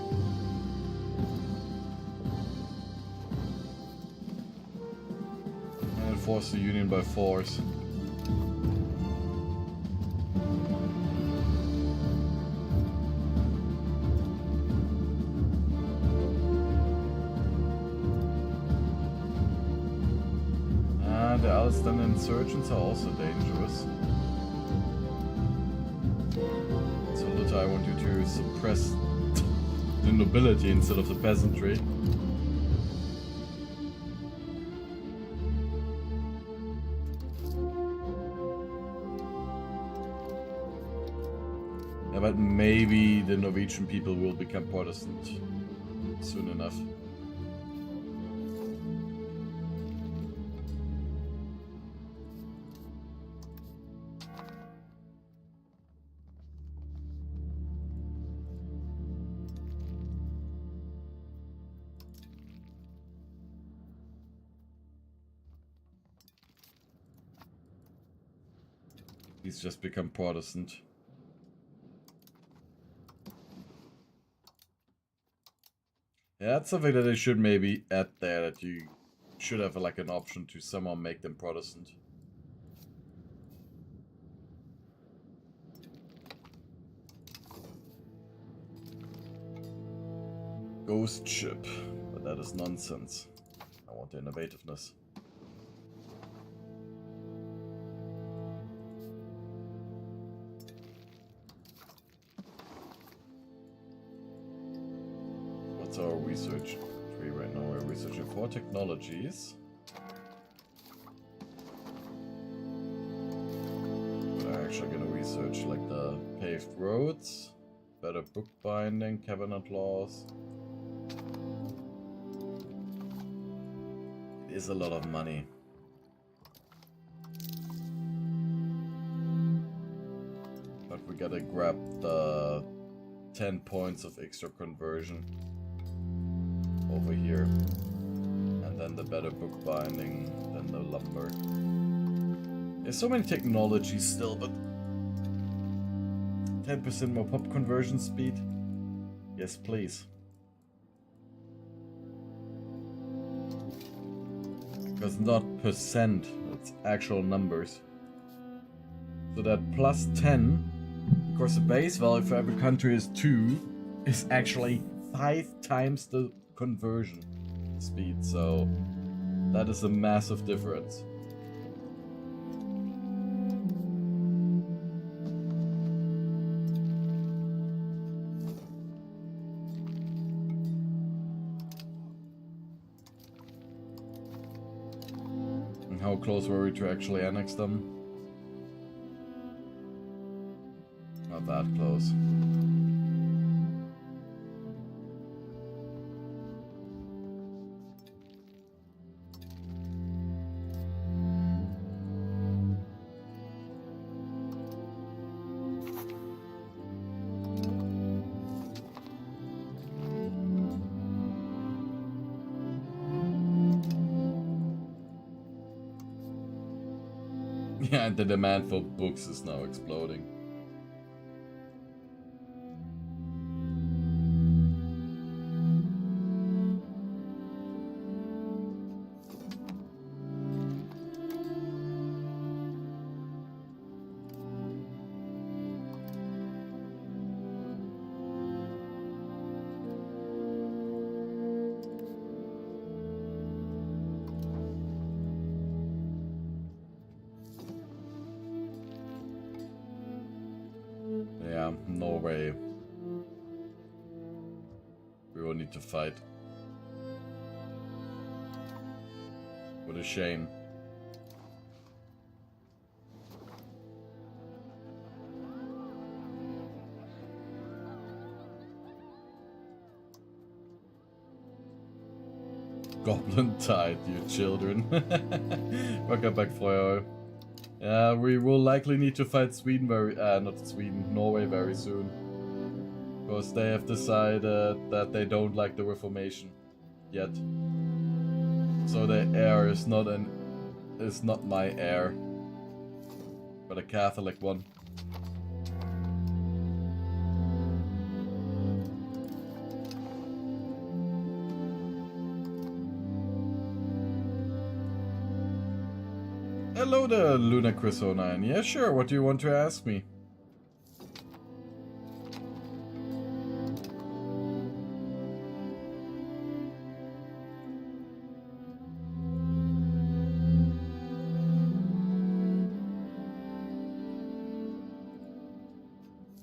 And enforce the union by force. And the Alston insurgents are also dangerous. I want you to suppress the nobility instead of the peasantry. Yeah, but maybe the Norwegian people will become Protestant soon enough. He's just become Protestant. Yeah, that's something that they should maybe add there, that you should have like an option to somehow make them Protestant. Ghost ship, but that is nonsense. I want the innovativeness. What's our research tree right now? We're researching 4 technologies. We're actually going to research like the paved roads, better bookbinding, cabinet laws. It is a lot of money. But we gotta grab the 10 points of extra conversion over here. And then the better bookbinding, then the lumber. There's so many technologies still, but 10% more pop conversion speed? Yes, please. Because not percent, it's actual numbers. So that plus 10, of course the base value for every country is 2, is actually 5 times the conversion speed, so that is a massive difference. How close were we to actually annex them? Not that close. Yeah, and the demand for books is now exploding. Yeah, Norway. We will need to fight. What a shame. Goblin tide, you children. Welcome back, Feuer. Yeah, we will likely need to fight Sweden not Sweden, Norway very soon. Because they have decided that they don't like the Reformation yet. So the heir is not my heir, but a Catholic one. Hello there, Luna Chris 09. Yeah, sure, what do you want to ask me?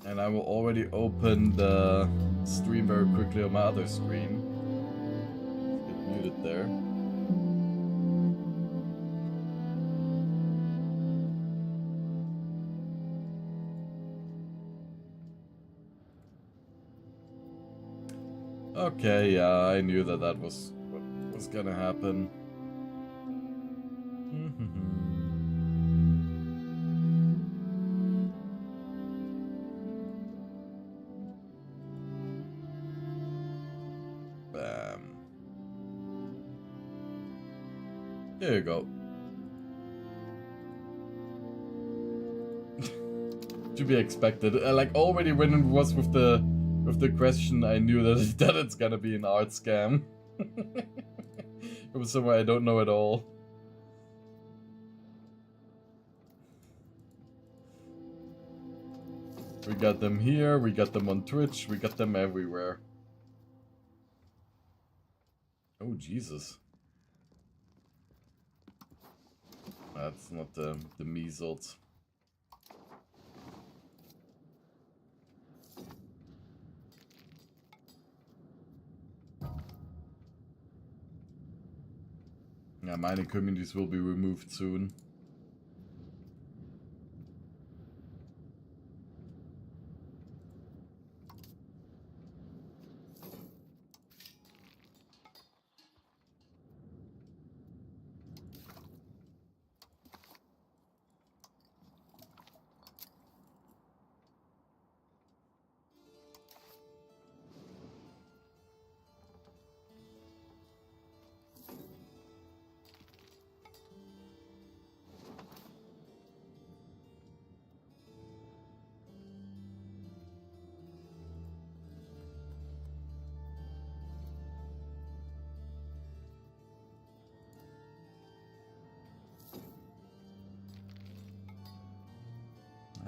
And I will already open the stream very quickly on my other screen. Get muted there. Okay, yeah, I knew that that was what was gonna happen. Bam. There you go. To be expected. Like already when it was with the question, I knew that that it's gonna be an art scam. It was somewhere I don't know at all. We got them here, we got them on Twitch, we got them everywhere. Oh, Jesus. That's not the measles. Yeah, mining communities will be removed soon.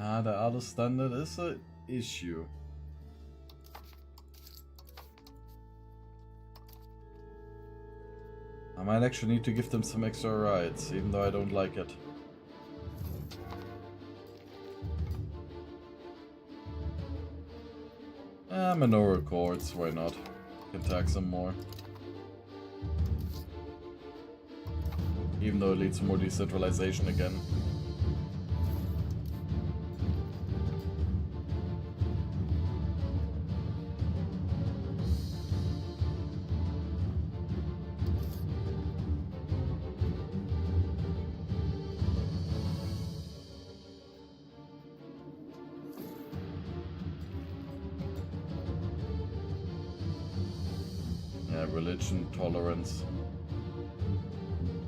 Ah, the auto standard is an issue. I might actually need to give them some extra rights, even though I don't like it. Manora Accords, why not? Can tax them more. Even though it leads to more decentralization again. Religion, tolerance,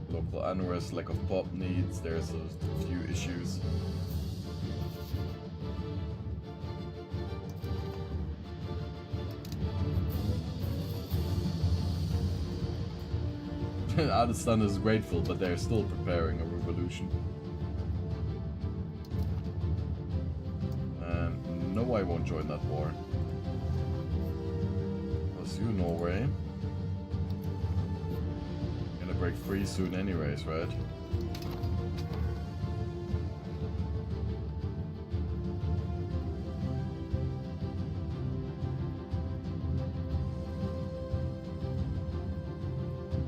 local unrest, lack of pop needs, there's a few issues. Adestan is grateful, but they're still preparing a revolution. And no, I won't join that war. Plus you, Norway. Break free soon anyways, right?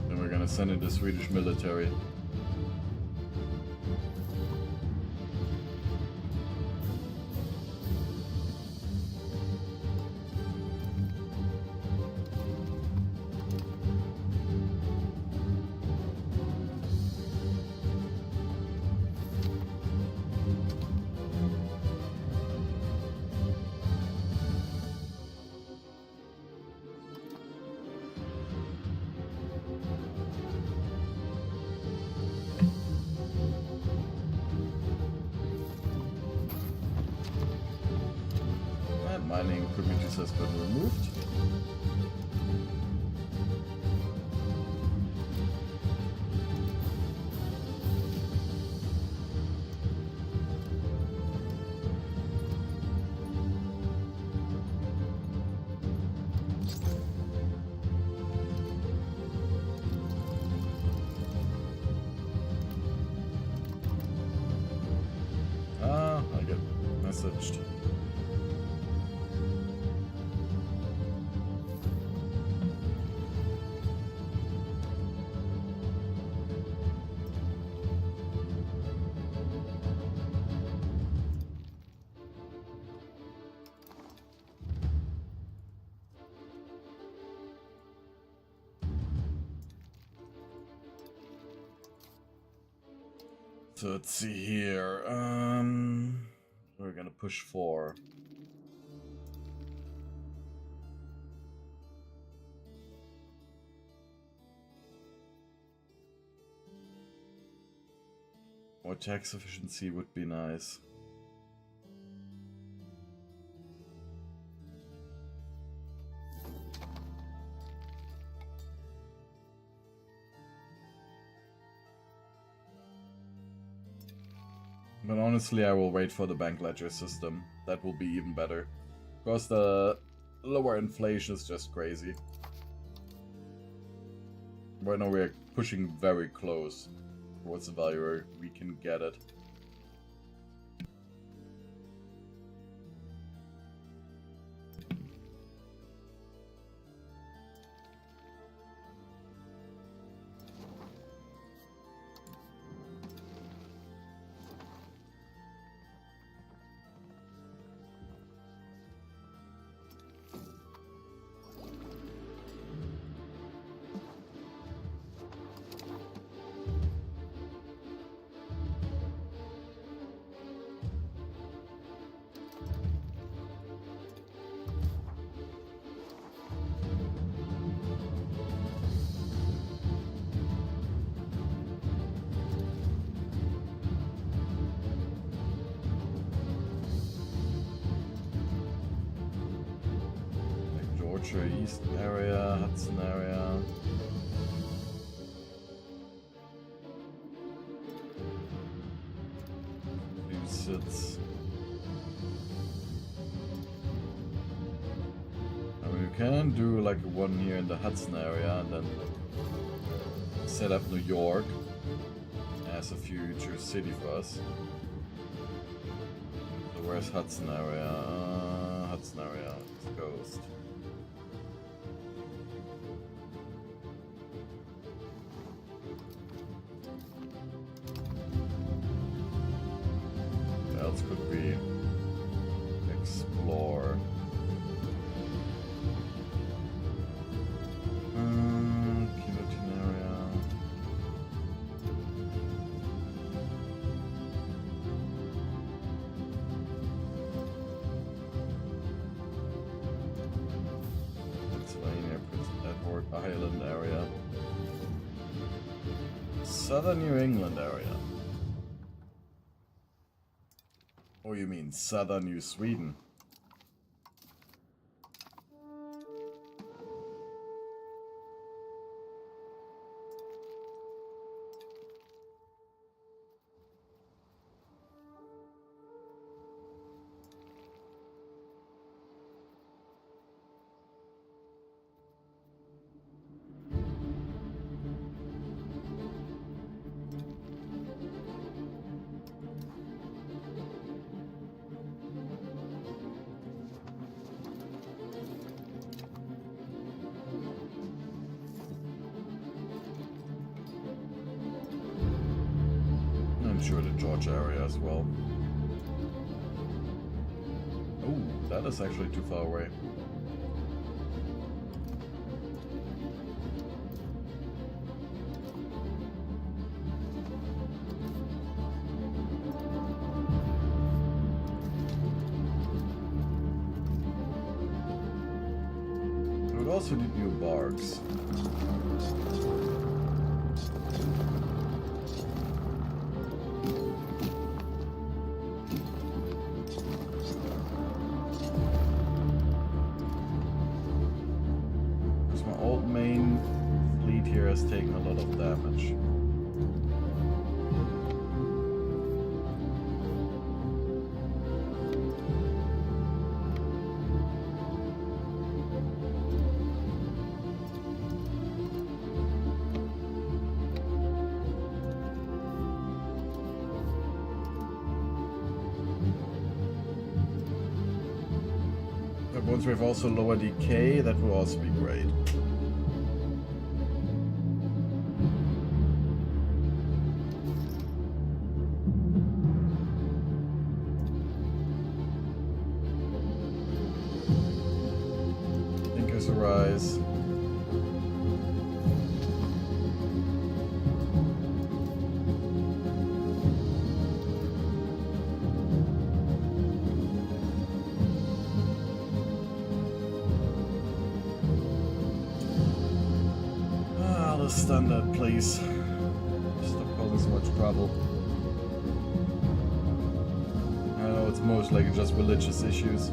Then we're gonna send in the Swedish military. Mining communities has been removed. envisaged. So let's see here. We're gonna push 4. More tax efficiency would be nice. But honestly, I will wait for the bank ledger system. That will be even better. Because the lower inflation is just crazy. Right now we're pushing very close towards the value where we can get it. East area, Hudson area. Massachusetts. I mean, we can do like one here in the Hudson area and then set up New York as a future city for us. So where's Hudson area? Hudson area, East Coast. Could we explore? Kiloton area. Pennsylvania, Prince Edward Island area. Southern New England area. Oh, you mean Southern New Sweden? Sure, the Georgia area as well. Oh, that is actually too far away. We would also need new barks. Has taken a lot of damage. But once we have also lower decay, that will also be great. Thinkers arise. Standard, please. Stop causing so much trouble. I know it's most likely just religious issues.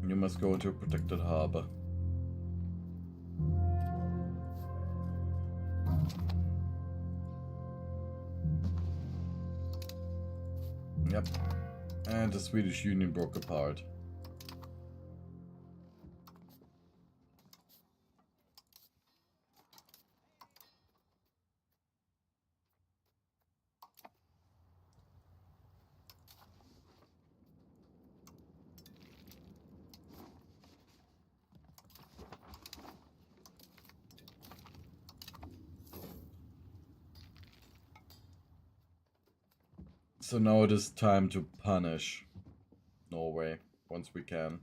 You must go into a protected harbor. Yep. And the Swedish Union broke apart. So now it is time to punish Norway once we can.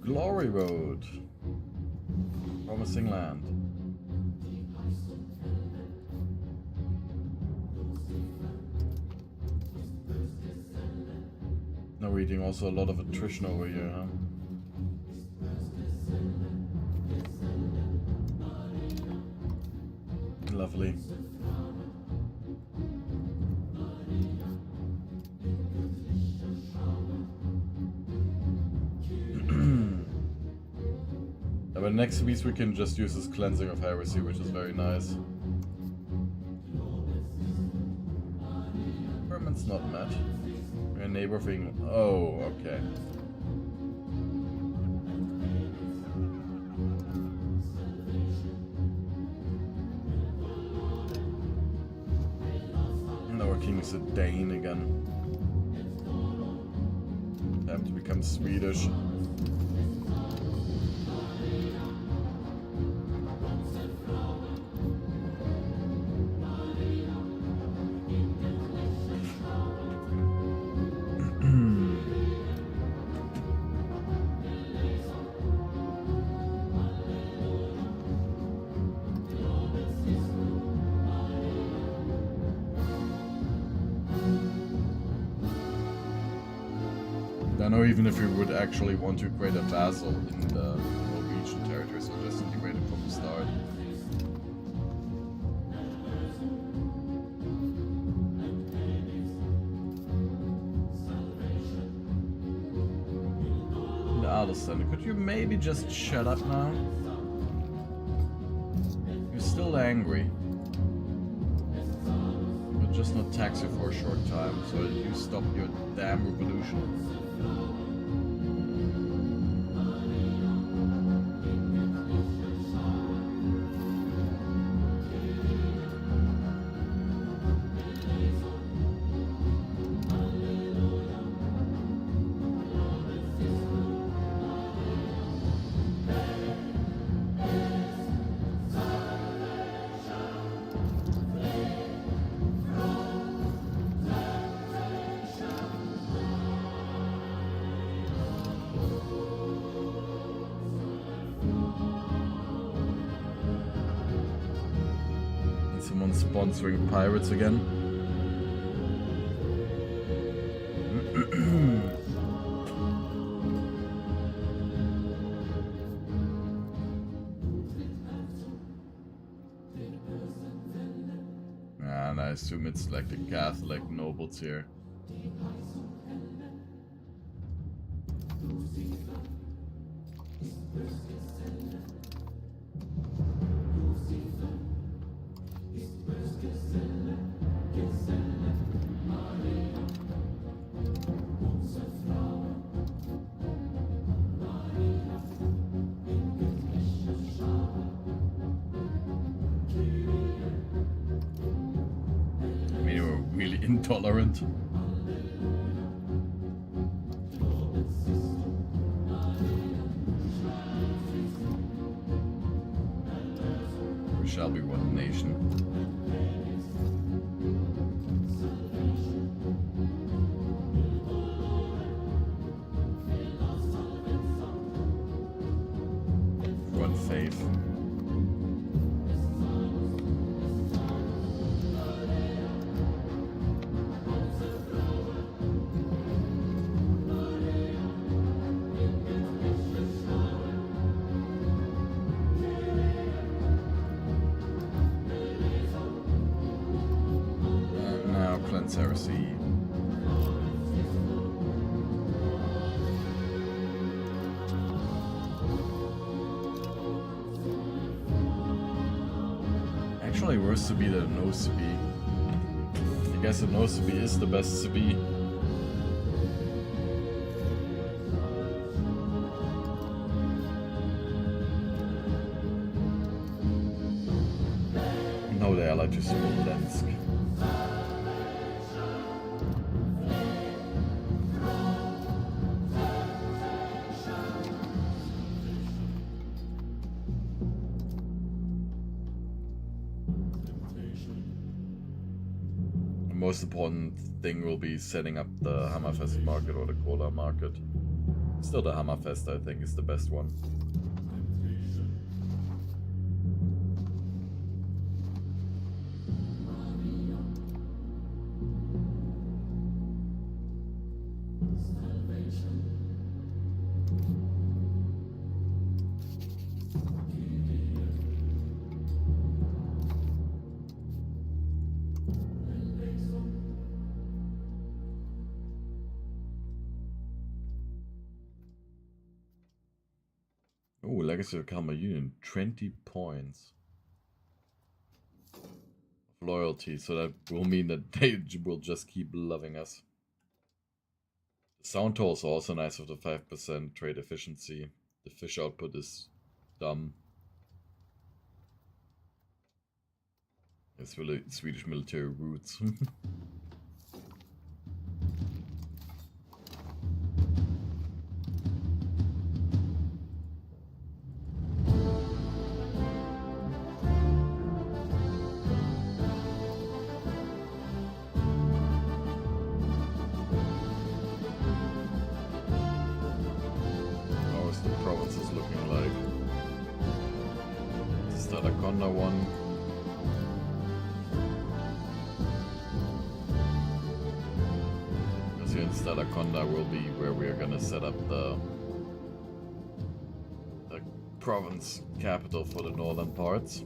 Glory Road. Promising land. Now we're eating also a lot of attrition over here, huh? Lovely. But next piece we can just use this cleansing of heresy, which is very nice. Permanent's not met. We're a neighbor of England. Oh, okay. And our king is a Dane again. Time to become Swedish. I know even if we would actually want to create a vassal in the Norwegian territory, so just integrate it from the start. The Adelsson, could you maybe just shut up now? You're still angry. But just not tax you for a short time, so that you stop your damn revolution. on sponsoring pirates again. And I assume it's like the Catholic nobles here. Intolerant. We shall be one nation. One faith. Heresy. Actually, worse to be than a nose to be. I guess a nose to be is the best to be. No, they are like just Smolensk. Most important thing will be setting up the Hammerfest market or the cola market. Still the Hammerfest, I think, is the best one. Oh, Legacy of Kalmar Union, 20 points of loyalty, so that will mean that they will just keep loving us. The sound toll is also nice with the 5% trade efficiency. The fish output is dumb. It's really Swedish military roots. One. Because here in Stalaconda will be where we are gonna set up the province capital for the northern parts.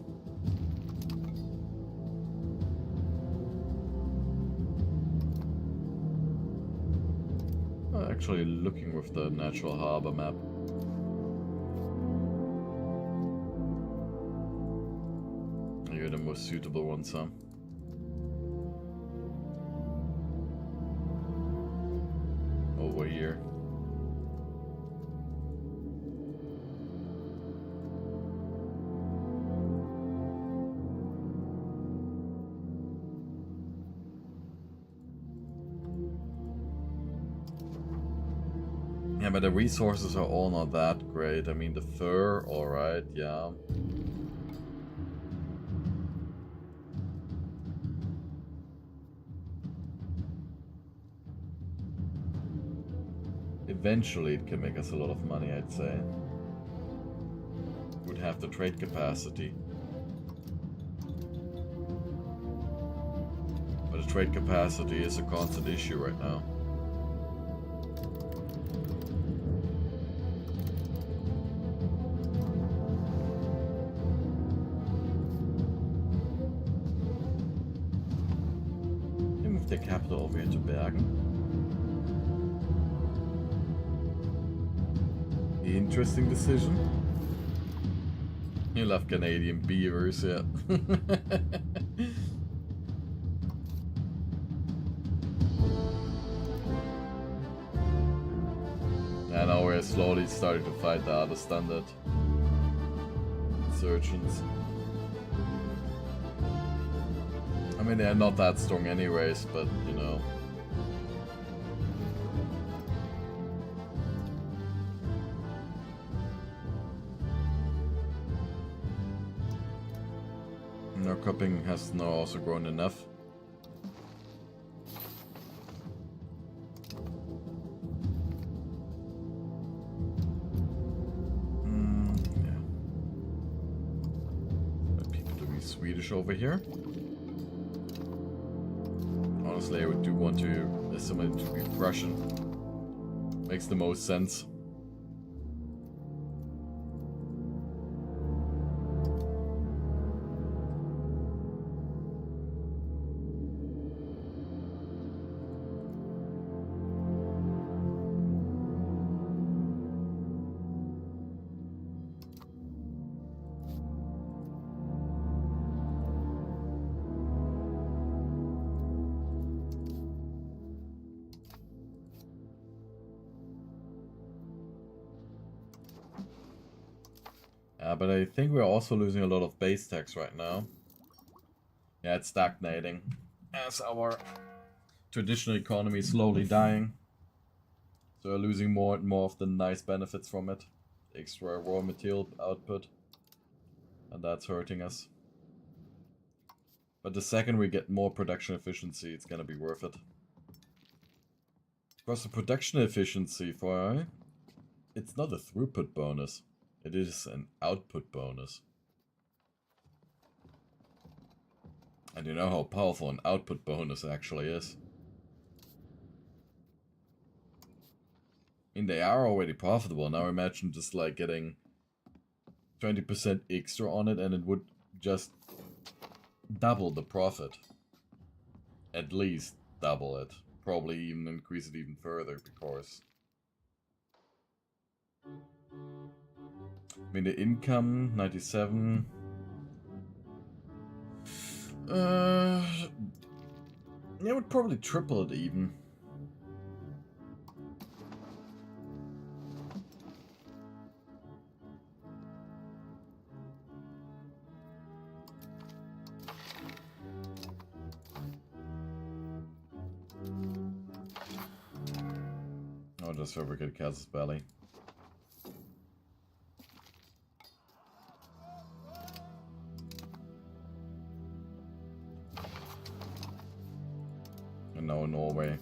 Actually looking with the natural harbor map. The most suitable ones, huh? Over here. Yeah, but the resources are all not that great. I mean, the fur, alright, yeah. Eventually it can make us a lot of money, I'd say. Would have the trade capacity. But the trade capacity is a constant issue right now. Move the capital over here to Bergen. Interesting decision. You love Canadian beavers, yeah. I know we're slowly starting to fight the other standard insurgents. I mean, they're not that strong anyways, but you know. Our cupping has now also grown enough. Yeah. Let people to be Swedish over here. Honestly, I do want to assimilate to be Prussian. Makes the most sense. But I think we're also losing a lot of base tax right now. Yeah, it's stagnating. As our traditional economy is slowly dying. So we're losing more and more of the nice benefits from it. Extra raw material output. And that's hurting us. But the second we get more production efficiency, it's gonna be worth it. Because the production efficiency for... It's not a throughput bonus. It is an output bonus. And you know how powerful an output bonus actually is. I mean, they are already profitable. Now imagine just like getting 20% extra on it and it would just double the profit. At least double it. Probably even increase it even further because... I mean, the income, 97. Yeah, I would probably triple it even. I'll just fabricate Casus Belli. No, Norway.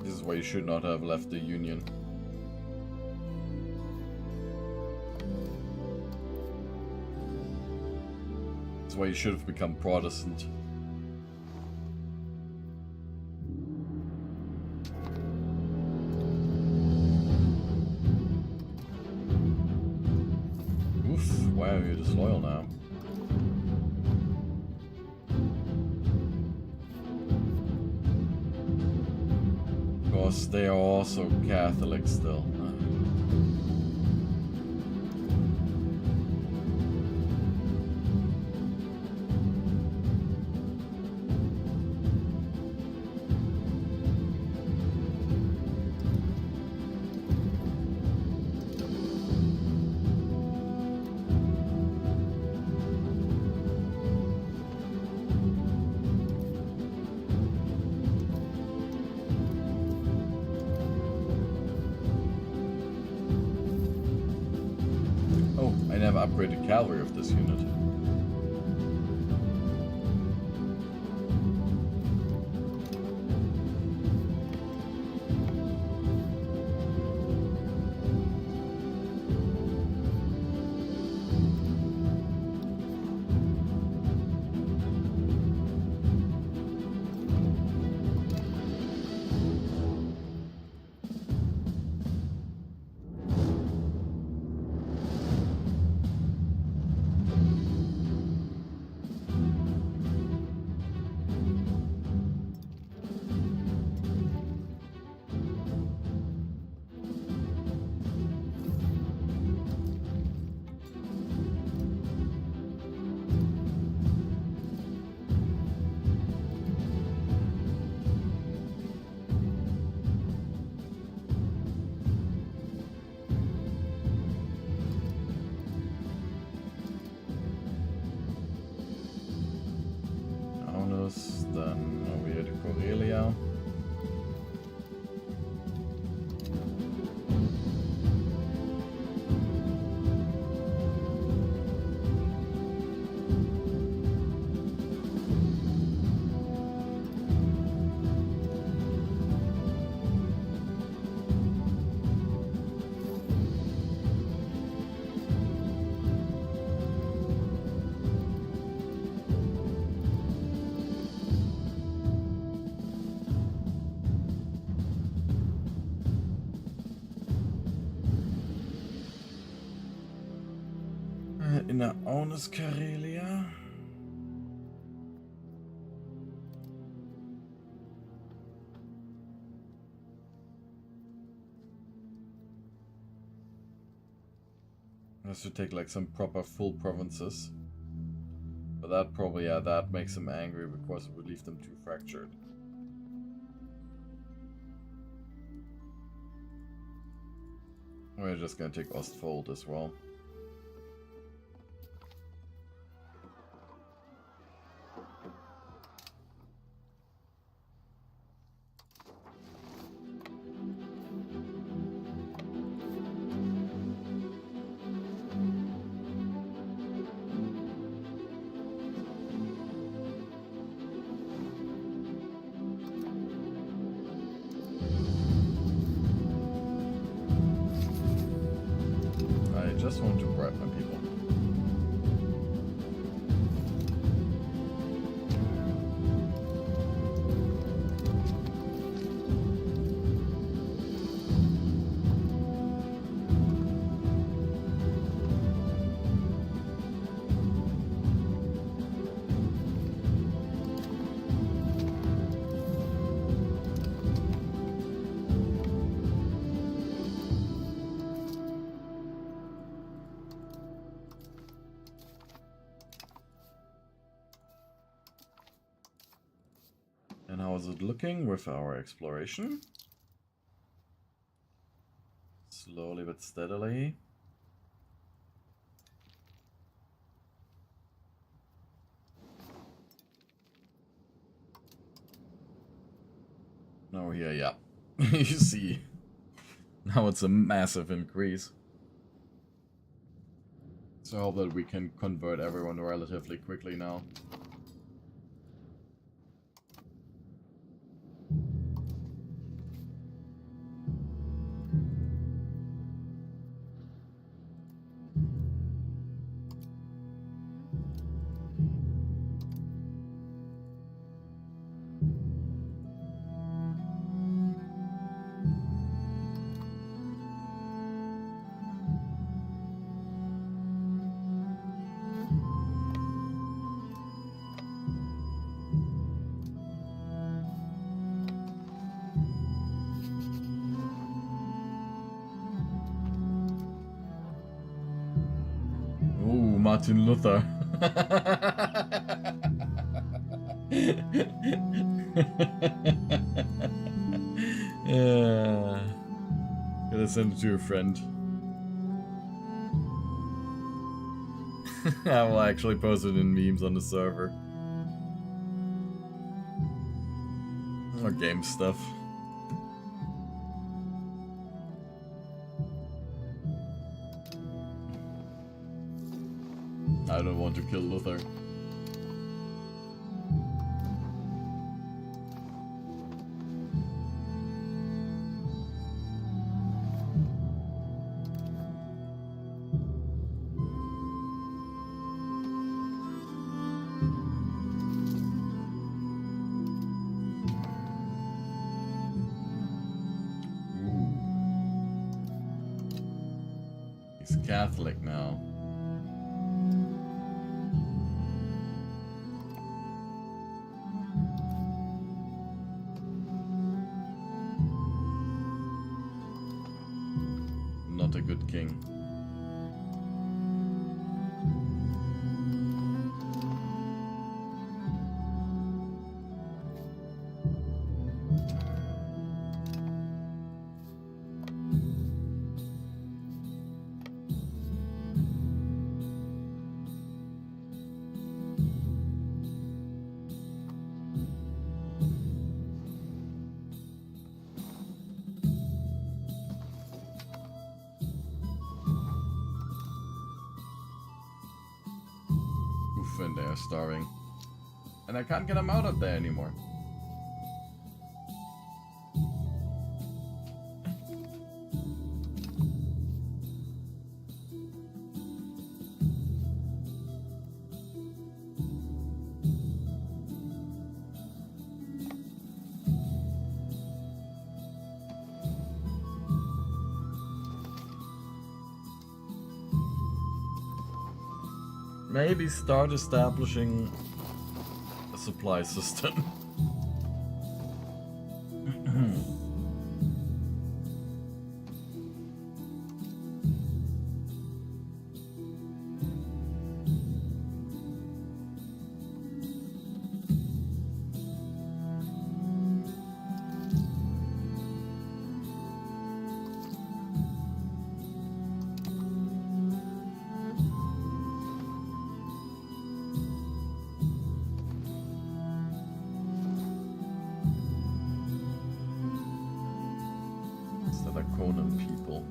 This is why you should not have left the Union. This is why you should have become Protestant. Wow, you're disloyal now. Of course, they are also Catholic still. Upgraded cavalry of this unit. in der Aunus Karelia. Has to take like some proper full provinces. But that probably, yeah, that makes him angry because it would leave them too fractured. We're just gonna take Ostfold as well. I just want to bribe my people. And how is it looking with our exploration? Slowly but steadily. Now here, yeah. You see. Now it's a massive increase. So I hope that we can convert everyone relatively quickly now. Martin Luther. Gotta send it to your friend. I will actually post it in memes on the server. Or game stuff. I don't want to kill Luther. Ooh. He's Catholic now. Not a good king. And they're starving. And I can't get them out of there anymore. maybe start establishing a supply system. People.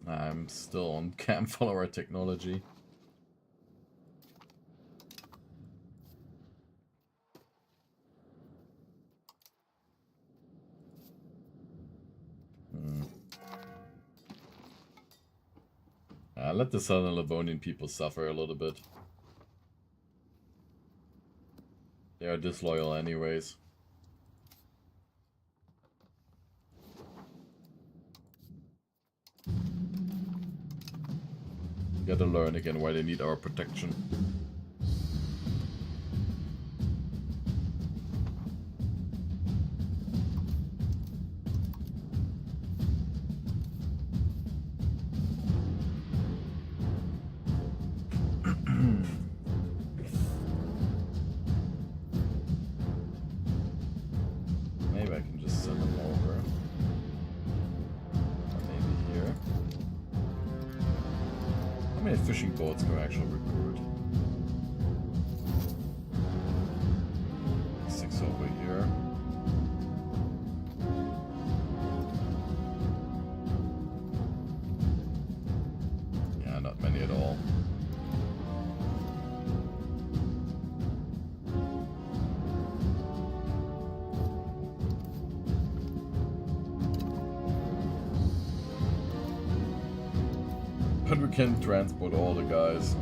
I'm still on camp follower technology. Let the Southern Livonian people suffer a little bit. They are disloyal anyways. Gotta learn again why they need our protection. Maybe I can just send them over. Or maybe here. How many fishing boats can we actually recruit? 6 over here. Yeah, not many at all. But we can transport all the guys.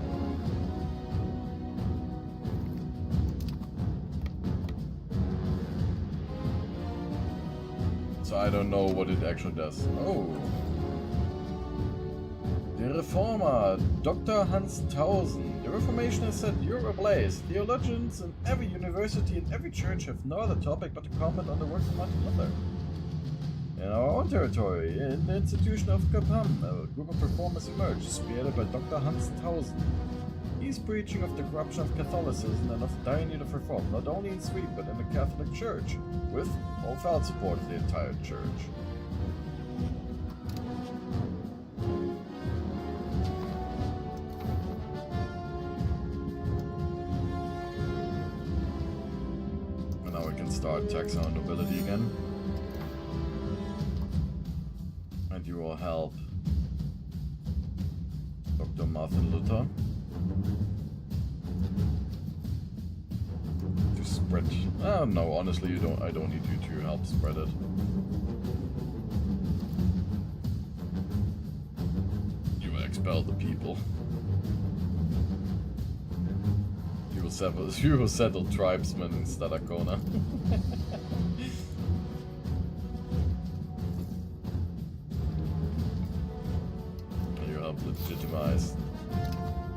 So I don't know what it actually does. Oh. The Reformer, Dr. Hans Tausen. The Reformation has set Europe ablaze. Theologians in every university and every church have no other topic but to comment on the works of Martin Luther. In our own territory, in the institution of Kapam, a group of reformers emerged, spearheaded by Dr. Hans Tausen. He's preaching of the corruption of Catholicism and of the dire need of reform, not only in Sweden but in the Catholic Church, with or without support of the entire Church. And now we can start taxing on nobility again. And you will help Dr. Martin Luther to spread. No, honestly, you don't. I don't need you to help spread it. You will expel the people. You You will settle tribesmen in Stadacona. You help legitimize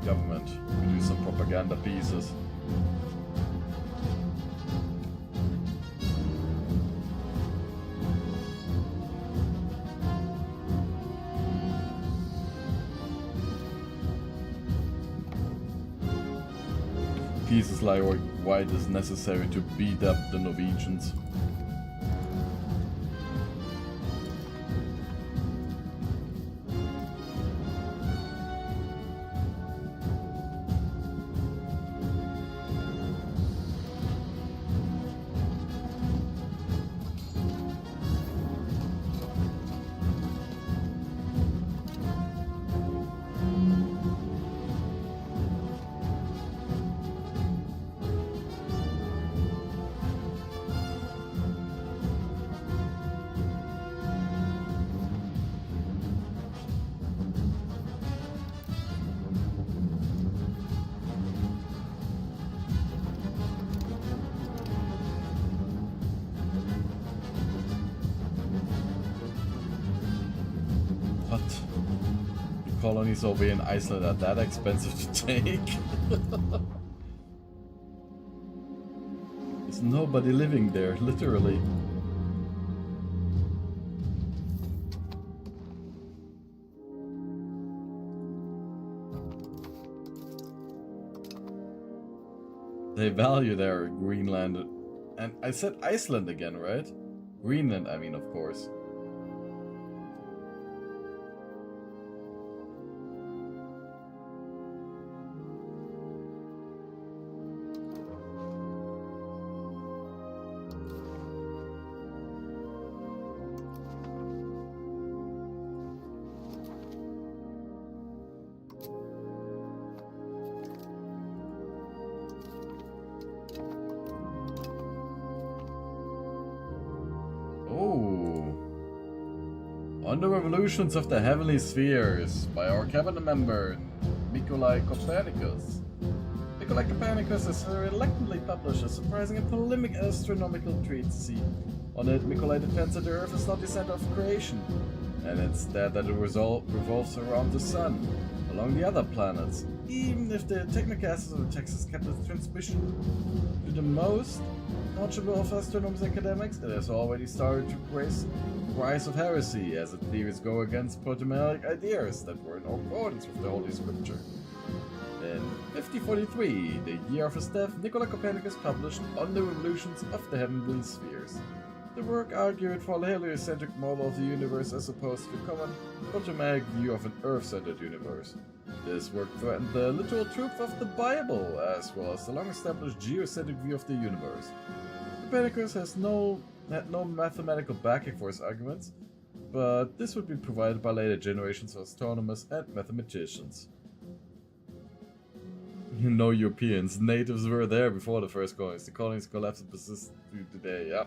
government. We do some propaganda pieces. Pieces like why it is necessary to beat up the Norwegians. Colonies over in Iceland are that expensive to take? There's nobody living there, literally. They value their Greenland. And I said Iceland again, right? Greenland, I mean, of course. On the Revolutions of the Heavenly Spheres by our cabinet member, Nikolai Copernicus. Nikolai Copernicus has reluctantly published a surprising and polemic astronomical treatise. On it, Nikolai defends that the Earth is not the center of creation, and instead that it revolves around the Sun, along the other planets. Even if the technicasters of the text has kept its transmission to the most knowledgeable of astronomers and academics, it has already started to rise of heresy, as its theories go against Ptolemaic ideas that were in accordance with the Holy Scripture. In 5043, the year of his death, Nikolai Copernicus published On the Revolutions of the Heavenly Spheres. The work argued for a heliocentric model of the universe as opposed to the common Ptolemaic view of an Earth-centered universe. This work threatened the literal truth of the Bible, as well as the long-established geocentric view of the universe. Copernicus had no mathematical backing for his arguments, but this would be provided by later generations of astronomers and mathematicians. No Europeans, natives were there before the first colonies. The colonies collapsed and persist to today, yeah.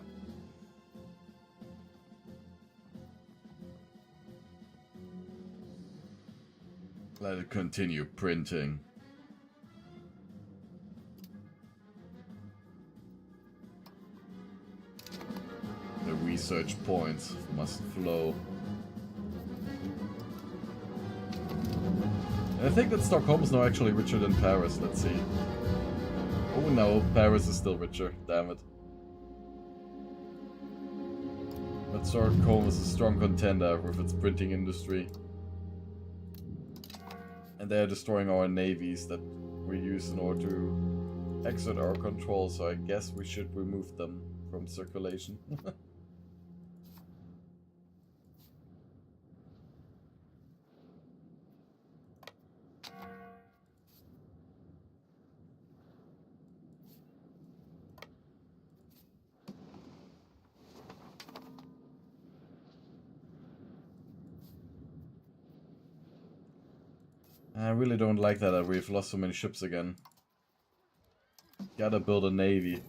Let it continue printing. The research points must flow. And I think that Stockholm is now actually richer than Paris, let's see. Oh no, Paris is still richer, damn it. But Stockholm is a strong contender with its printing industry. And they are destroying our navies that we use in order to exert our control, so I guess we should remove them from circulation. I really don't like that we've lost so many ships again. Gotta build a navy.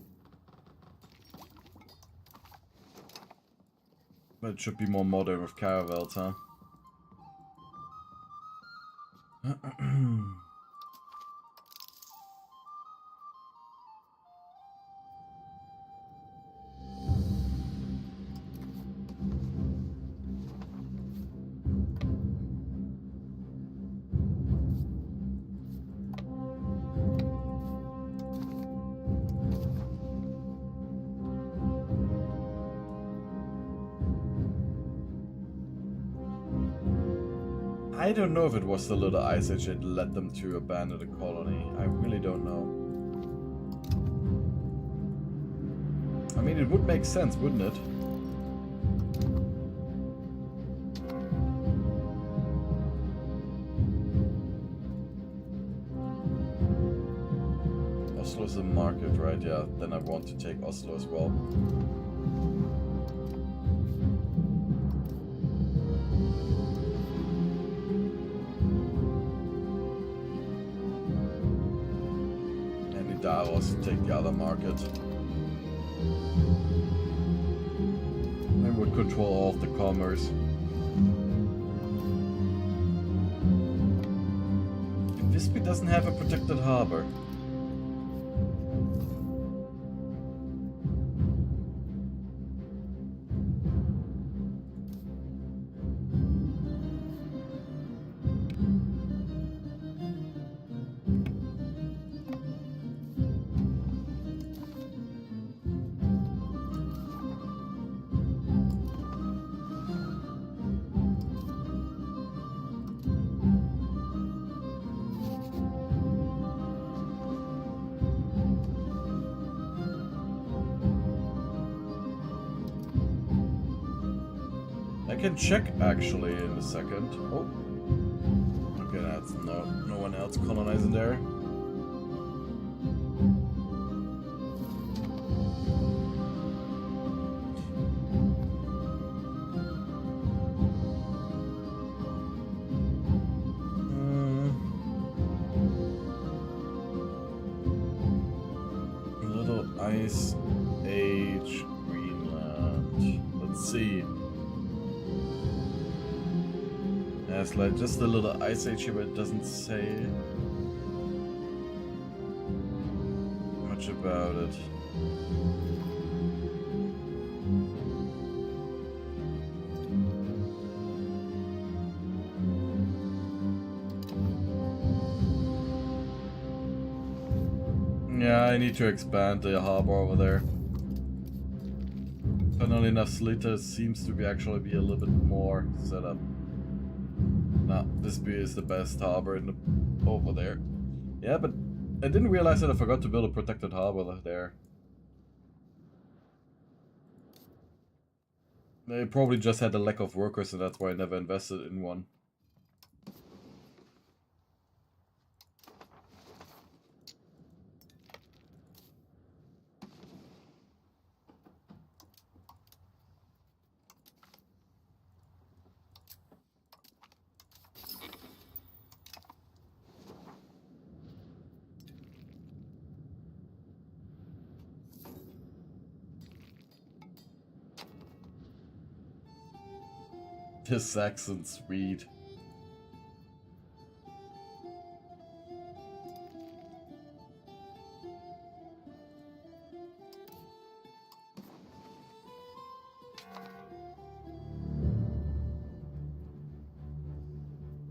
But it should be more modern with caravels, huh? I don't know if it was the little ice age that led them to abandon the colony. I really don't know. I mean, it would make sense, wouldn't it? Oslo's a market, right? Yeah, then I want to take Oslo as well. And Davos take the other market. I would control all of the commerce. Visby doesn't have a protected harbor. I can check actually in a second. Oh, okay, that's no one else colonizing there. Little ice age Greenland. Let's see. It's like just a little ice age here, but it doesn't say much about it. Yeah, I need to expand the harbor over there. Funnily enough, Slita seems to be actually be a little bit more set up. No, Visby is the best harbor in the, over there. Yeah, but I didn't realize that I forgot to build a protected harbor there. They probably just had a lack of workers, and that's why I never invested in one. The Saxon Swede.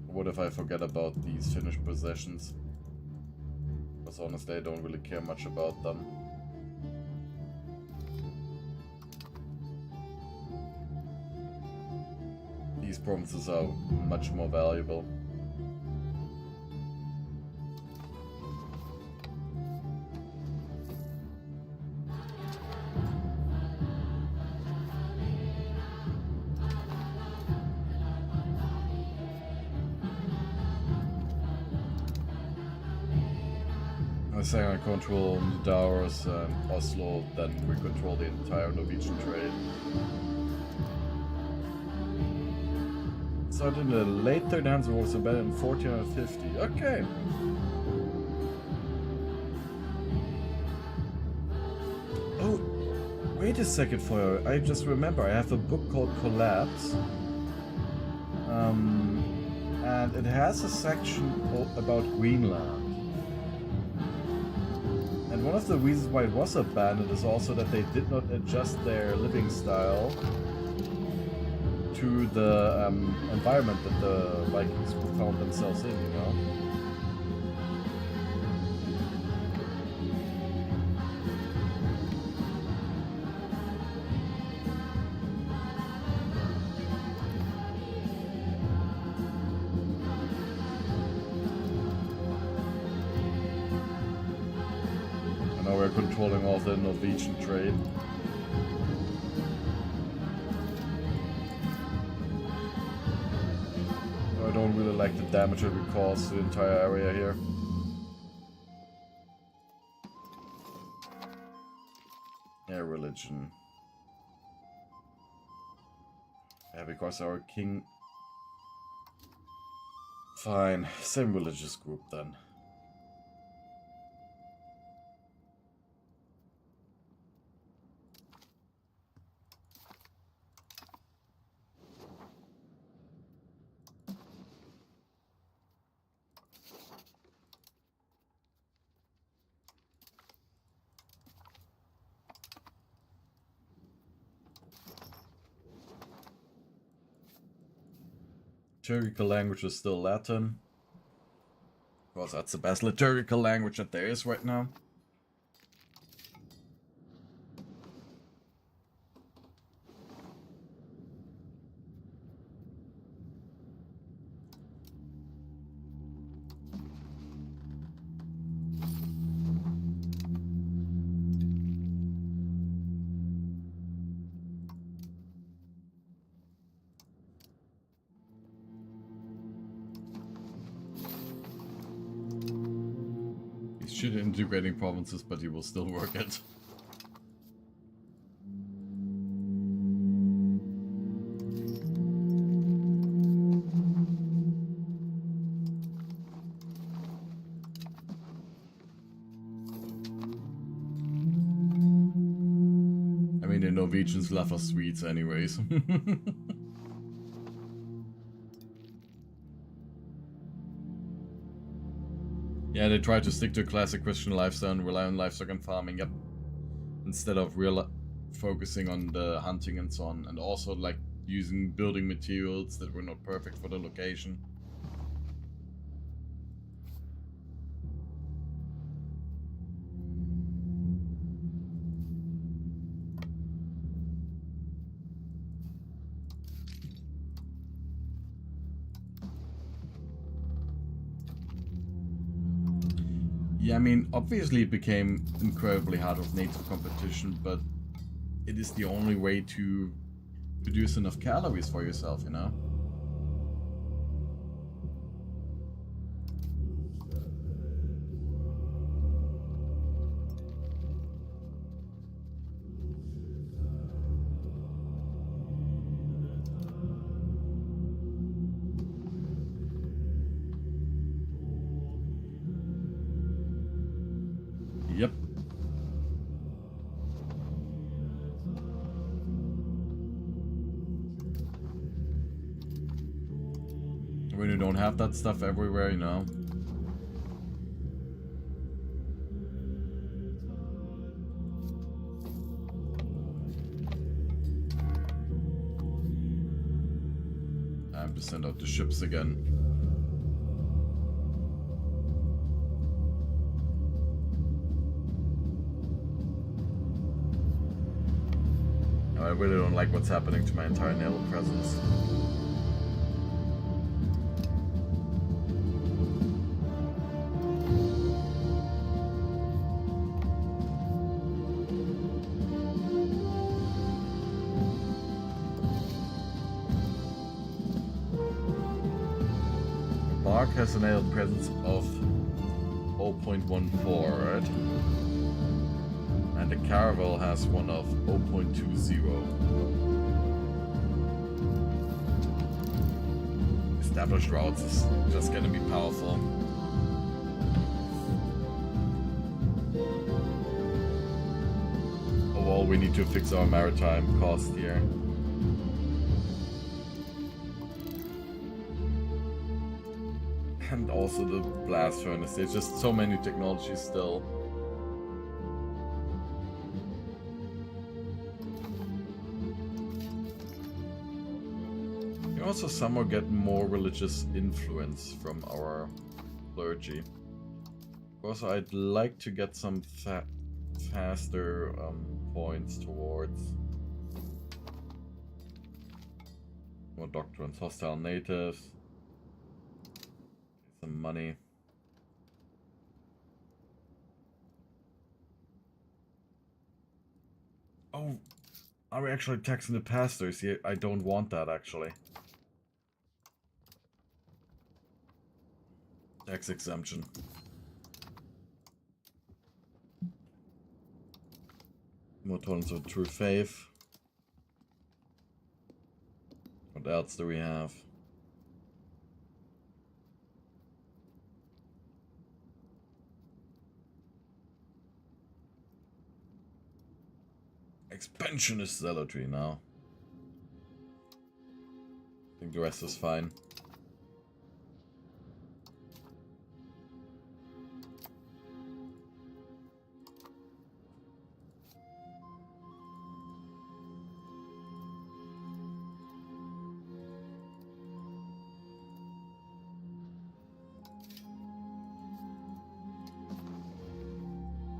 What if I forget about these Finnish possessions? Because honestly, I don't really care much about them. These provinces are much more valuable. I say I control Davos and Oslo, then we control the entire Norwegian trade. Started in the late 300s and was abandoned in 1450. Okay. Oh, wait a second, Foyer. I just remember I have a book called Collapse. And it has a section about Greenland. And one of the reasons why it was abandoned is also that they did not adjust their living style to the environment that the Vikings found themselves in, you know? Now we're controlling all the Norwegian trade. I don't really like the damage it would cause to the entire area here. Yeah, religion. Yeah, because our king... Fine, same religious group then. Liturgical language is still Latin. Because that's the best liturgical language that there is right now. Shit integrating provinces, but he will still work it. I mean, the Norwegians love us Swedes anyways. Yeah, they try to stick to a classic Christian lifestyle and rely on livestock and farming, yep. Instead of focusing on the hunting and so on. And also, like, using building materials that were not perfect for the location. Yeah, I mean, obviously it became incredibly hard with native competition, but it is the only way to produce enough calories for yourself, you know? Yep. When you don't have that stuff everywhere, you know? Time to send out the ships again. I really don't like what's happening to my entire naval presence. Bark has a naval presence of 0.14, right? And the Caravel has one of 0.20. Established routes is just gonna be powerful. Overall, we need to fix our maritime cost here. And also the blast furnace. There's just so many technologies still. Also somehow get more religious influence from our clergy. Also, I'd like to get some faster points towards more doctrines, hostile natives, some money. Oh, are we actually taxing the pastors? Yeah, I don't want that, actually. Tax exemption. More tolerance of true faith. What else do we have? Expansionist zealotry now. I think the rest is fine.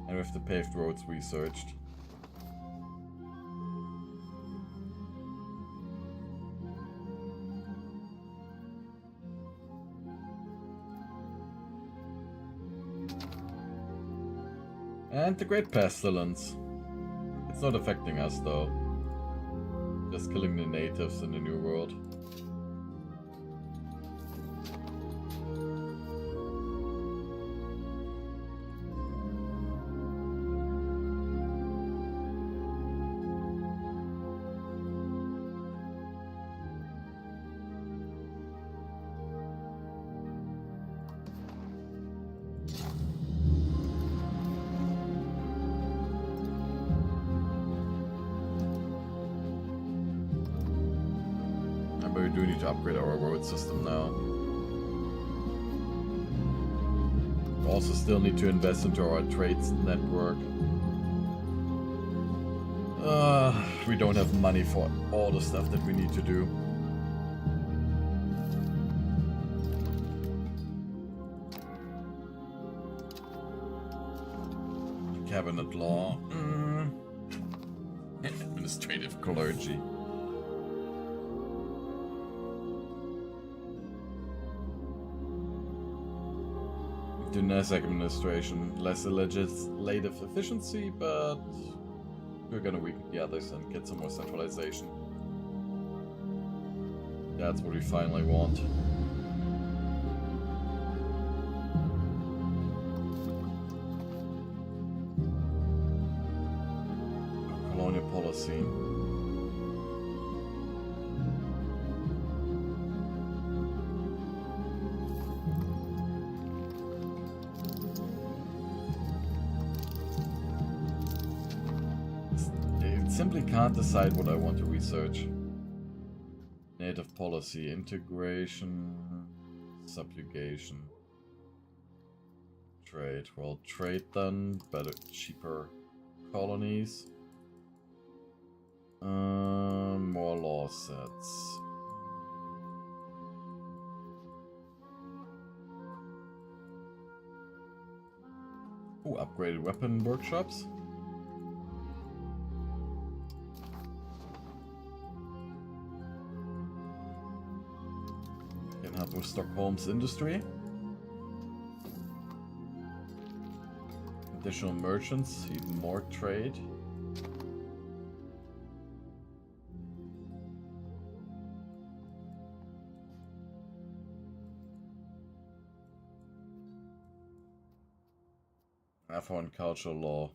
And with the paved roads researched. And the Great Pestilence. It's not affecting us though. Just killing the natives in the New World. But we do need to upgrade our road system now. We also still need to invest into our trades network. We don't have money for all the stuff that we need to do. Cabinet law. Administrative clergy. The NASDAQ administration, less legislative efficiency, but we're gonna weaken the others and get some more centralization. That's what we finally want. Colonial policy. Simply can't decide what I want to research. Native policy, integration, subjugation, trade. Well, trade then, better, cheaper colonies. More law sets. Ooh, upgraded weapon workshops. With Stockholm's industry. Additional merchants, even more trade. Foreign cultural law.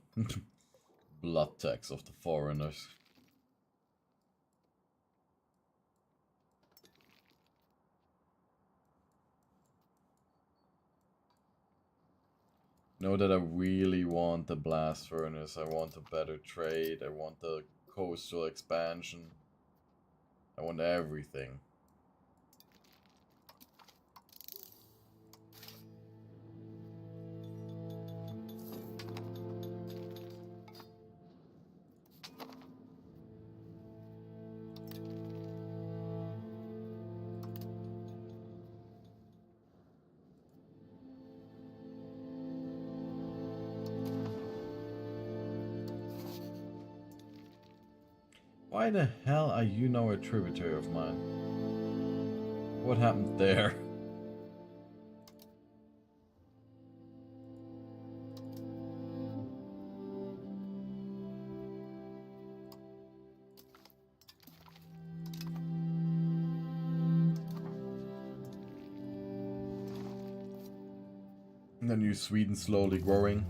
Blood tax of the foreigners. Know that I really want the blast furnace, I want a better trade, I want the coastal expansion, I want everything. Why the hell are you now a tributary of mine? What happened there? The new Sweden slowly growing.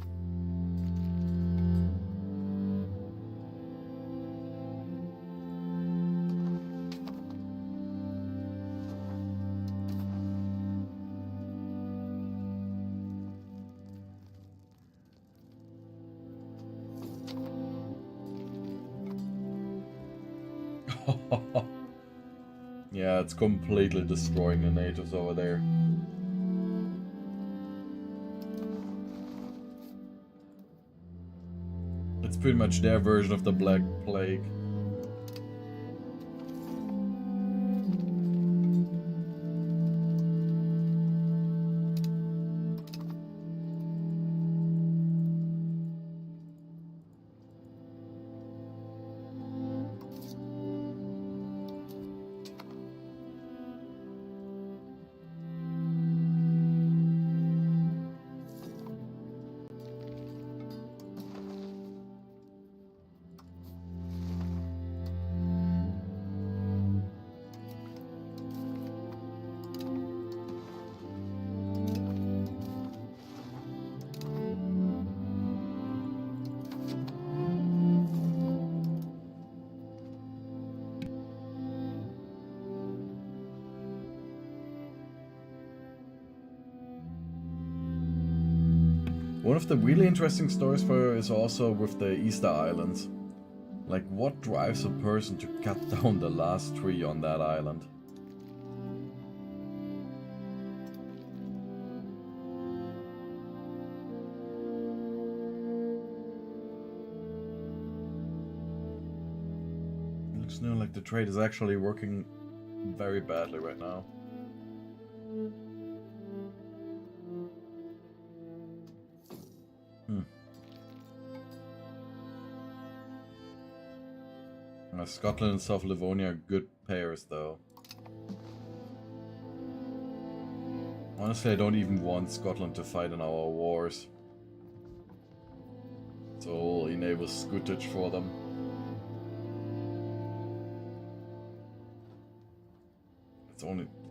Yeah, it's completely destroying the natives over there. It's pretty much their version of the Black Plague. One of the really interesting stories for her is also with the Easter Islands. Like, what drives a person to cut down the last tree on that island? It looks now like the trade is actually working very badly right now. Scotland and South Livonia are good payers, though. Honestly, I don't even want Scotland to fight in our wars. So it'll enable scutage for them.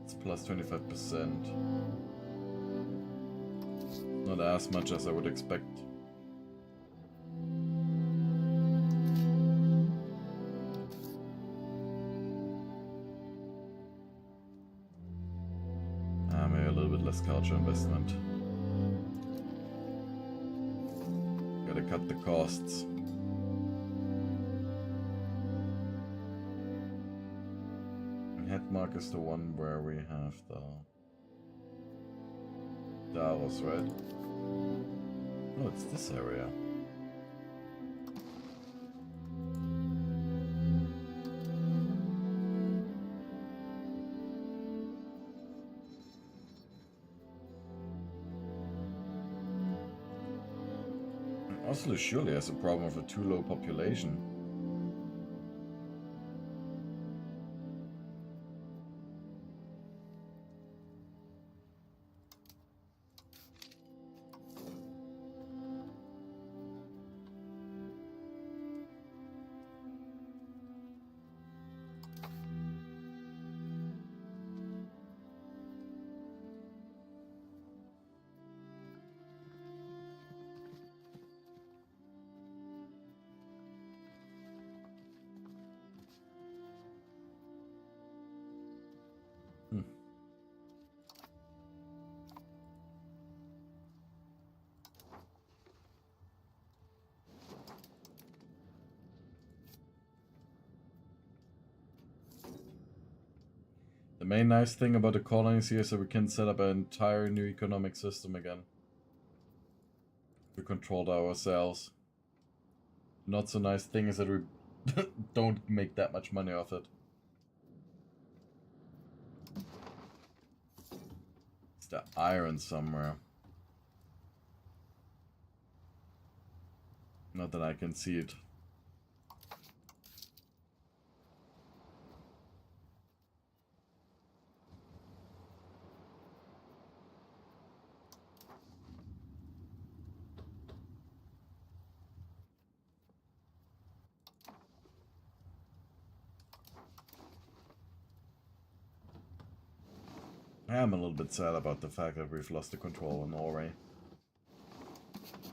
It's plus 25%. Not as much as I would expect. Culture investment. Gotta cut the costs. Headmark is the one where we have the Davos, right? Oh, it's this area. Oslo surely has a problem with a too low population. The main nice thing about the colonies here is that we can set up an entire new economic system again. We controlled ourselves. Not so nice thing is that we don't make that much money off it. Is there iron somewhere? Not that I can see it. I am a little bit sad about the fact that we've lost the control in Norway.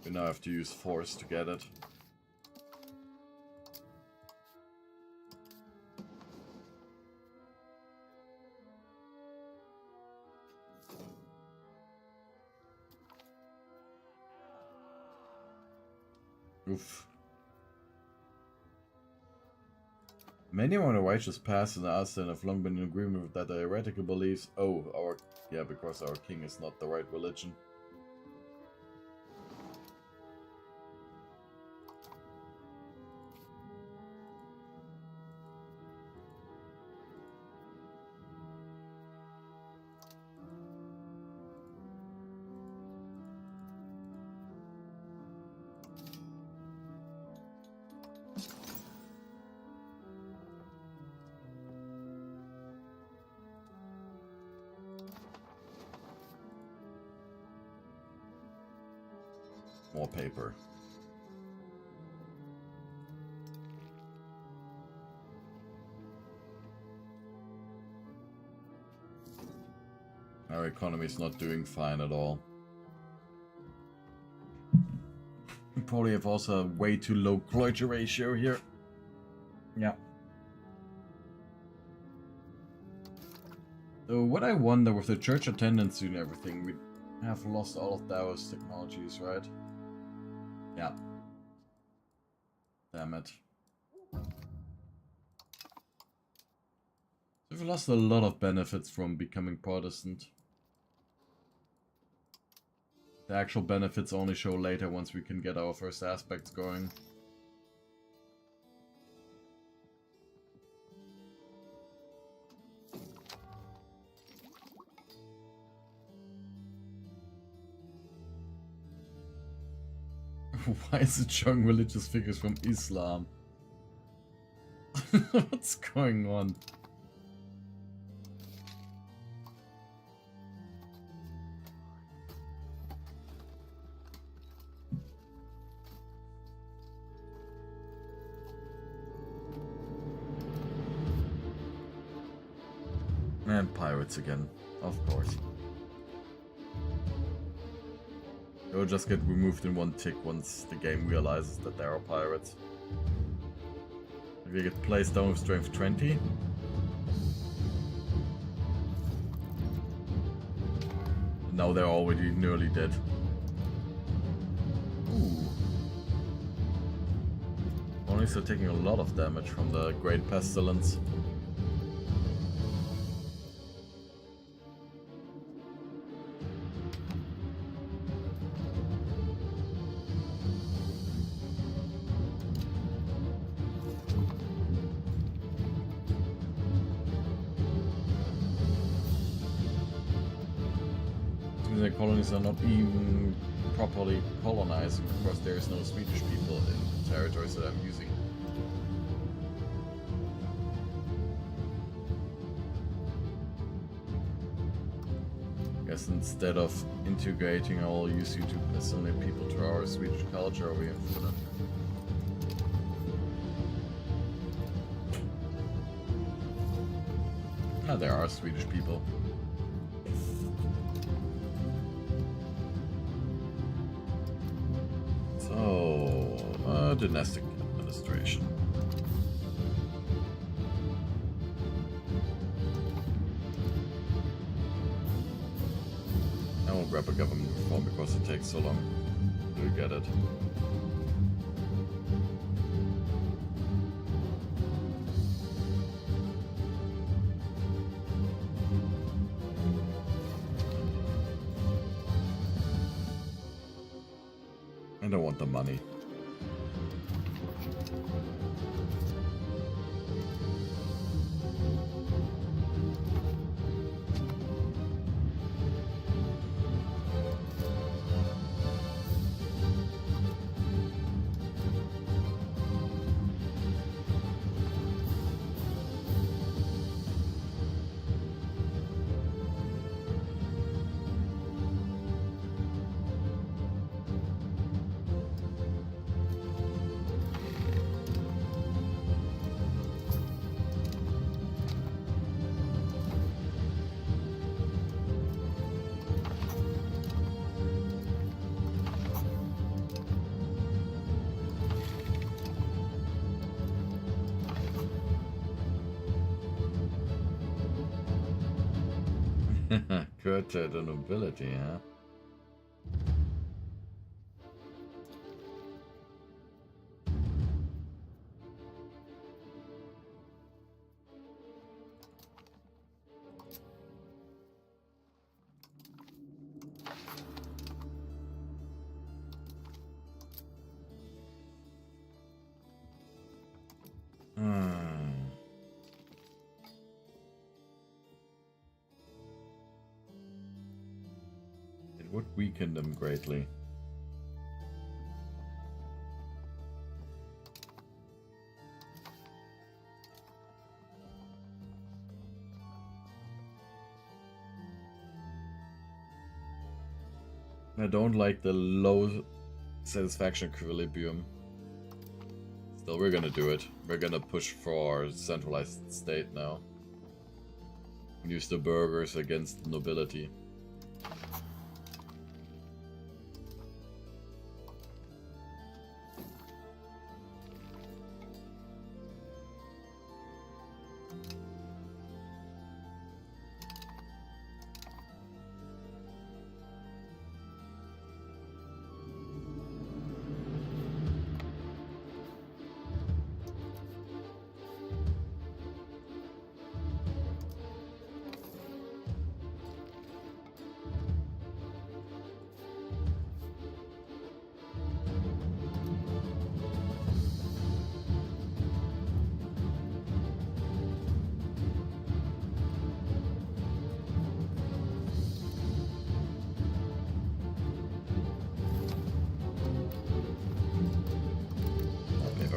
We now have to use force to get it. Oof. Many among the righteous past and us and have long been in agreement with that heretical beliefs. Oh, because our king is not the right religion. More paper. Our economy is not doing fine at all. We probably have also a way too low cloister ratio here. Yeah. So what I wonder with the church attendance and everything, we have lost all of those technologies, right? Yeah. Damn it. We've lost a lot of benefits from becoming Protestant. The actual benefits only show later once we can get our first aspects going. Why is it showing religious figures from Islam? What's going on? And pirates again, of course. They'll just get removed in one tick once the game realizes that there are pirates. If you get placed down with strength 20. Now they're already nearly dead. Ooh. Only still taking a lot of damage from the Great Pestilence. The colonies are not even properly colonizing because there is no Swedish people in territories that I'm using. I guess instead of integrating, I'll use you to assimilate people to our Swedish culture over here in Finland. Ah, there are Swedish people. Dynastic administration. I won't grab a government reform because it takes so long to get it. I don't want the money. Curtail the nobility, huh? It would weaken them greatly. I don't like the low satisfaction equilibrium. Still, we're gonna do it. We're gonna push for centralized state now. Use the burghers against the nobility.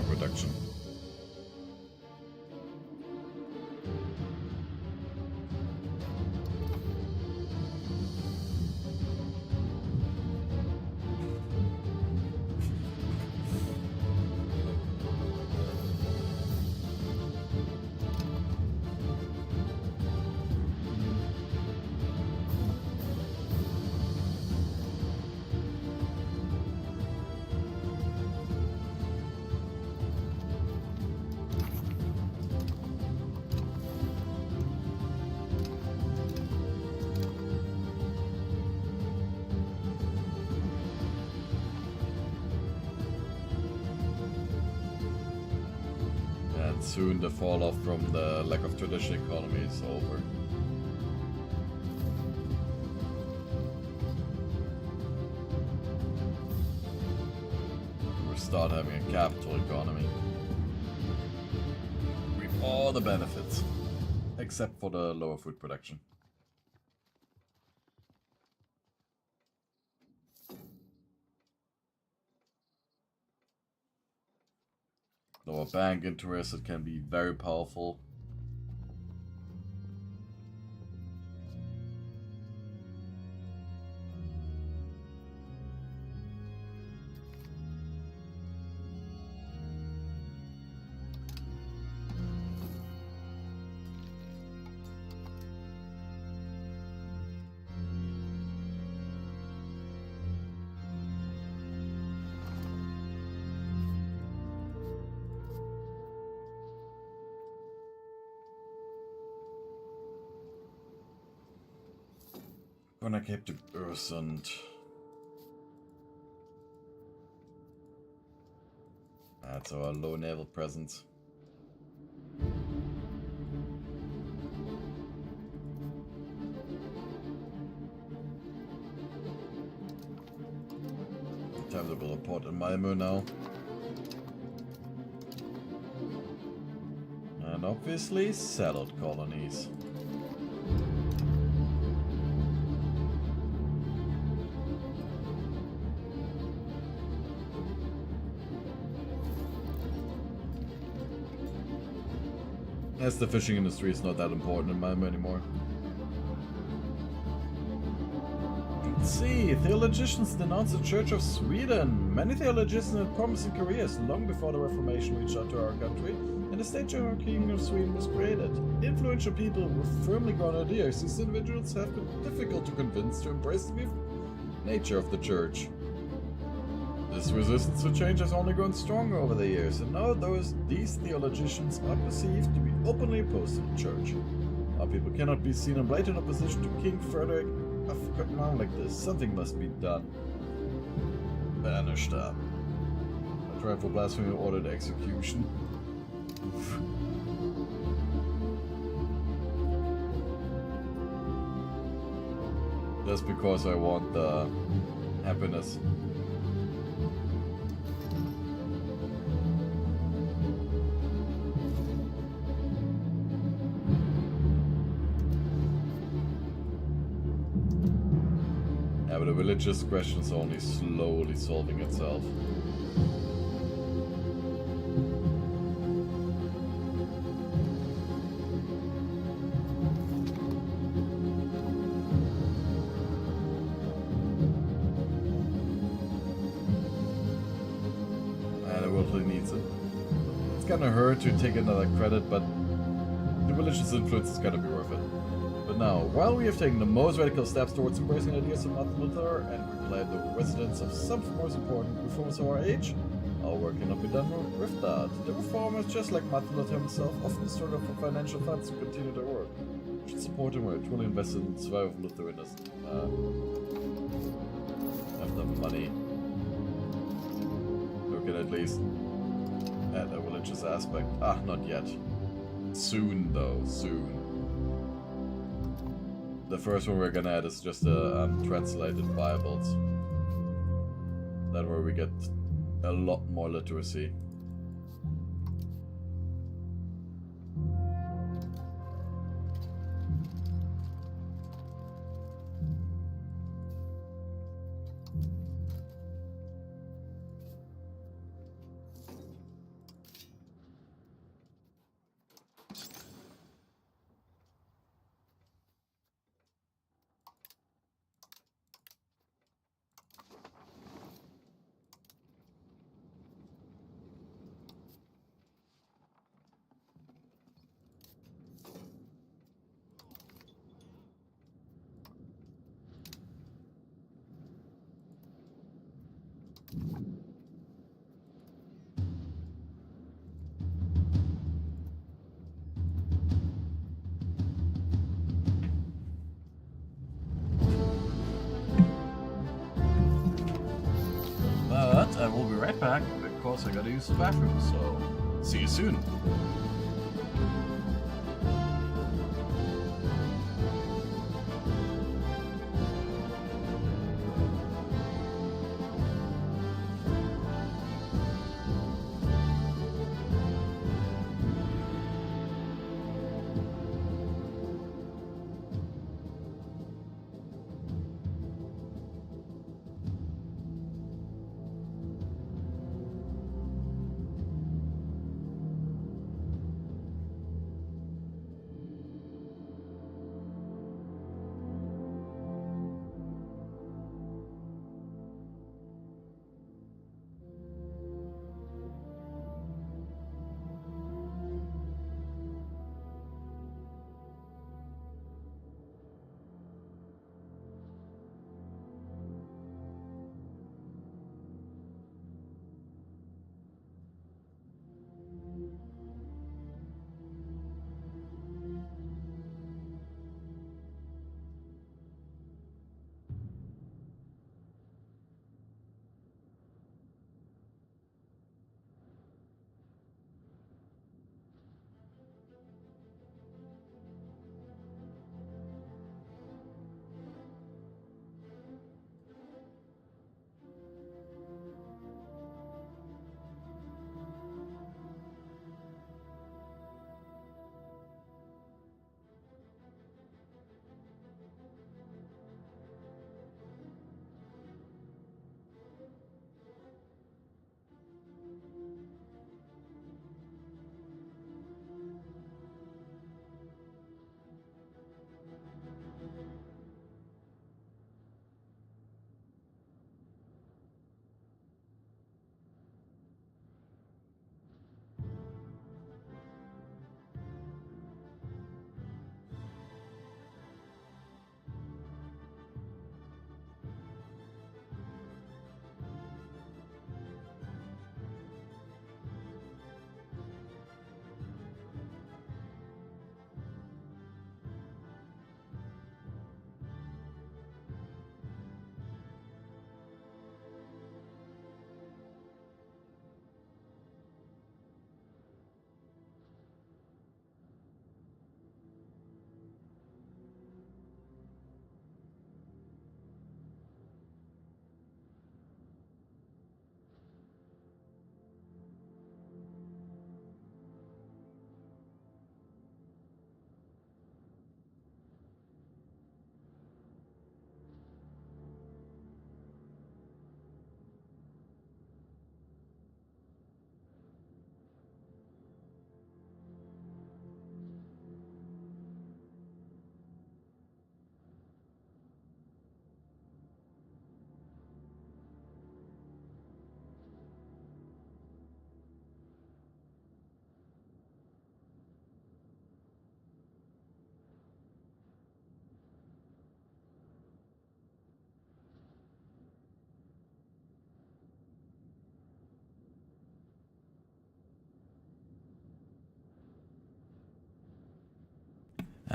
Production. Soon the fall off from the lack of traditional economy is over. We'll start having a capital economy. With all the benefits. Except for the lower food production. Lower bank interest, it can be very powerful. Gonna keep the Ursund. That's our low naval presence. Time to build a port in Malmö now. And obviously settled colonies. As the fishing industry is not that important in Malmö anymore. Let's see, theologians denounced the Church of Sweden. Many theologians had promising careers long before the Reformation reached out to our country, and the state king of Sweden was created. Influential people with firmly grounded ideas, these individuals have been difficult to convince to embrace the new nature of the Church. This resistance to change has only grown stronger over the years, and now these theologians are perceived to be openly opposed to the Church. Our people cannot be seen in blatant opposition to King Frederick of Command like this. Something must be done. Banish them. A trial for blasphemy ordered execution. Oof. Just because I want the happiness. Yeah, but the religious question is only slowly solving itself. Needs it. It's gonna hurt to take another credit, but the religious influence is gonna be worth it. But now, while we have taken the most radical steps towards embracing ideas of Martin Luther and replied the residents of some of the most important reformers of our age, our work cannot be done with that. The reformers, just like Martin Luther himself, often struggle for financial funds to continue their work. We should support him or truly invest in the survival of Lutheranism. Have the money. Look at least at a religious aspect. Ah, not yet. Soon, though. Soon. The first one we're gonna add is just the translated Bibles. That way we get a lot more literacy. But I will be right back because I gotta use the bathroom, so see you soon.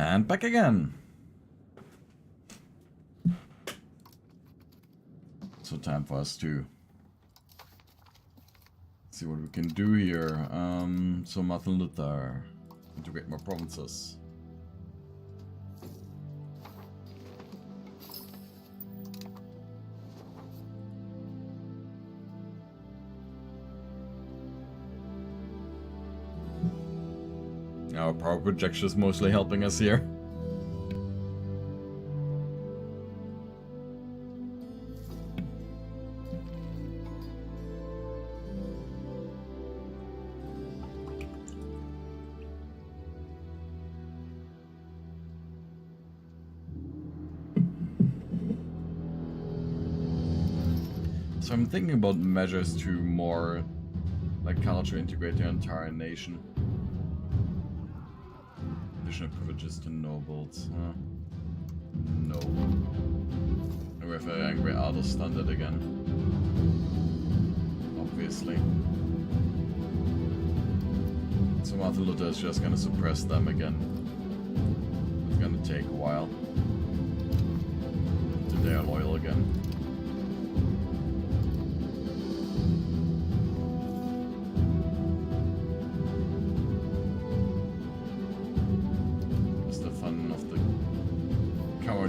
And back again. So time for us to see what we can do here. So Martin Luther, integrate more provinces. Our power projection is mostly helping us here. So I'm thinking about measures to more like culture integrate the entire nation. Additional privileges to nobles. No. And we have an angry idle standard again. Obviously. So Martin Luther is just gonna suppress them again. It's gonna take a while. Until they are loyal again.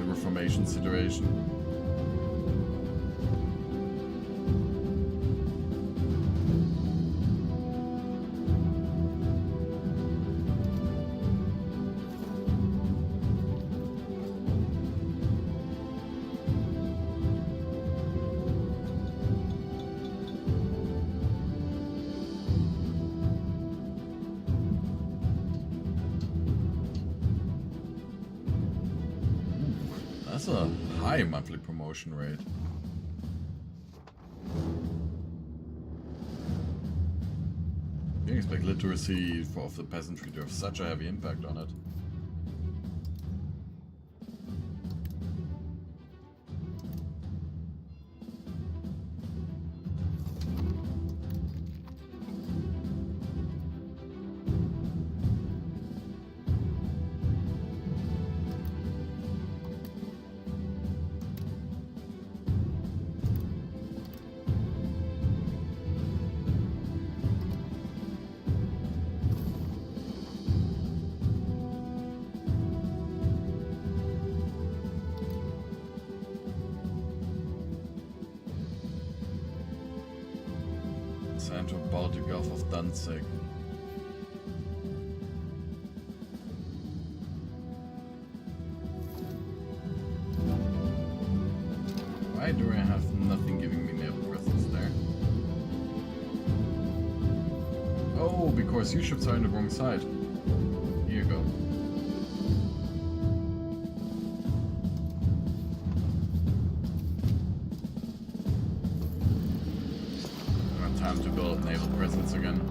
Reformation situation. That's a high monthly promotion rate. You can expect literacy of the peasantry to have such a heavy impact on it. Central Baltic Gulf of Danzig. Why do I have nothing giving me naval presence there? Oh, because you ships are on the wrong side. Here you go. Time to build naval presence again.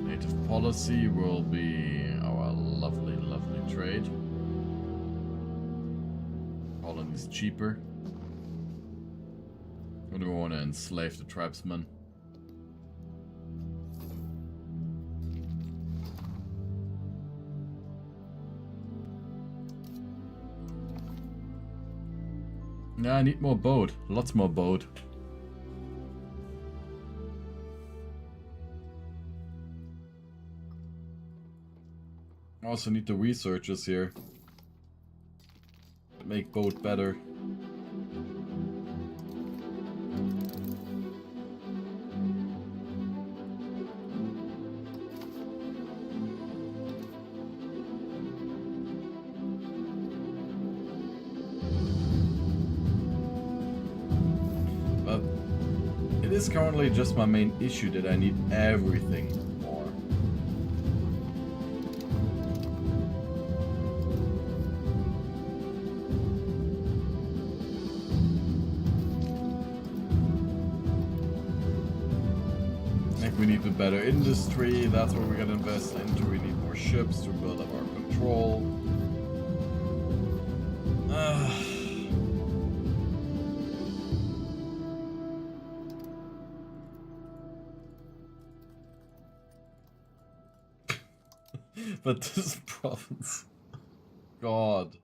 Native policy will be our lovely, lovely trade. Holland is cheaper. Or do we want to enslave the tribesmen? Yeah, I need more boat. Lots more boat. I also need the researchers here. Make boat better. But it is currently just my main issue that I need everything. We need a better industry, that's what we're gonna invest into. We need more ships to build up our control. But this province... God.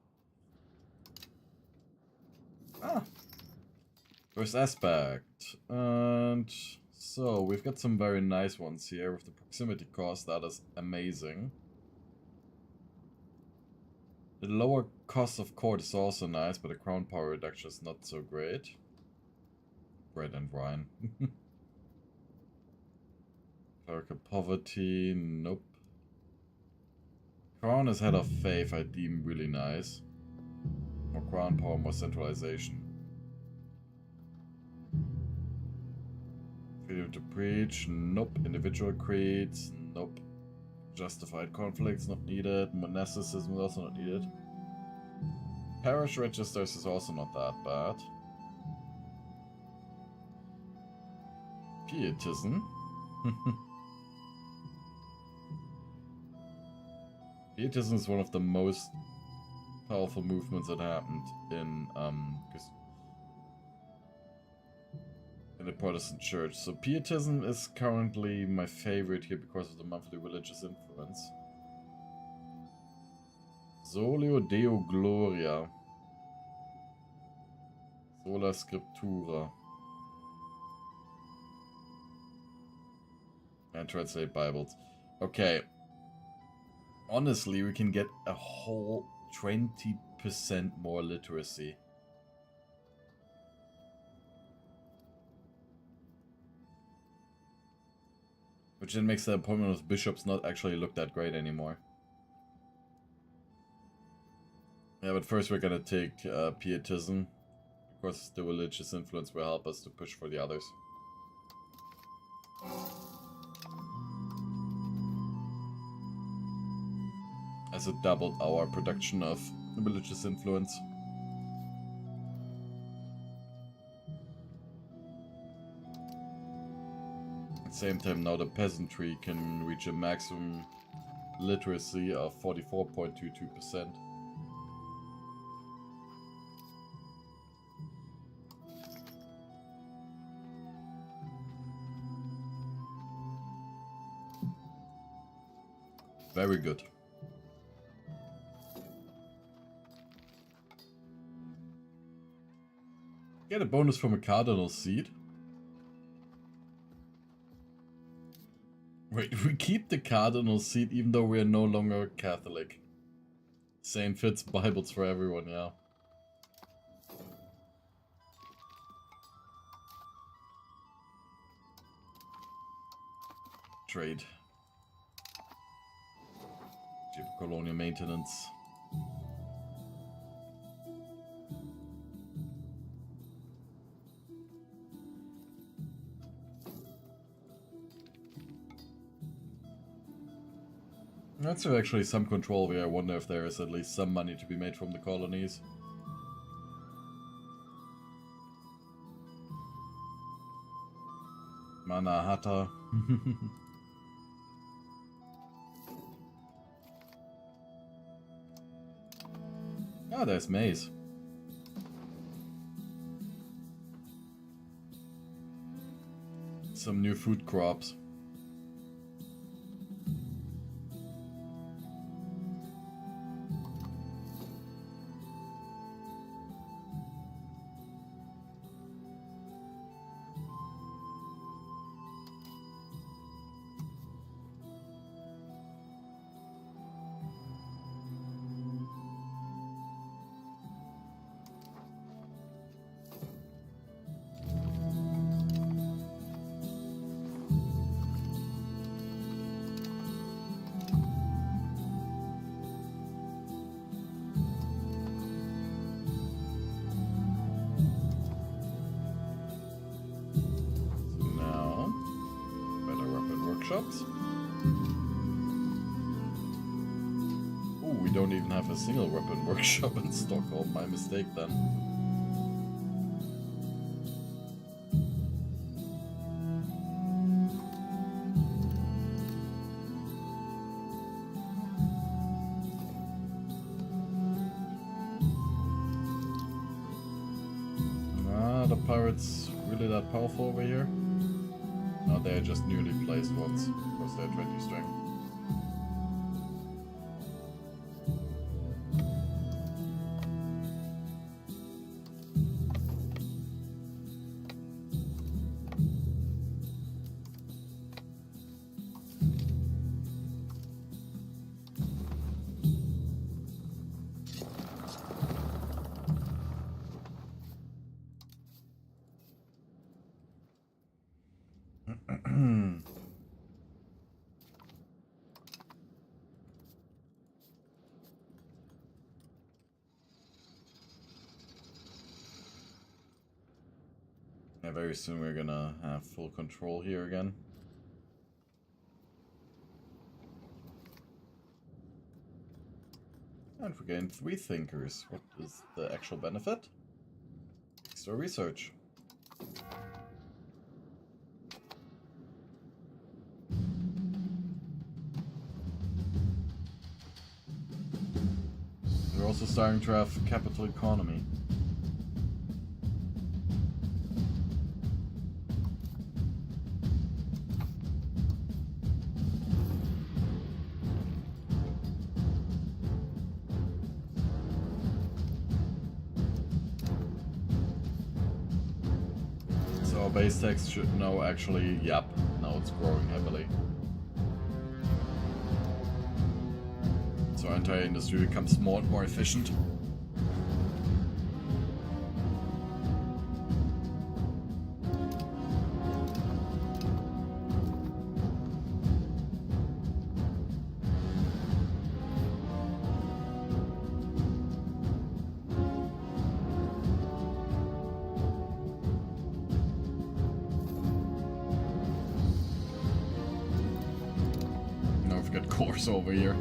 Ah. First aspect. And... So, we've got some very nice ones here with the proximity cost. That is amazing. The lower cost of court is also nice, but the crown power reduction is not so great. Bread and wine. Clerical poverty, nope. Crown is head of faith, I deem really nice. More crown power, more centralization. Freedom to preach, nope. Individual creeds, nope. Justified conflicts, not needed. Monasticism is also not needed. Parish registers is also not that bad. Pietism. Pietism is one of the most powerful movements that happened in the Protestant Church. So Pietism is currently my favorite here because of the monthly religious influence. Solio Deo Gloria. Sola Scriptura. And translate Bibles. Okay. Honestly, we can get a whole 20% more literacy. Which then makes the appointment of bishops not actually look that great anymore. Yeah, but first we're gonna take Pietism. Of course, the religious influence will help us to push for the others. As it doubled our production of religious influence. At the same time, now the peasantry can reach a maximum literacy of 44.22%. Very good. Get a bonus from a cardinal seat. Wait, we keep the cardinal seat even though we are no longer Catholic. Same fits Bibles for everyone, yeah. Trade. Cheap colonial maintenance. That's actually some control here. I wonder if there is at least some money to be made from the colonies. Manahata. Ah, there's maize. Some new food crops. Shops. Ooh, we don't even have a single weapon workshop in Stockholm. My mistake then. Ah, the pirates really that powerful over here? No, they're just newly placed ones, because they're 20 strength. Yeah, very soon we're gonna have full control here again. And we gain 3 thinkers. What is the actual benefit? Extra research. We're also starting to have capital economy. So our base tax should now actually, yep, now it's growing heavily. So our entire industry becomes more and more efficient. Now we've got cores over here.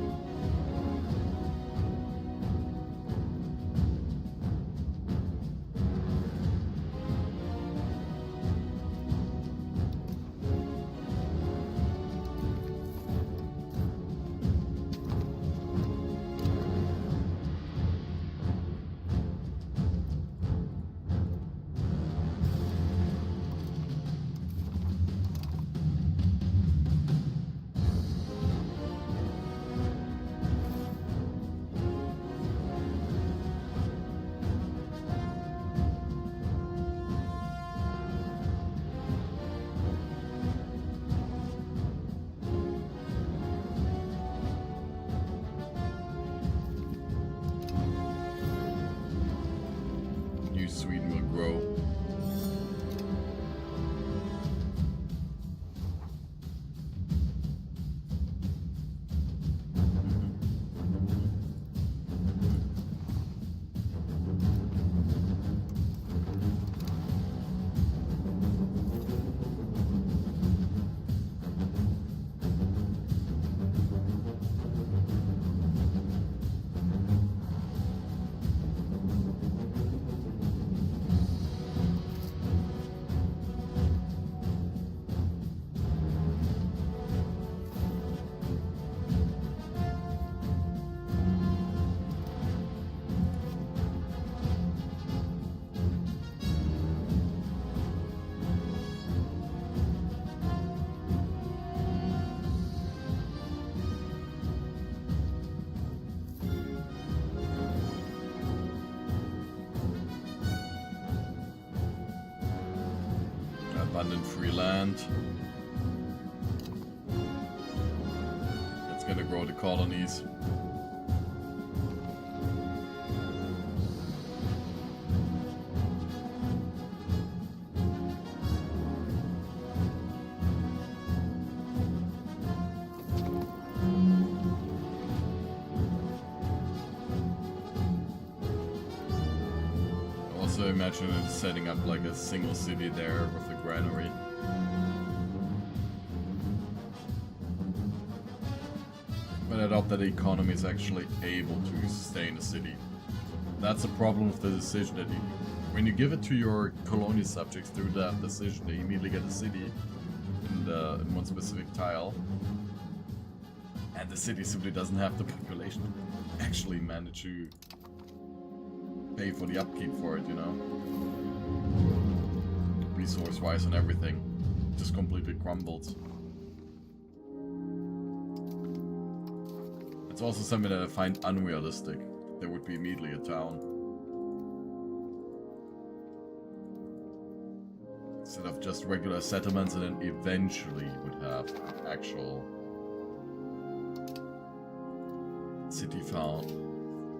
Sweden will grow. Abundant free land. It's gonna grow the colonies. Also imagine it setting up like a single city there with a granary. But I doubt that the economy is actually able to sustain a city. That's the problem with the decision that when you give it to your colonial subjects through that decision, they immediately get a city in one specific tile. And the city simply doesn't have the population to actually manage to pay for the upkeep for it, you know? Resource-wise and everything. Just completely crumbles. It's also something that I find unrealistic. There would be immediately a town. Instead of just regular settlements, and then eventually you would have actual city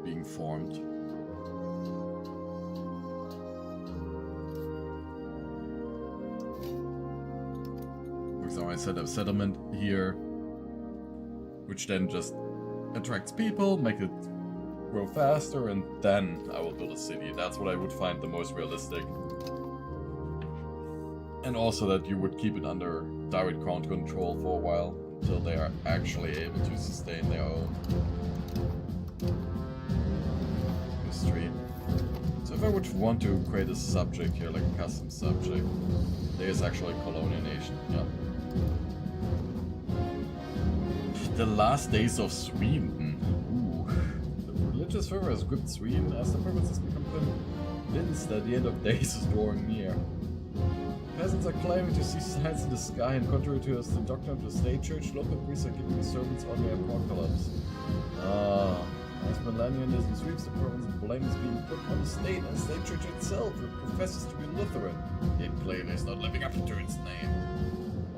being formed. example, I set up settlement here, which then just attracts people, make it grow faster, and then I will build a city. That's what I would find the most realistic. And also that you would keep it under direct count control for a while, until they are actually able to sustain their own history. So if I would want to create a subject here, like a custom subject, there is actually a colonial nation, yeah. The last days of Sweden. Ooh. The religious fervor has gripped Sweden as the provinces become convinced that the end of days is drawing near. Peasants are claiming to see signs in the sky, and contrary to the doctrine of the state church, local priests are giving the servants on the apocalypse. As millennialism sweeps the province, blame is being put on the state and the state church itself, which professes to be Lutheran. It clearly is not living up to its name.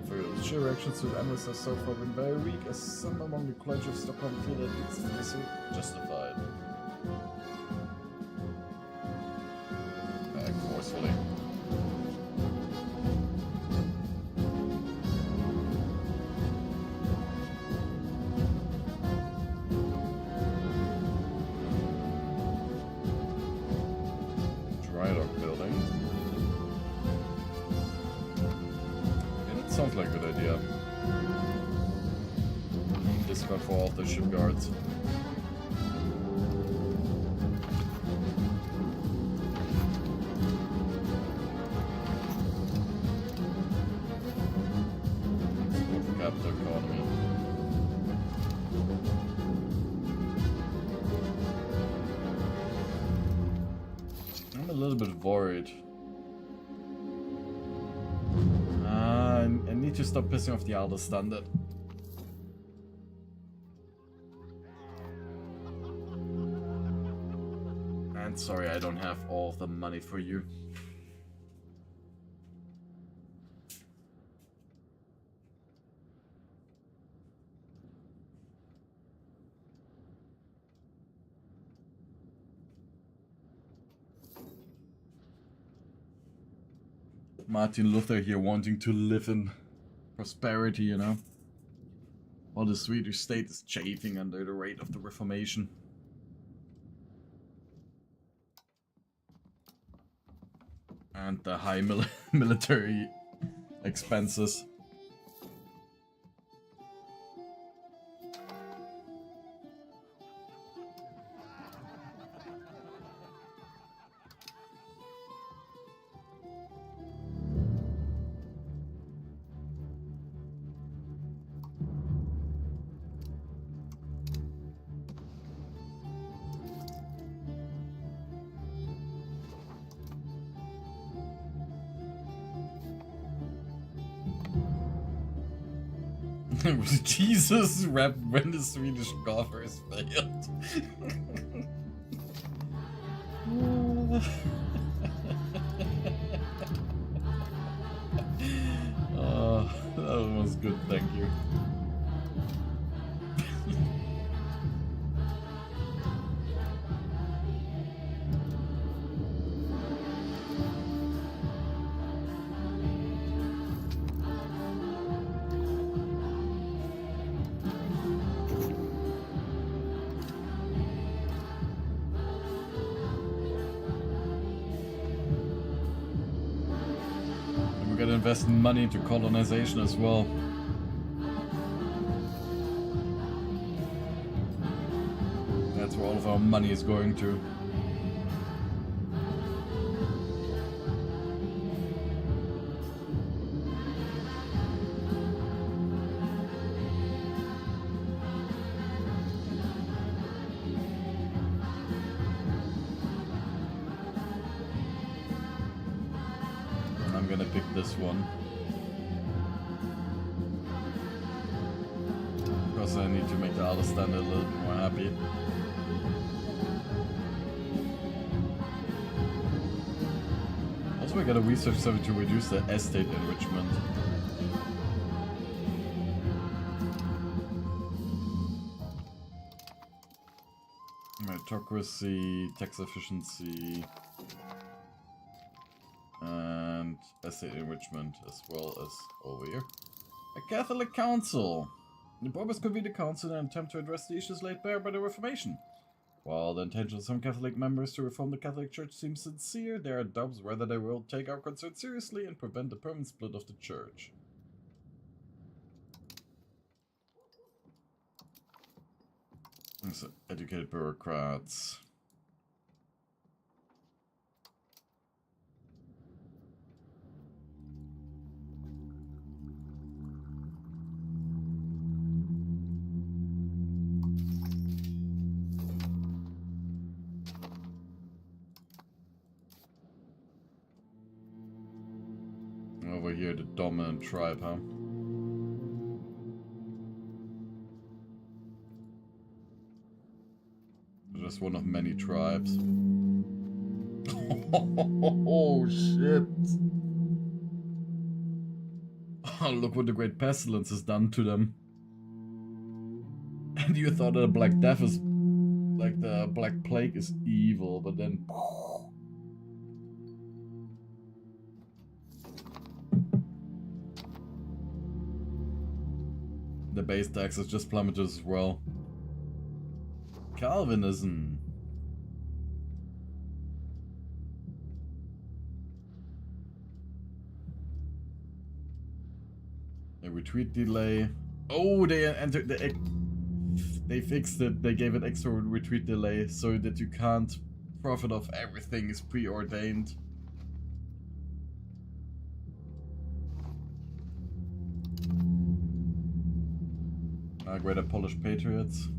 Official reactions to analysts have so far been very weak, as some among the clergy of Stockholm feel that it's justified. Forcefully. Sounds like a good idea. Discard for all the shipyards. Capital economy. I'm a little bit worried. I need to stop pissing off the Elder Standard. And sorry, I don't have all of the money for you. Martin Luther here wanting to live in prosperity, you know. While the Swedish state is chafing under the weight of the Reformation. And the high military expenses. Jesus rap when the Swedish coffers failed. Oh, that was good, thank you. Invest money into colonization as well. That's where all of our money is going to. This one. Because I need to make the other standard a little bit more happy. Also, we got a research server to reduce the estate enrichment. Meritocracy, tax efficiency. And estate enrichment as well as over here. A Catholic council. The Pope has convened a council in an attempt to address the issues laid bare by the Reformation. While the intention of some Catholic members to reform the Catholic Church seems sincere, there are doubts whether they will take our concerns seriously and prevent the permanent split of the Church. So, educated bureaucrats. Over here, the dominant tribe, huh? Just one of many tribes. Oh, shit. Oh, look what the Great Pestilence has done to them. And you thought that the Black Death is... like the Black Plague is evil, but then... the base taxes just plummeted as well. Calvinism. A retreat delay. Oh, they entered the... they fixed it. They gave it extra retreat delay so that you can't profit off everything is preordained. Greater Polish Patriots.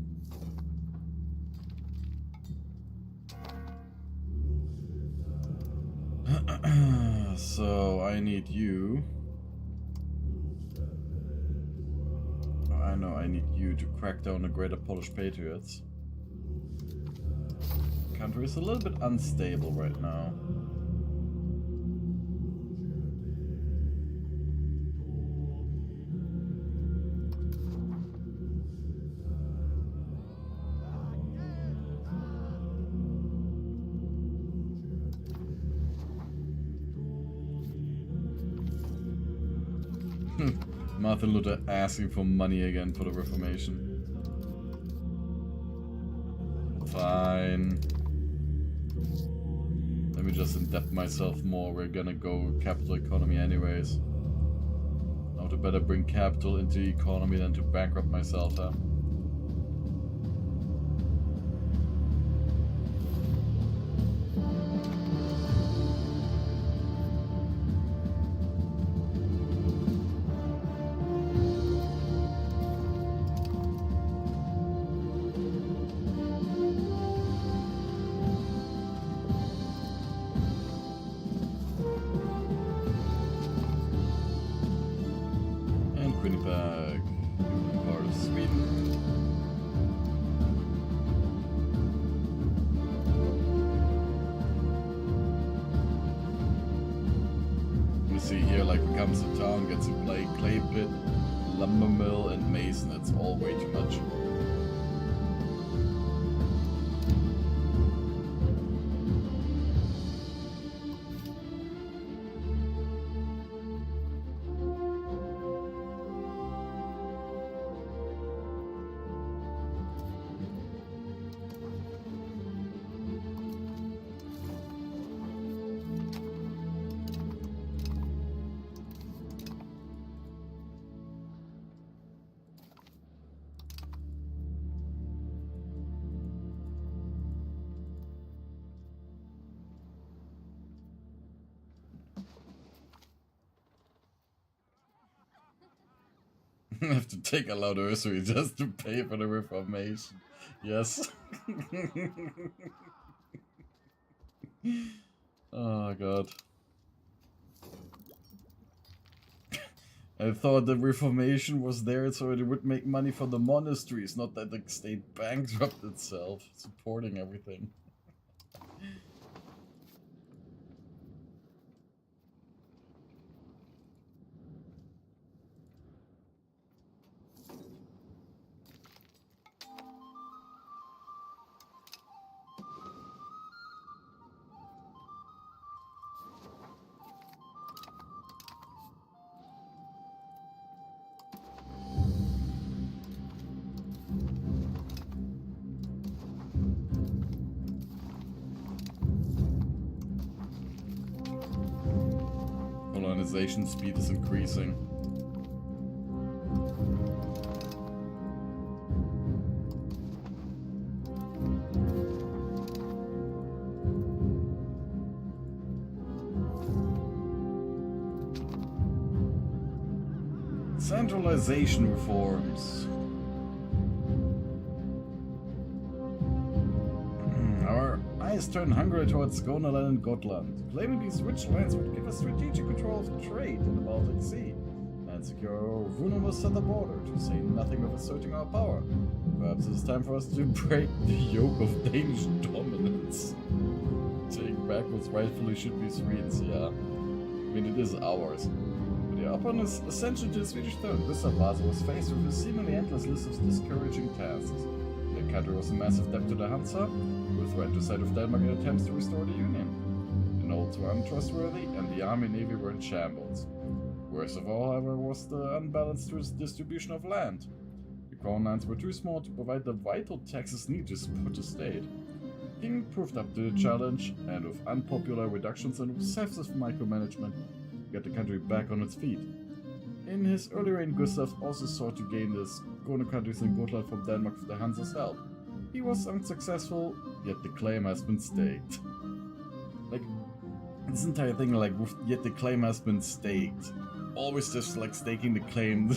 So I need you. I know I need you to crack down the Greater Polish Patriots. Country is a little bit unstable right now. Martin Luther asking for money again for the Reformation. Fine. Let me just indebt myself more. We're gonna go capital economy anyways. Now to better bring capital into the economy than to bankrupt myself, huh? See here, like, comes to town, gets a clay pit, lumber mill, and mason. It's all way too much. I have to take a loud usury just to pay for the Reformation. Yes. Oh god. I thought the Reformation was there so it would make money for the monasteries, not that the state bankrupt itself, supporting everything. colonization speed is increasing. Centralization reforms. Our eyes turn hungry towards Skåneland and Gotland, claiming these rich lands would give us strategic control of trade in the Baltic Sea and secure our vulnerable southern border, to say nothing of asserting our power. Perhaps it's time for us to break the yoke of Danish dominance. Take back what's rightfully should be Sweden's, yeah. I mean, it is ours. Upon his ascension to the Swedish throne, Gustav Vasa was faced with a seemingly endless list of discouraging tasks. The country was in massive debt to the Hansa, who threatened the side of Denmark in attempts to restore the Union. The nobles were untrustworthy, and the army and navy were in shambles. Worst of all, however, was the unbalanced distribution of land. The crown lands were too small to provide the vital taxes needed to support the state. The king proved up to the challenge, and with unpopular reductions and obsessive micromanagement, get the country back on its feet. In his early reign, Gustav also sought to gain the Skåne countries and Gotland from Denmark with the Hansa's help. He was unsuccessful, yet the claim has been staked. Like, this entire thing, like, yet the claim has been staked. Always just, like, staking the claim.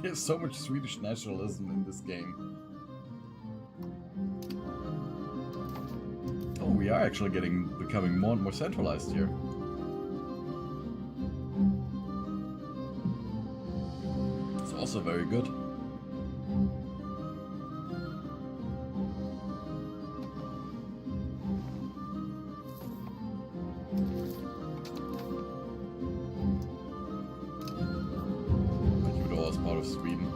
There's so much Swedish nationalism in this game. Oh, we are actually becoming more and more centralized here. Also very good. Judo is part of Sweden.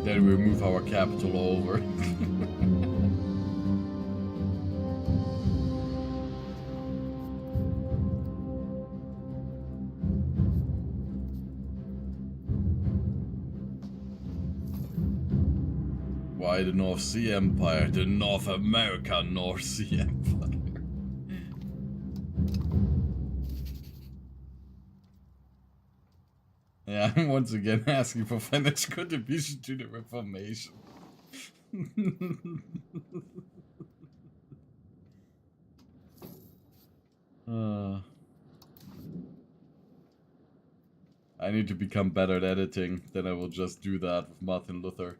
Then we move our capital over. Why the North Sea Empire? The North America North Sea Empire. Yeah, I'm once again asking for financial contribution to the Reformation. I need to become better at editing, then I will just do that with Martin Luther.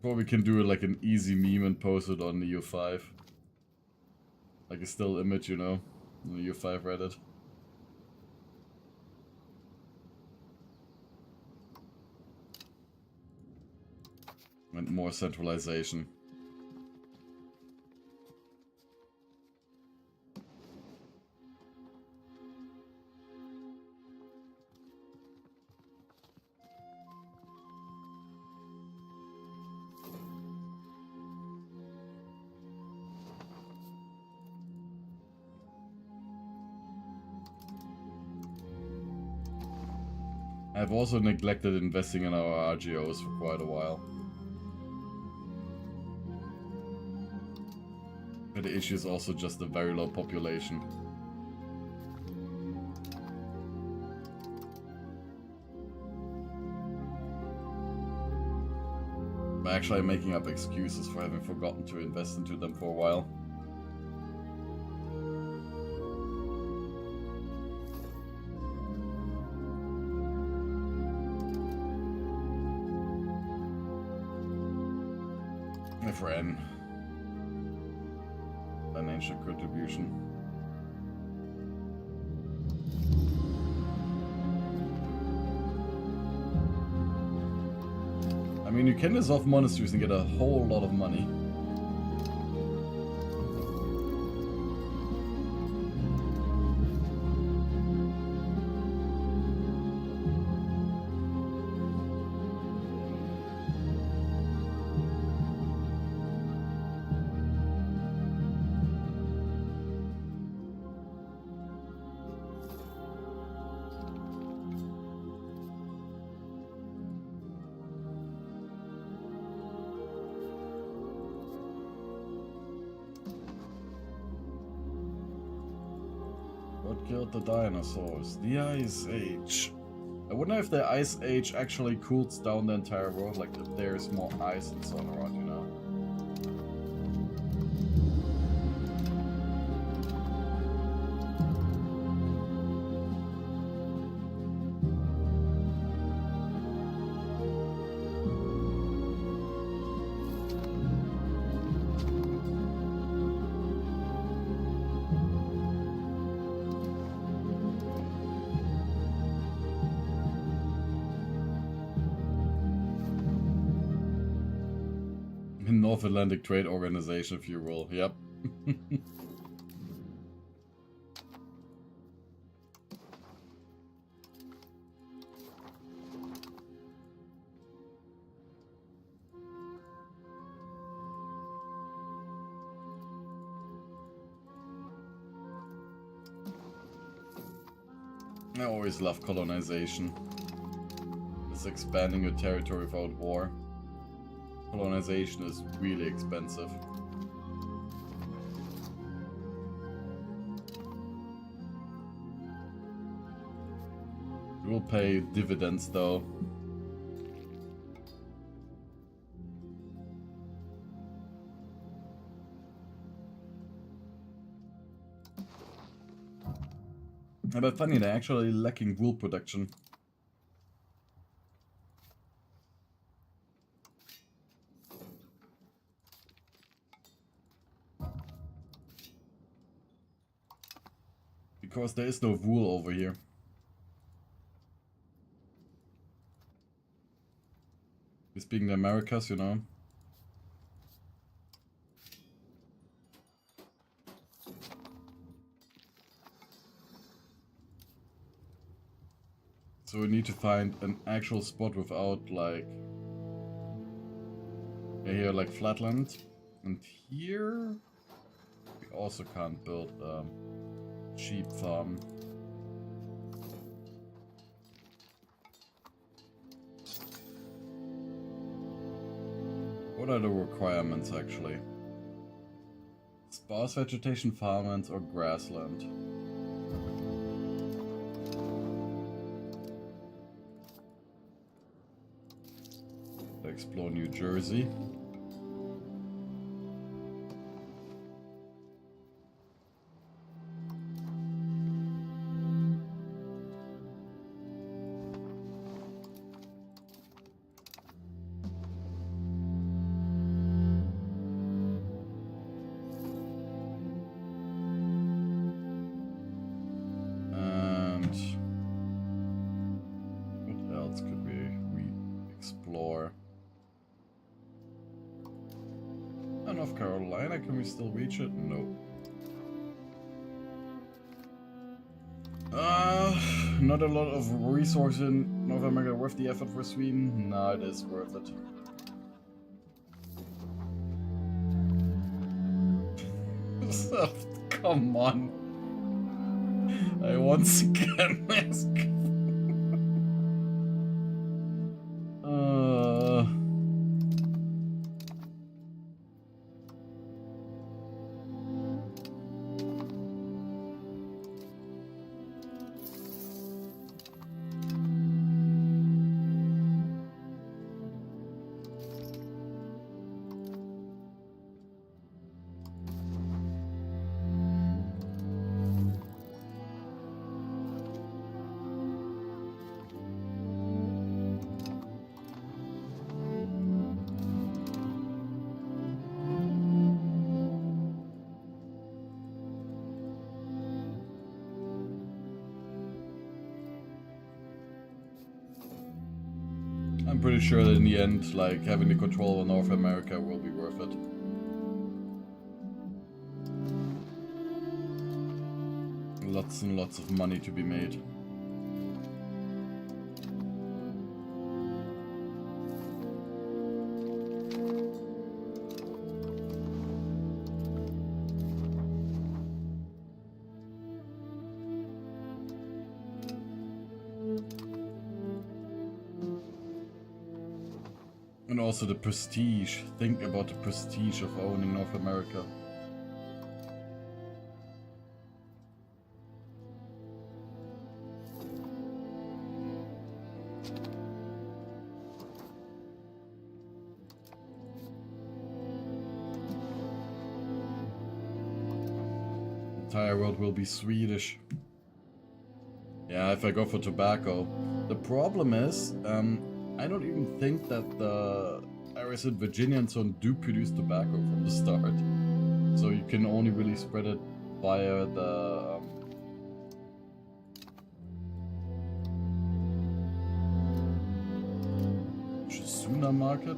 Or we can do it like an easy meme and post it on the EU5. Like a still image, you know, on the EU5 Reddit. And more centralization. I've also neglected investing in our RGOs for quite a while. But the issue is also just a very low population. But actually I'm making up excuses for having forgotten to invest into them for a while. Friend. Financial contribution. I mean, you can dissolve monasteries and get a whole lot of money. What killed the dinosaurs? The Ice Age. I wonder if the Ice Age actually cools down the entire world, like if there's more ice and so on around, you know? North Atlantic Trade Organization, if you will. Yep. I always love colonization. It's expanding your territory without war. Colonization is really expensive. It will pay dividends though. But funny, they're actually lacking wool production. Because there is no wool over here. This being the Americas, you know. So we need to find an actual spot without like... Yeah, here like flatland. And here... We also can't build sheep farm. What are the requirements actually? Sparse vegetation farmlands or grassland? Explore New Jersey. North Carolina, can we still reach it? No. Not a lot of resources in North America worth the effort for Sweden? No, it is worth it. Come on. I once again ask. I'm pretty sure that in the end, like, having the control of North America will be worth it. Lots and lots of money to be made. And also the prestige. Think about the prestige of owning North America. entire world will be Swedish. Yeah, if I go for tobacco. The problem is, I don't even think that the Irish and Virginian zone do produce tobacco from the start. So you can only really spread it via the Shizuna market.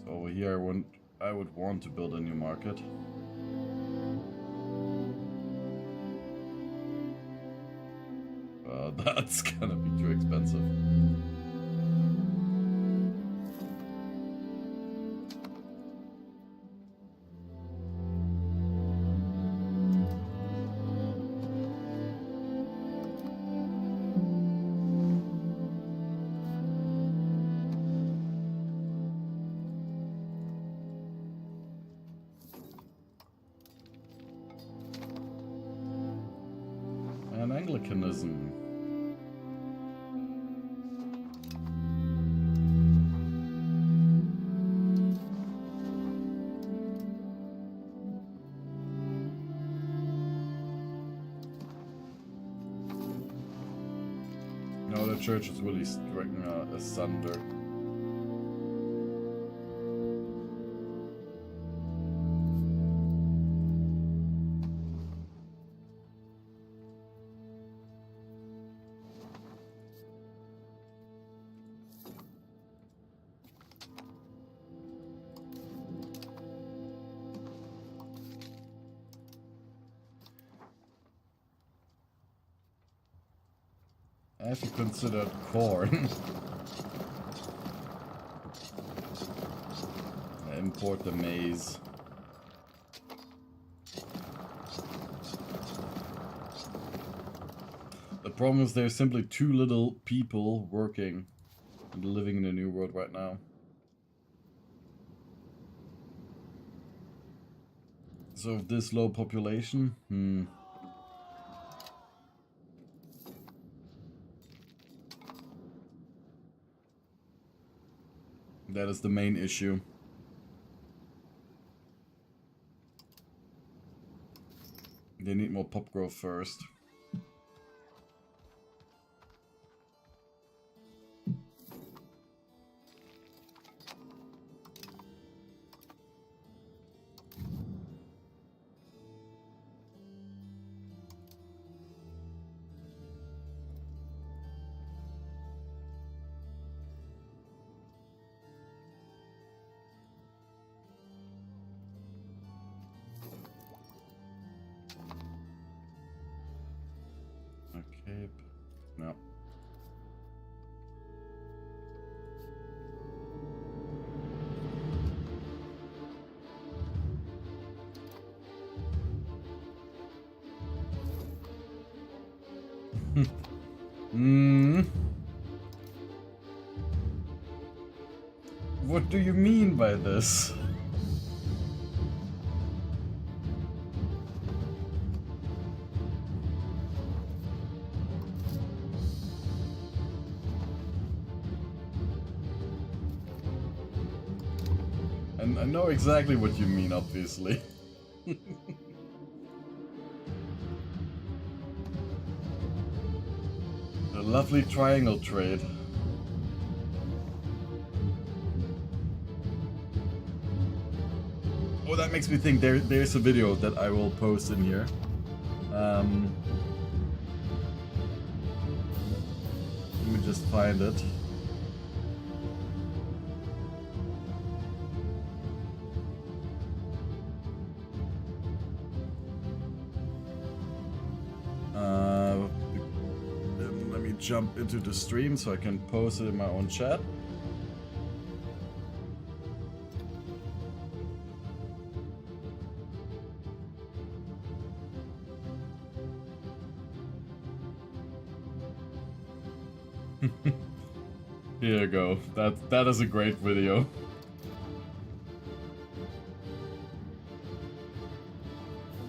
So over here I would want to build a new market. That's gonna be too expensive. And Anglicanism. The church is really striking asunder. Have you considered corn? Import the maize. The problem is there's simply too little people working and living in the New World right now. So this low population, that is the main issue. They need more pop growth first. No. What do you mean by this? I know exactly what you mean, obviously. A lovely triangle trade. Oh, that makes me think there's a video that I will post in here. Let me just find it. Let me jump into the stream so I can post it in my own chat. Here you go. That is a great video.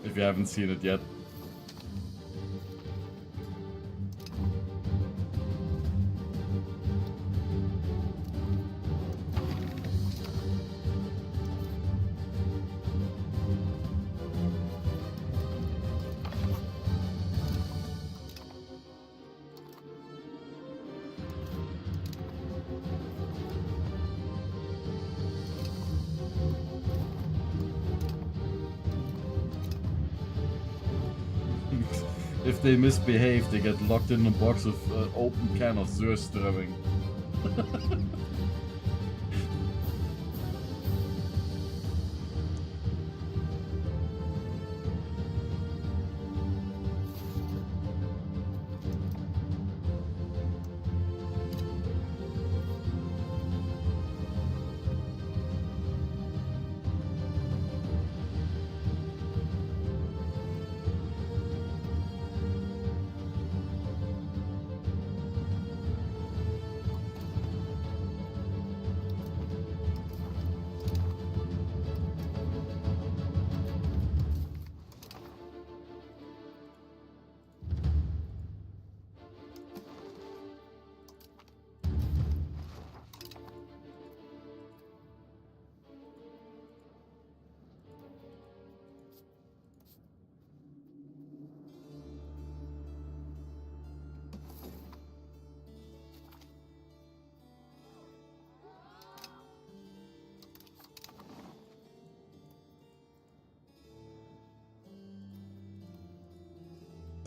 If you haven't seen it yet. if they misbehave, they get locked in a box of open can of Surströmming.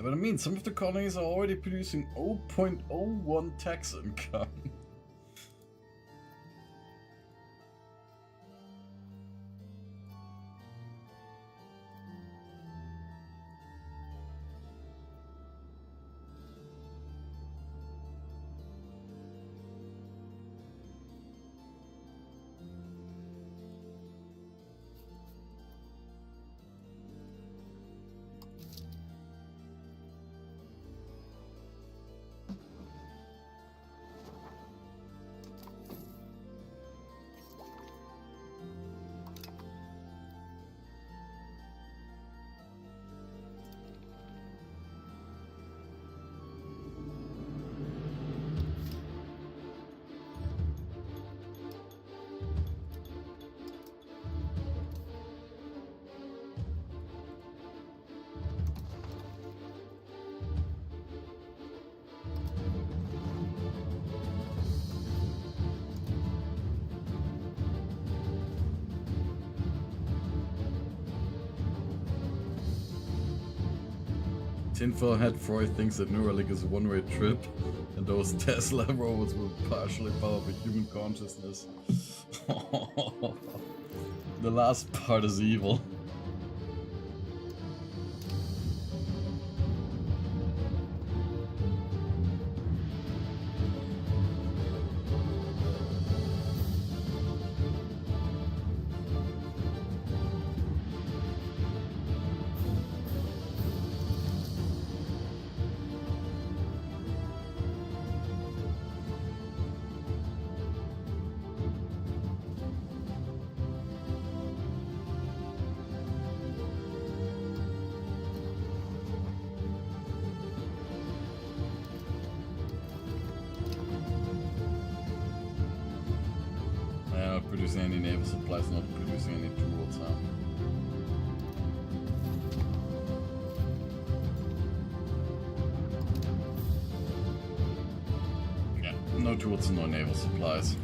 But I mean, some of the colonies are already producing 0.01 tax income. Tinfoil Hat Freud thinks that Neuralink is a one-way trip, and those Tesla robots will partially power the human consciousness. The last part is evil. Producing any naval supplies, not producing any tools, huh? Yeah, no tools and no naval supplies.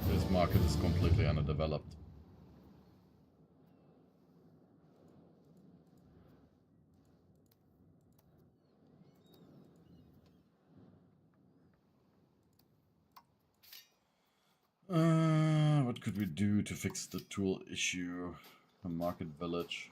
This market is completely underdeveloped. What could we do to fix the tool issue? A market village.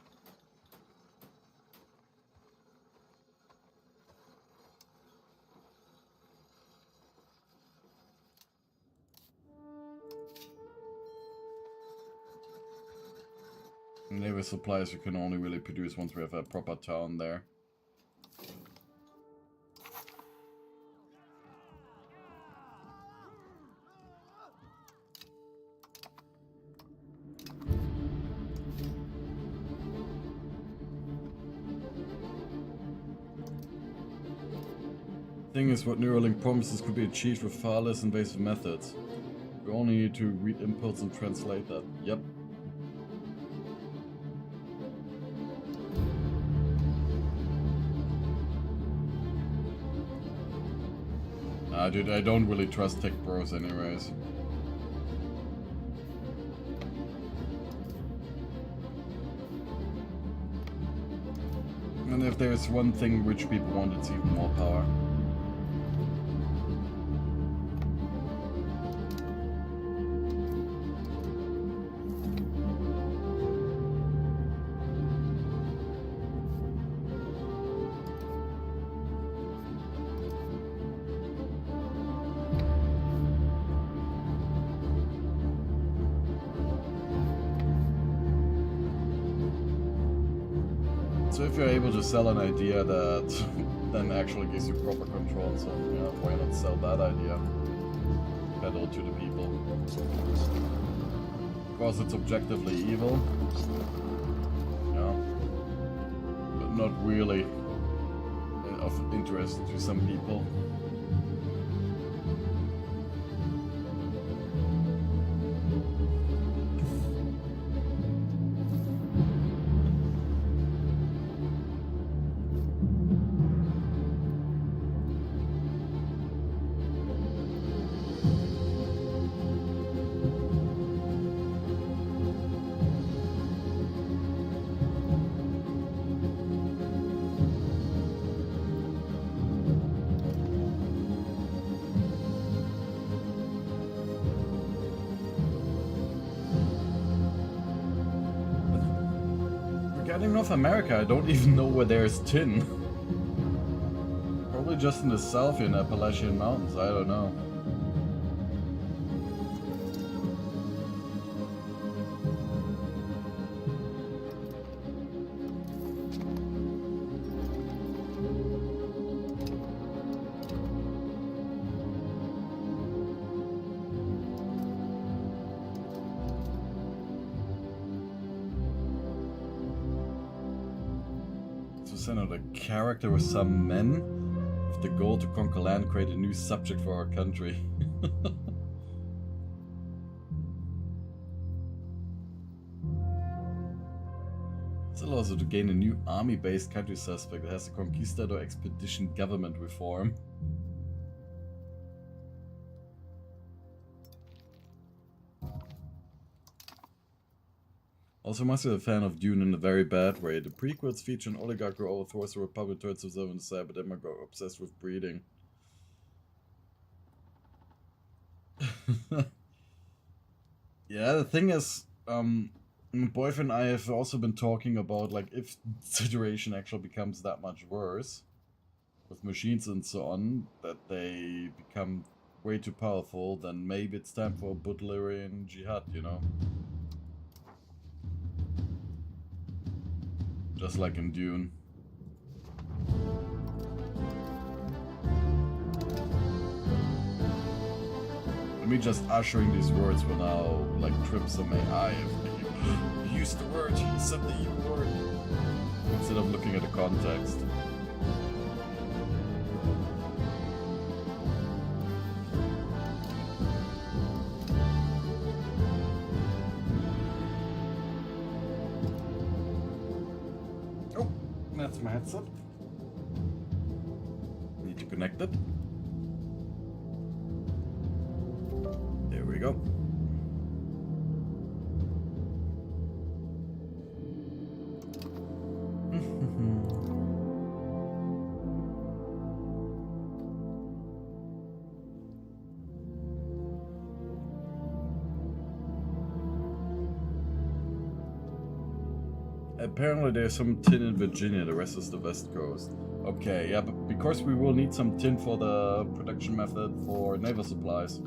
Naval supplies you can only really produce once we have a proper town there. Thing is, what Neuralink promises could be achieved with far less invasive methods. We only need to read inputs and translate that. Yep. Dude, I don't really trust tech bros anyways. And if there's one thing rich people want, it's even more power. So if you're able to sell an idea that then actually gives you proper control, so yeah, why not sell that idea? Peddle to the people. Of course it's objectively evil. Yeah. But not really of interest to some people. Regarding North America, I don't even know where there's tin. Probably just in the south in Appalachian Mountains, I don't know. The character with some men with the goal to conquer land, create a new subject for our country. This allows you to gain a new army-based country suspect that has a conquistador expedition government reform. Also must be a fan of Dune in a very bad way. The prequels feature an oligarch who overthrows the Republic, turns himself into a cyber demagogue obsessed with breeding. Yeah, the thing is, my boyfriend and I have also been talking about, like, if the situation actually becomes that much worse, with machines and so on, that they become way too powerful, then maybe it's time for a Butlerian jihad, you know? Just like in Dune. I mean, just ushering these words will now, like, trip some AI if you use the word, you said the evil word, instead of looking at the context. That's my headset. Need to connect it. There we go. Apparently there's some tin in Virginia, the rest is the West Coast. Okay, yeah, but because we will need some tin for the production method for naval supplies.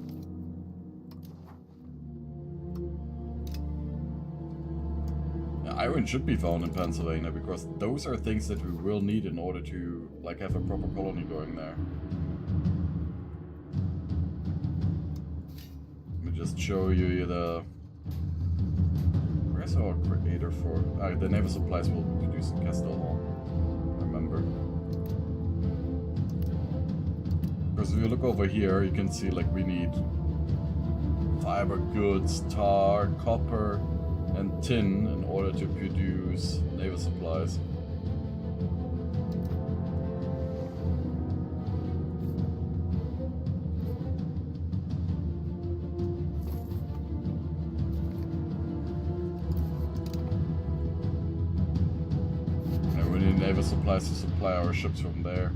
Yeah, iron should be found in Pennsylvania, because those are things that we will need in order to, like, have a proper colony going there. Let me just show you the... Where's our creator for... the naval supplies will be produced in Castle, remember. Because if you look over here, you can see, like, we need fiber goods, tar, copper, and tin in order to produce naval supplies. naval supplies to supply our ships from there.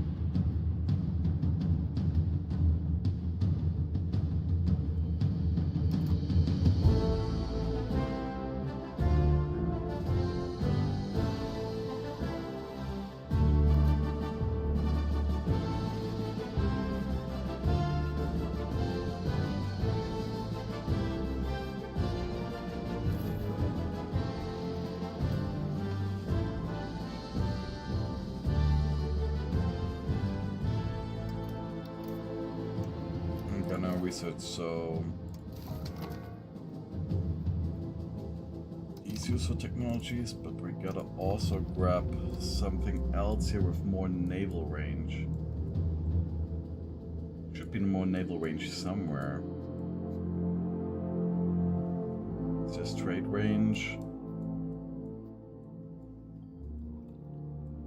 Research, so he's useful technologies, but we gotta also grab something else here with more naval range. Should be more naval range somewhere. It's just trade range.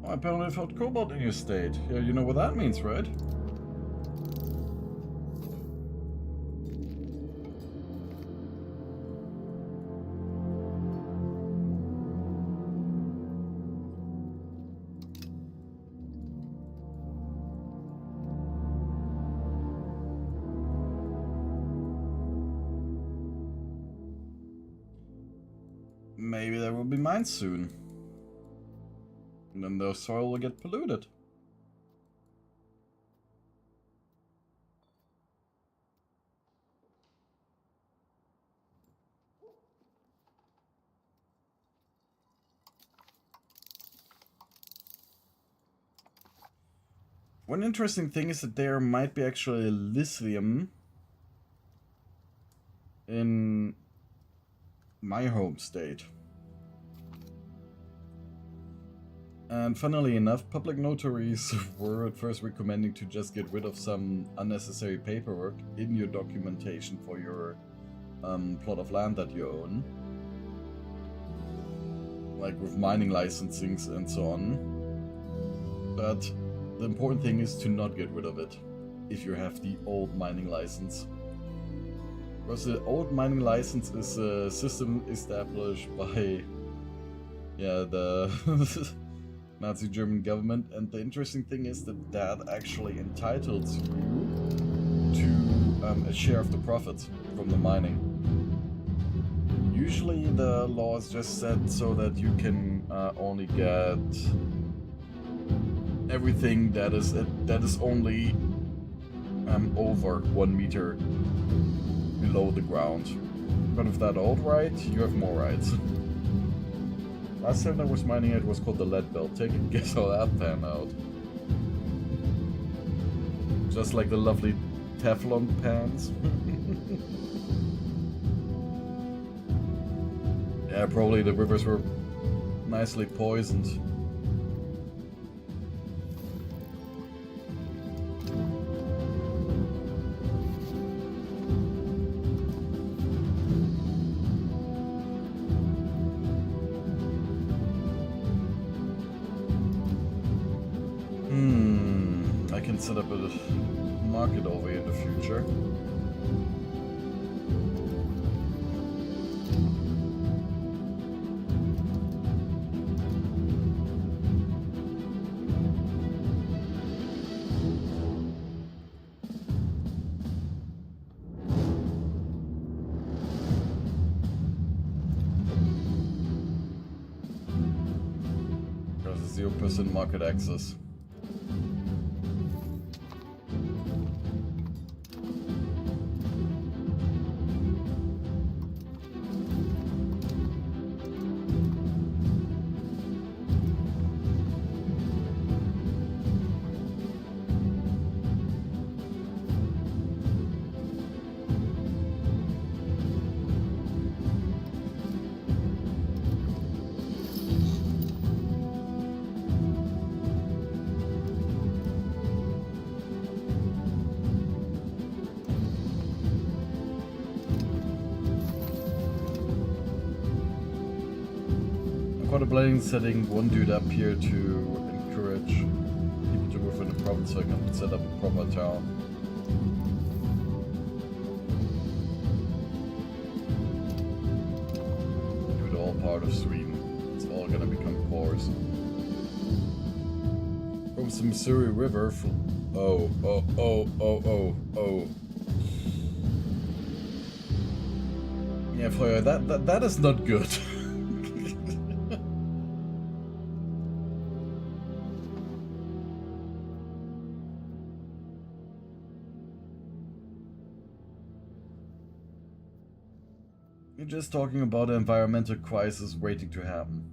Oh, apparently I found cobalt in your state. Yeah, you know what that means, right? Maybe there will be mines soon. And then the soil will get polluted. One interesting thing is that there might be actually lithium in my home state. And funnily enough, public notaries were at first recommending to just get rid of some unnecessary paperwork in your documentation for your plot of land that you own. Like with mining licensings and so on. But the important thing is to not get rid of it if you have the old mining license. Because the old mining license is a system established by the Nazi German government, and the interesting thing is that that actually entitles you to a share of the profits from the mining. Usually the law is just set so that you can only get everything that is only over 1 meter below the ground. But with that old right, you have more rights. Last time I was mining it was called the Lead Belt. Take a guess how that panned out. Just like the lovely Teflon pans. Yeah, probably the rivers were nicely poisoned. I can set up a market over here in the future. There's a 0% market access. Contemplating setting one dude up here to encourage people to move in the province so I can set up a proper town. Do it all part of Sweden. It's all gonna become cores. Comes the Missouri River. Oh. Yeah, Feuer, that is not good. You're just talking about an environmental crisis waiting to happen.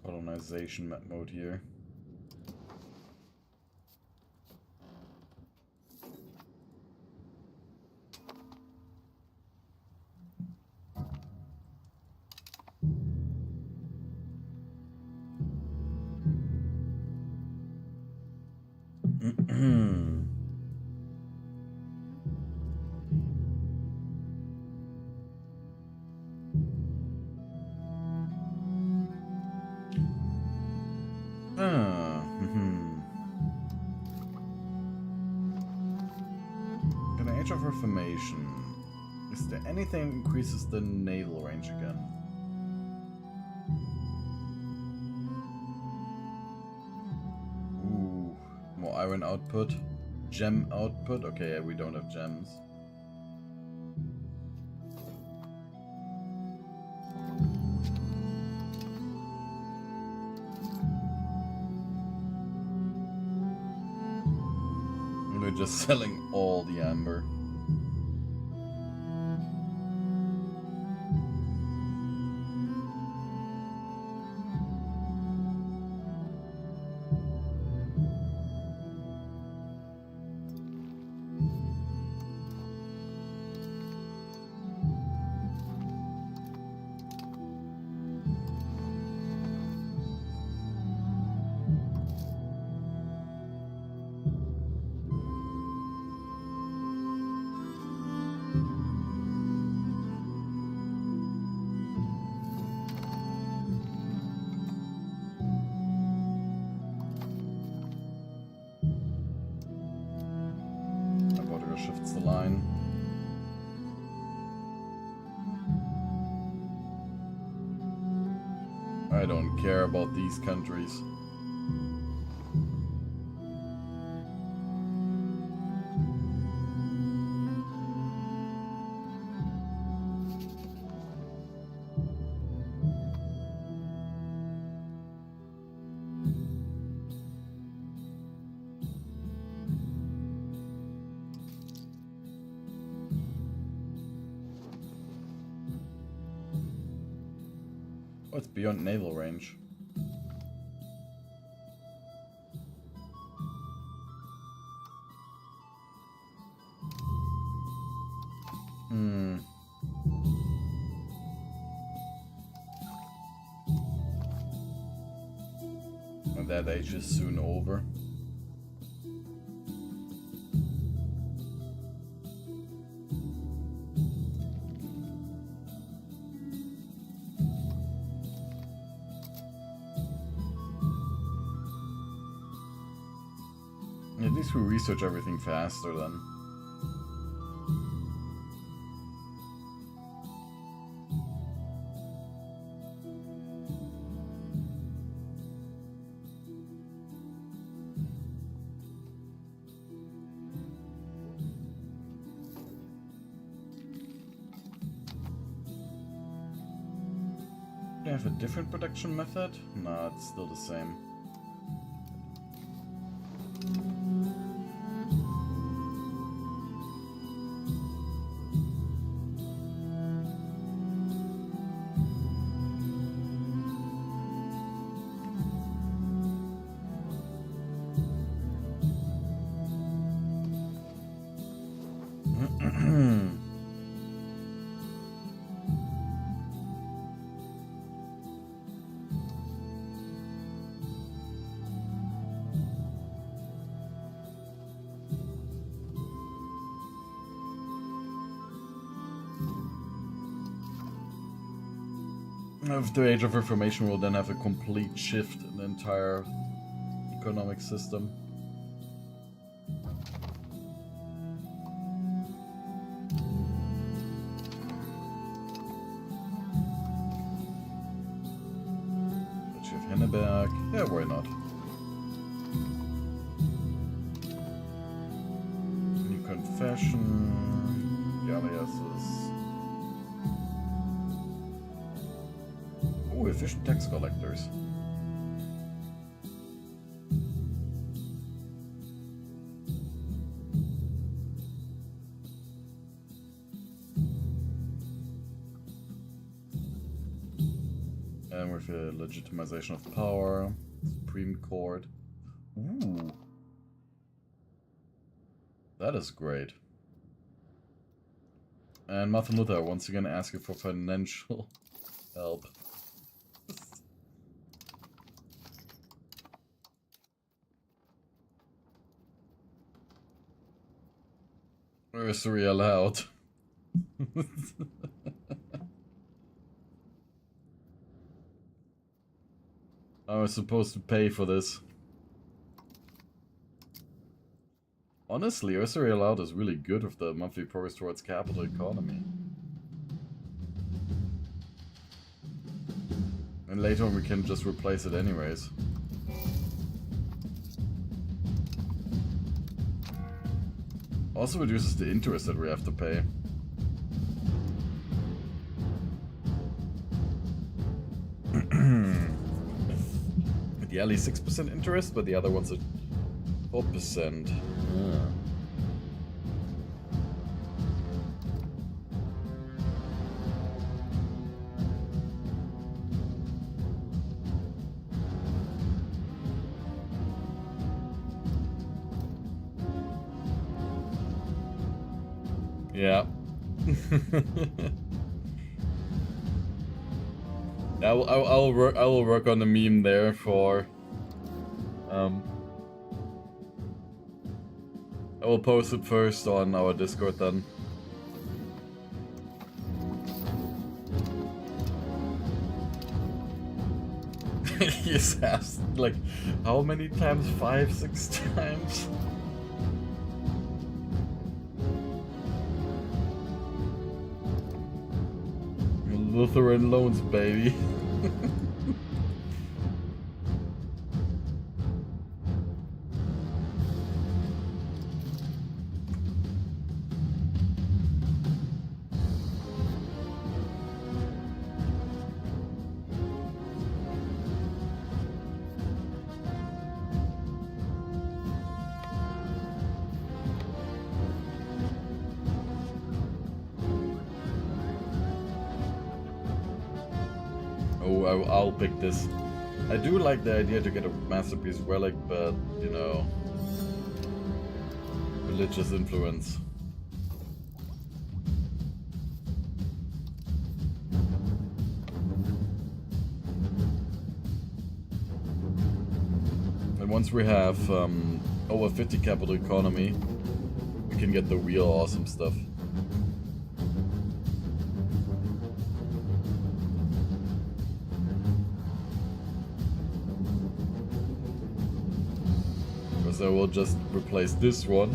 Colonization map mode here. An Age of Reformation. Is there anything that increases the naval range again? Ooh, more iron output. Gem output. Okay, yeah, we don't have gems. We're just selling all the amber. Shifts the line. I don't care about these countries. Oh, it's beyond naval range. And that age is soon over. At least we research everything faster then. Do I have a different production method? No, it's still the same. With the Age of Information, we'll then have a complete shift in the entire economic system. Let's have Henneberg. Yeah, why not? New Confession. Gallias's. Ooh, efficient tax collectors. And with the legitimization of power, Supreme Court. Ooh. That is great. And Martin Luther once again asking for financial help. Nursery allowed. I was supposed to pay for this. Honestly, Nursery allowed is really good with the monthly progress towards capital economy. And later on we can just replace it anyways. Also reduces the interest that we have to pay. The alley 6% interest, but the other one's at 4%. Yeah. I will work on the meme there for. I will post it first on our Discord then. He's asked like how many times? 5, 6 times? Lutheran loans, baby. I'll pick this. I do like the idea to get a masterpiece relic, but you know, religious influence. And once we have over 50 capital economy, we can get the real awesome stuff. Because I will just replace this one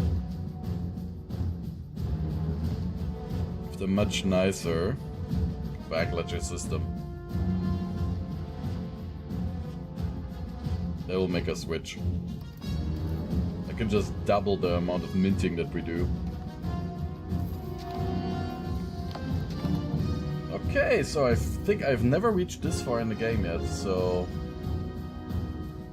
with a much nicer backledger system. That will make a switch. I can just double the amount of minting that we do. Okay, so I think I've never reached this far in the game yet, so...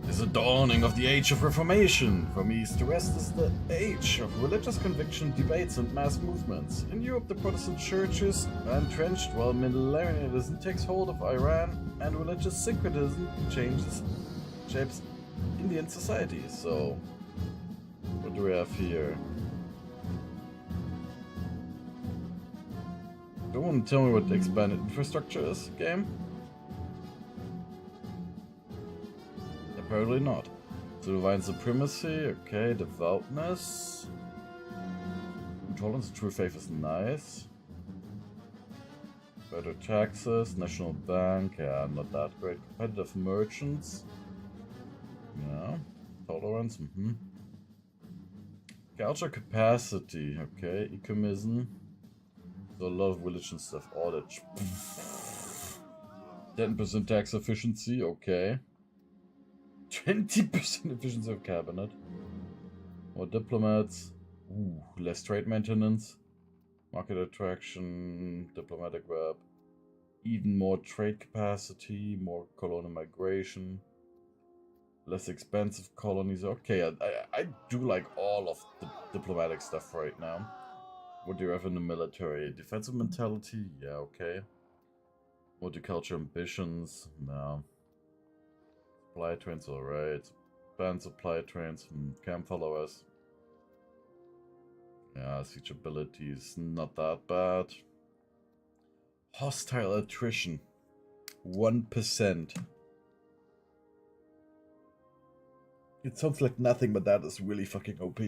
It's the dawning of the Age of Reformation. From east to west is the age of religious conviction, debates and mass movements. In Europe, the Protestant church is entrenched while millenarianism takes hold of Iran and religious syncretism shapes Indian society. So, what do we have here? Don't want to tell me what expanded infrastructure is, game? Apparently not. So divine supremacy, okay, devoutness. Tolerance, true faith is nice. Better taxes, national bank, yeah, not that great. Competitive merchants. Yeah, tolerance, Culture capacity, okay, ecumenism. So a lot of religion stuff, audit. 10% tax efficiency, okay. 20% efficiency of cabinet. More diplomats. Ooh, less trade maintenance. Market attraction, diplomatic web. Even more trade capacity, more colonial migration. Less expensive colonies. Okay, I do like all of the diplomatic stuff right now. What do you have in the military? Defensive mentality? Yeah, okay. Multicultural ambitions? No. Supply trains, alright. Band supply trains from camp followers. Yeah, siege abilities, not that bad. Hostile attrition. 1%. It sounds like nothing, but that is really fucking OP.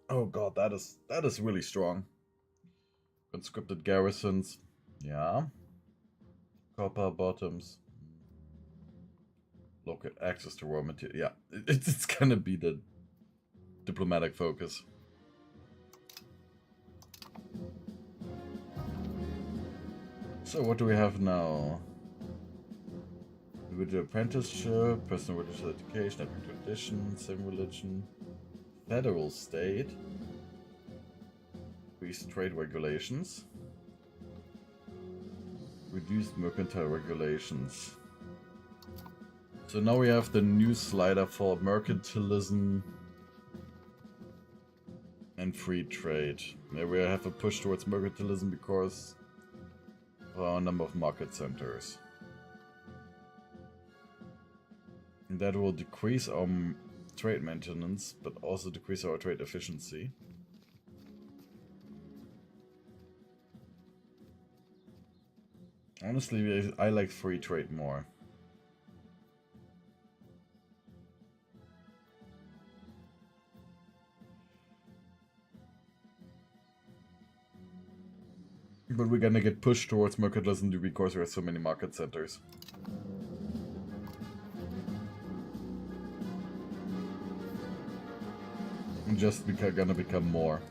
Oh god, that is really strong. Conscripted garrisons. Yeah. Copper bottoms. Local access to raw material. Yeah, it's gonna be the diplomatic focus. So what do we have now? Individual apprenticeship, personal religious education, ethnic tradition, same religion, federal state, increased trade regulations, reduced mercantile regulations. So now we have the new slider for mercantilism and free trade. Maybe we have a push towards mercantilism because of our number of market centers. And that will decrease our trade maintenance, but also decrease our trade efficiency. Honestly, I like free trade more. But we're gonna get pushed towards mercantilism because we have so many market centers. And just gonna become more.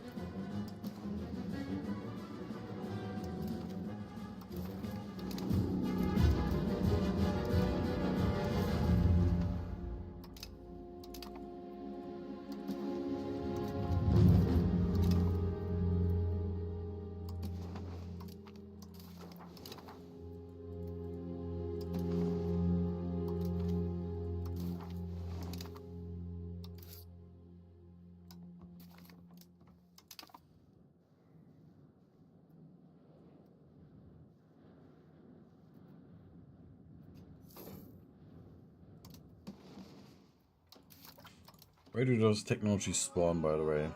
Where do those technologies spawn, by the way?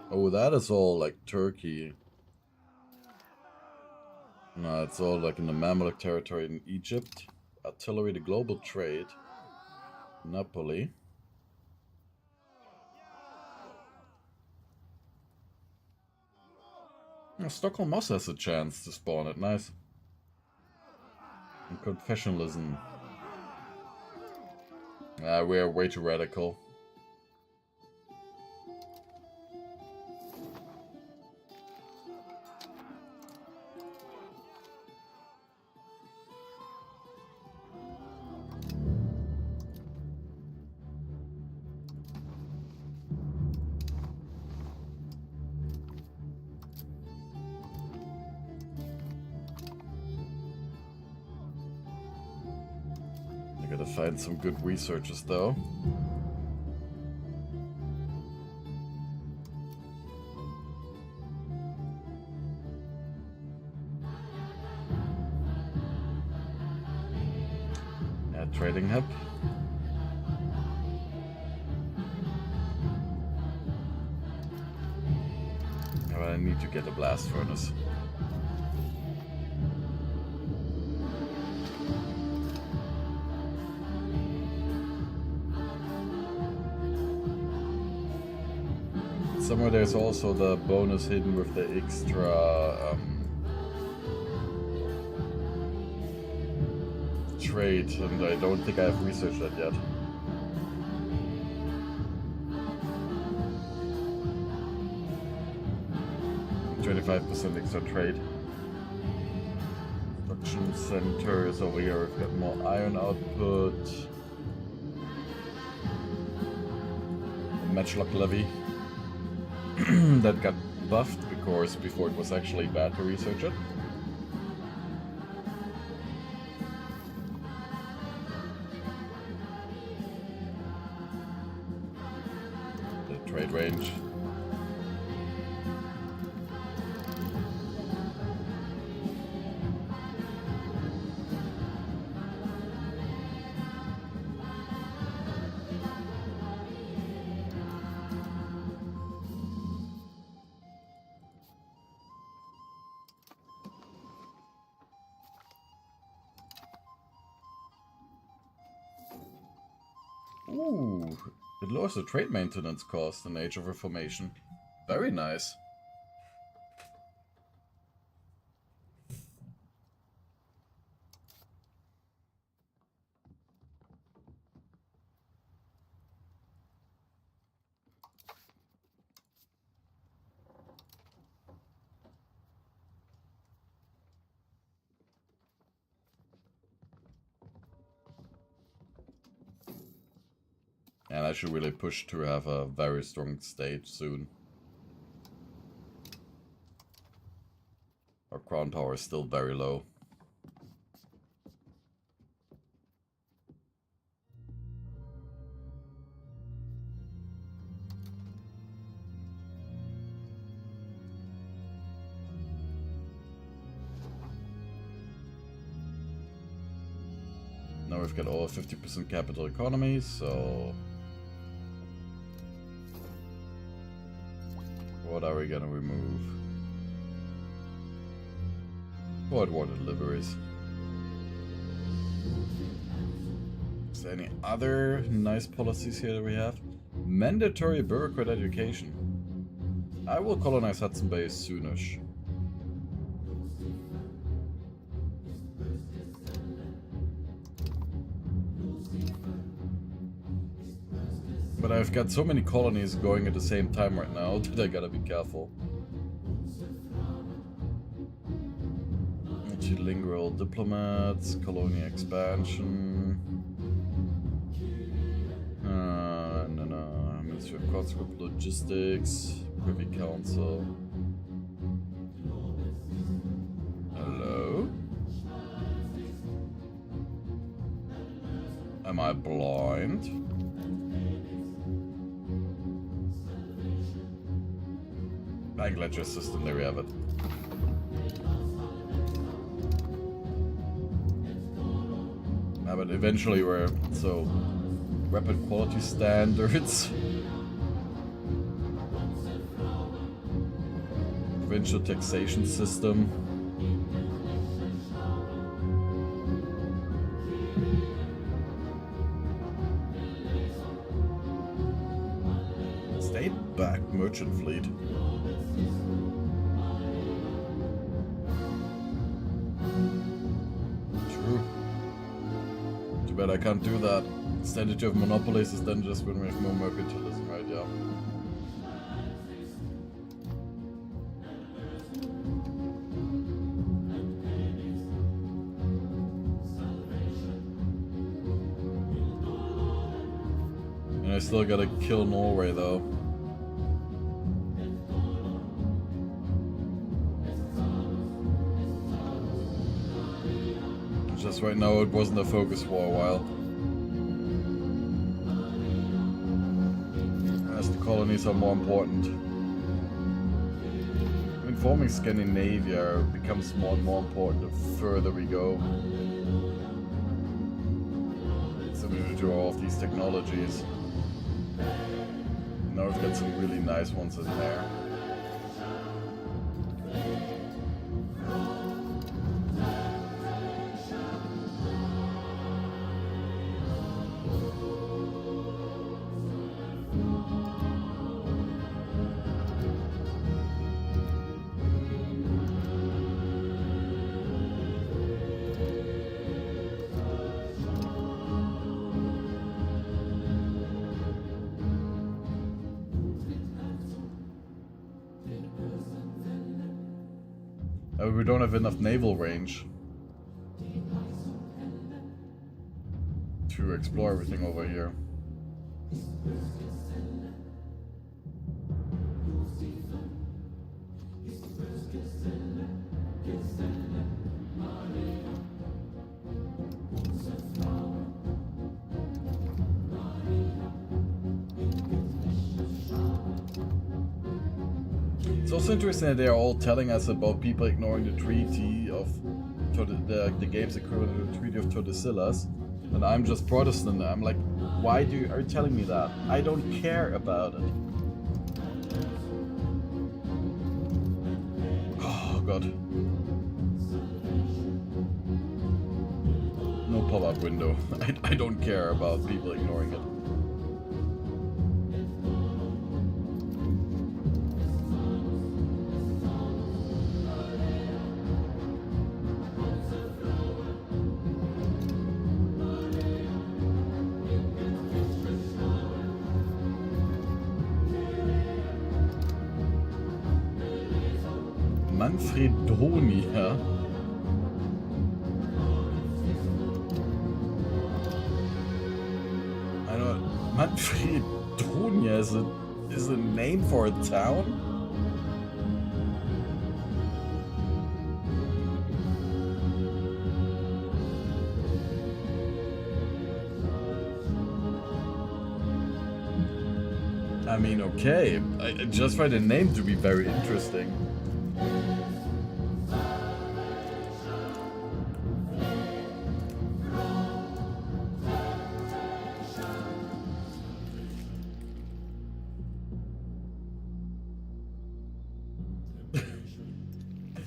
Oh, that is all like Turkey. No, it's all like in the Mamluk territory in Egypt. Artillery, the global trade. Napoli. Yeah, Stockholm also has a chance to spawn it. Nice. And confessionalism. We're way too radical. Gotta find some good researchers though. Yeah, trading hub. Yeah, but I need to get a blast furnace. Somewhere there's also the bonus hidden with the extra trade, and I don't think I have researched that yet. %25 extra trade. Production centers over here, we've got more iron output. A matchlock levy. That got buffed because before it was actually bad to research it. The trade range. Ooh, it lowers the trade maintenance cost in Age of Reformation. Very nice. And I should really push to have a very strong stage soon. Our crown tower is still very low. Now we've got all 50% capital economy, so... What are we gonna remove? What water deliveries? Is there any other nice policies here that we have? Mandatory bureaucrat education. I will colonize Hudson Bay soonish. But I've got so many colonies going at the same time right now that I gotta be careful. Multilingual diplomats, colonial expansion. No. Ministry of Conscript Logistics, Privy Council. Hello? Am I blind? Bank ledger system, there we have it. But eventually we're so rapid quality standards. Provincial taxation system. State-backed merchant fleet. But I can't do that. Standard of monopolies is then just when we have more mercantilism, right? Yeah. And I still gotta kill Norway though. Just right now it wasn't a focus for a while. as the colonies are more important. Informing Scandinavia becomes more and more important the further we go. Similar to all of these technologies. Now we've got some really nice ones in there. We don't have enough naval range to explore everything over here. It's also interesting that they're all telling us about people ignoring the treaty of the game's equivalent to the Treaty of Tordesillas, and I'm just Protestant. I'm like, why are you telling me that? I don't care about it. Oh god. No pop-up window. I don't care about people ignoring it. Manfredonia. I don't. Manfredonia is a name for a town. I mean, okay. I just find the name to be very interesting.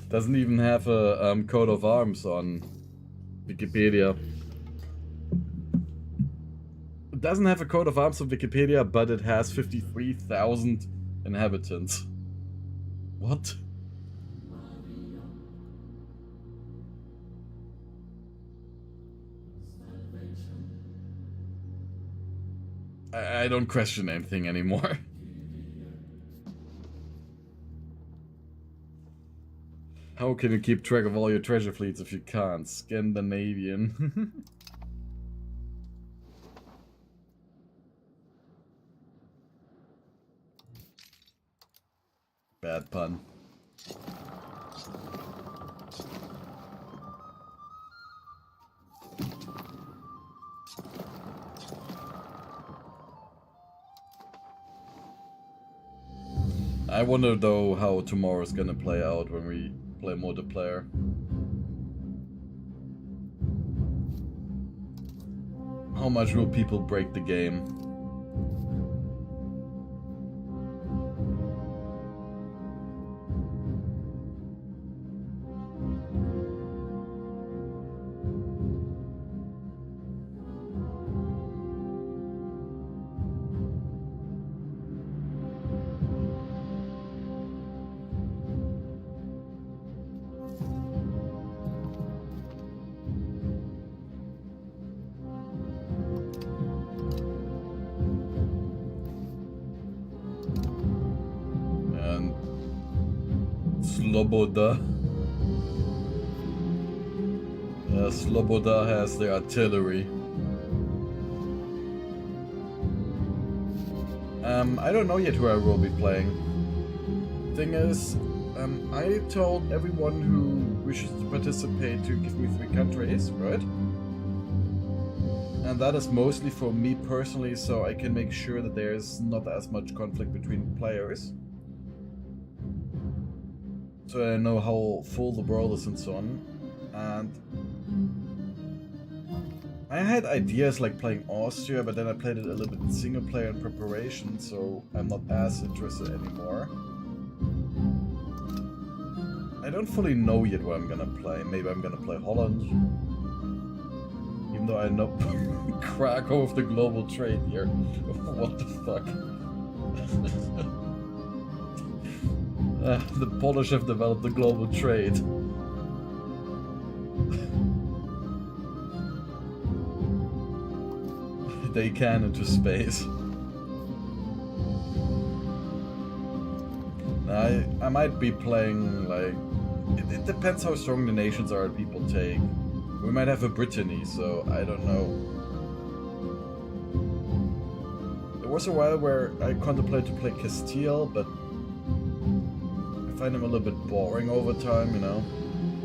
Doesn't even have a coat of arms on Wikipedia. It doesn't have a coat of arms on Wikipedia, but it has 53,000 inhabitants. What? I don't question anything anymore. How can you keep track of all your treasure fleets if you can't? Scandinavian. Bad pun. I wonder though how tomorrow's gonna play out when we play multiplayer. How much will people break the game? Sloboda. Sloboda has the artillery. I don't know yet who I will be playing. Thing is, I told everyone who wishes to participate to give me 3 countries, right? And that is mostly for me personally, so I can make sure that there's not as much conflict between players. So I know how full the world is and so on. And I had ideas like playing Austria, but then I played it a little bit single player in preparation, so I'm not as interested anymore. I don't fully know yet what I'm gonna play. Maybe I'm gonna play Holland. Even though I know Krakow of the global trade here. What the fuck? The Polish have developed the global trade. They can into space. I might be playing like... It depends how strong the nations are that people take. We might have a Brittany, so I don't know. There was a while where I contemplated to play Castile, but I find them a little bit boring over time, you know.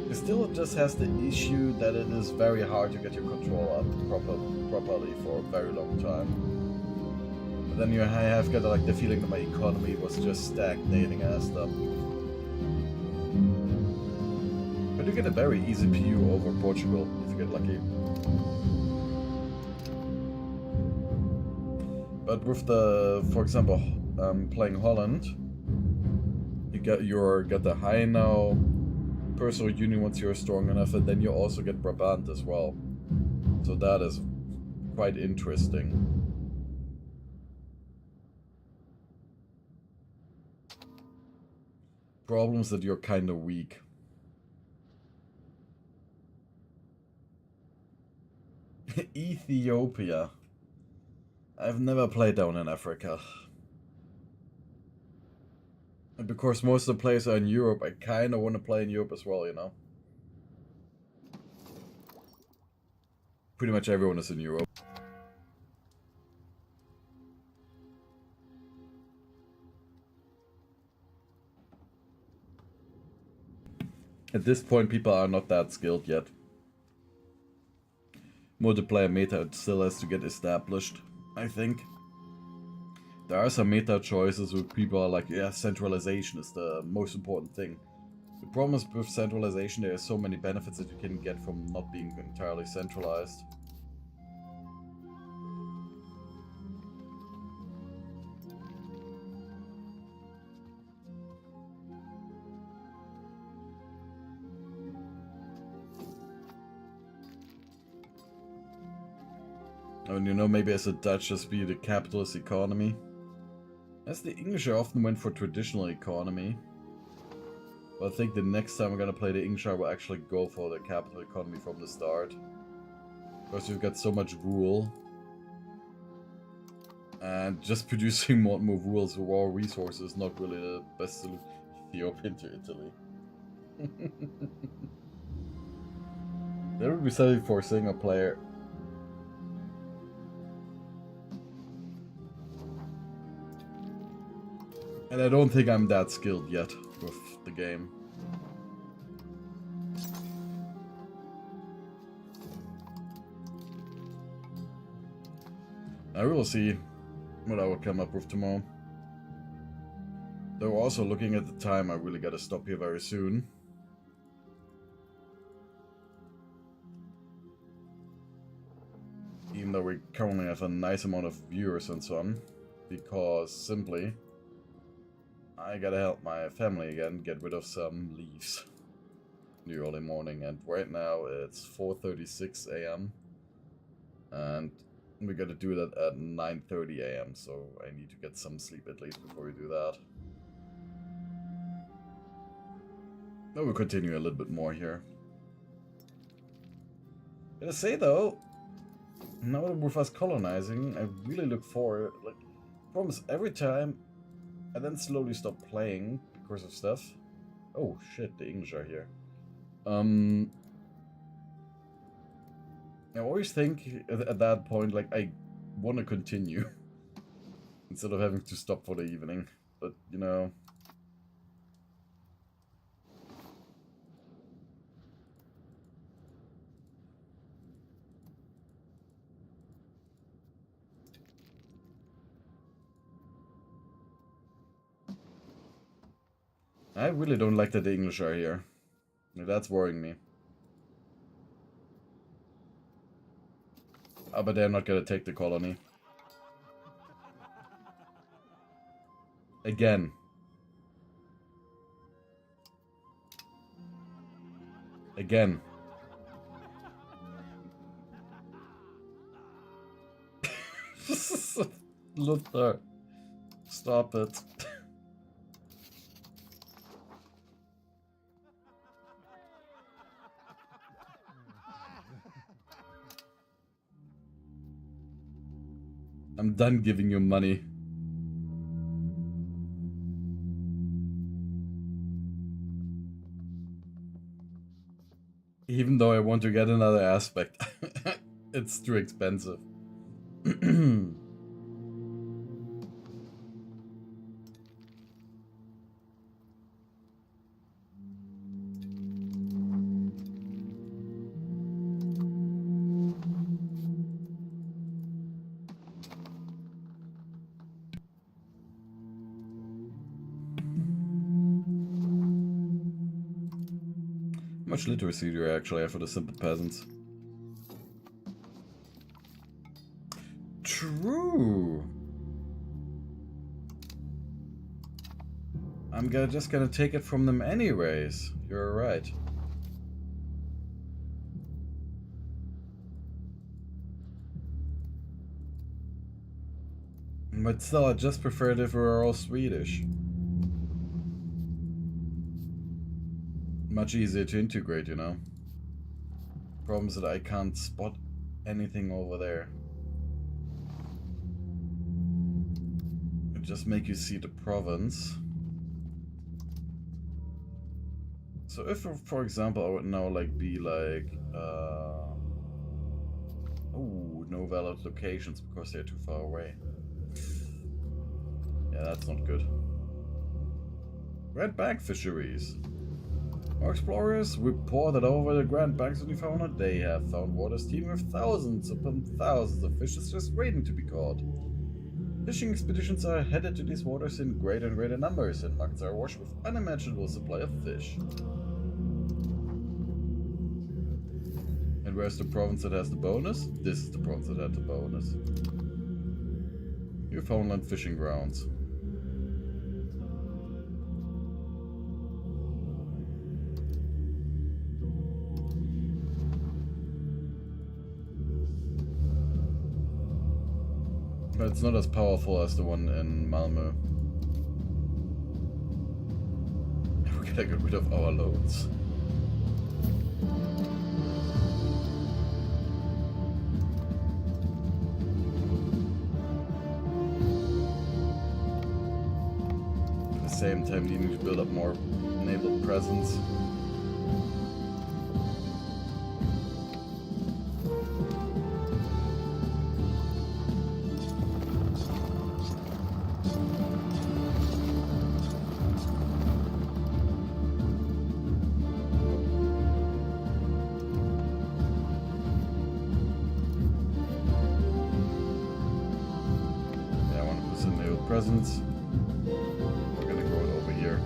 Castile just has the issue that it is very hard to get your control up properly for a very long time. But then I have got like the feeling that my economy was just stagnating as stuff. But you get a very easy PU over Portugal if you get lucky. But with the, for example, playing Holland, you got the high now personal union once you're strong enough, and then you also get Brabant as well. So that is quite interesting. Problems that you're kind of weak. Ethiopia. I've never played down in Africa. And because most of the players are in Europe, I kind of want to play in Europe as well, you know? Pretty much everyone is in Europe. At this point, people are not that skilled yet. Multiplayer meta still has to get established, I think. There are some meta choices where people are like, yeah, centralization is the most important thing. The problem is with centralization, there are so many benefits that you can get from not being entirely centralized. I mean, you know, maybe as a Dutch, just be the capitalist economy. As the English, I often went for traditional economy. But I think the next time I'm gonna play the English, I will actually go for the capital economy from the start. Because you've got so much rule. And just producing more rules with raw resources is not really the best solution. Ethiopia to Italy. That would be something for a single player. And I don't think I'm that skilled yet with the game. I will see what I will come up with tomorrow. Though also looking at the time, I really gotta stop here very soon. Even though we currently have a nice amount of viewers and so on. Because simply, I gotta help my family again get rid of some leaves in the early morning, and right now it's 4:36 a.m. and we gotta do that at 9:30 a.m. so I need to get some sleep at least before we do that. Now we'll continue a little bit more here. Gotta say though, now that with us colonizing, I really look forward, like, promise every time I then slowly stop playing because of stuff. Oh shit, the English are here. I always think at that point, like, I want to continue instead of having to stop for the evening. But, you know, I really don't like that the English are here. That's worrying me. Oh, but they're not gonna take the colony. Again. Again. Luther. Stop it. I'm done giving you money. Even though I want to get another aspect. It's too expensive. How much literacy do you actually have for the simple peasants? True. I'm just gonna take it from them anyways. You're right. But still, I just prefer it if we were all Swedish. Much easier to integrate, you know. Problem is that I can't spot anything over there. It just make you see the province. So if, for example, I would now like be like, oh, no valid locations because they're too far away. Yeah, that's not good. Red bag fisheries. Our explorers report that over the Grand Banks of Newfoundland they have found waters teeming with thousands upon thousands of fishes just waiting to be caught. Fishing expeditions are headed to these waters in greater and greater numbers, and markets are awash with unimaginable supply of fish. And where's the province that has the bonus? This is the province that had the bonus. Newfoundland fishing grounds. But it's not as powerful as the one in Malmö. We're gonna get rid of our loads. At the same time, needing to build up more naval presence. Presence. We're gonna go over here.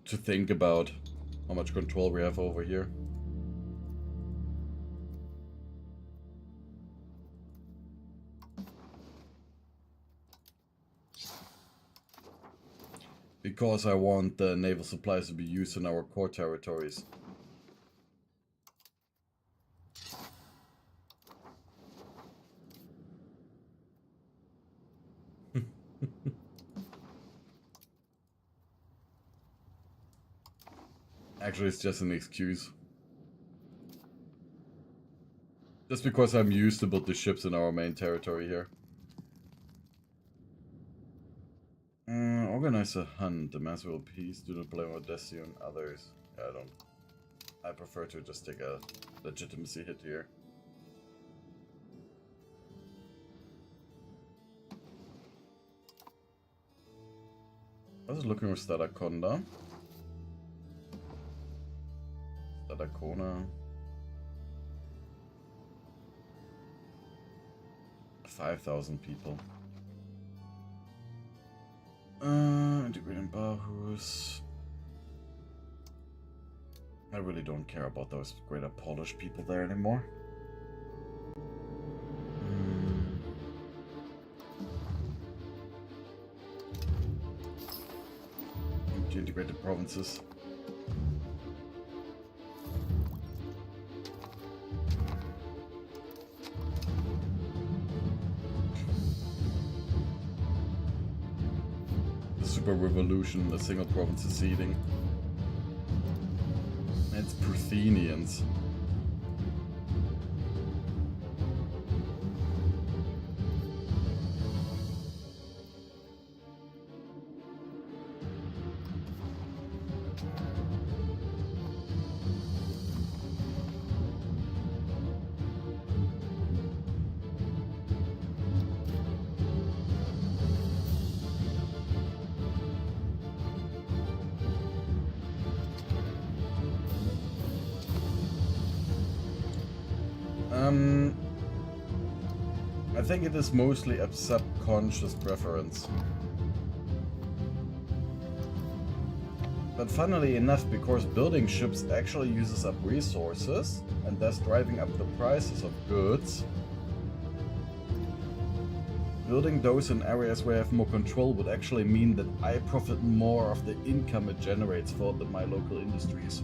To think about how much control we have over here. Because I want the naval supplies to be used in our core territories. Actually, it's just an excuse. Just because I'm used to build the ships in our main territory here. Organize a hunt. Amass world peace. Do not blame Odysseus and others. Yeah, I don't. I prefer to just take a legitimacy hit here. I was looking for Stadaconda. Stadacona. 5,000 people. Integrating Bahus. I really don't care about those greater Polish people there anymore. To integrate the provinces. The super revolution, a single province is seeding. It's Pruthenians. I think it is mostly a subconscious preference. But funnily enough, because building ships actually uses up resources, and thus driving up the prices of goods, building those in areas where I have more control would actually mean that I profit more of the income it generates for my local industries.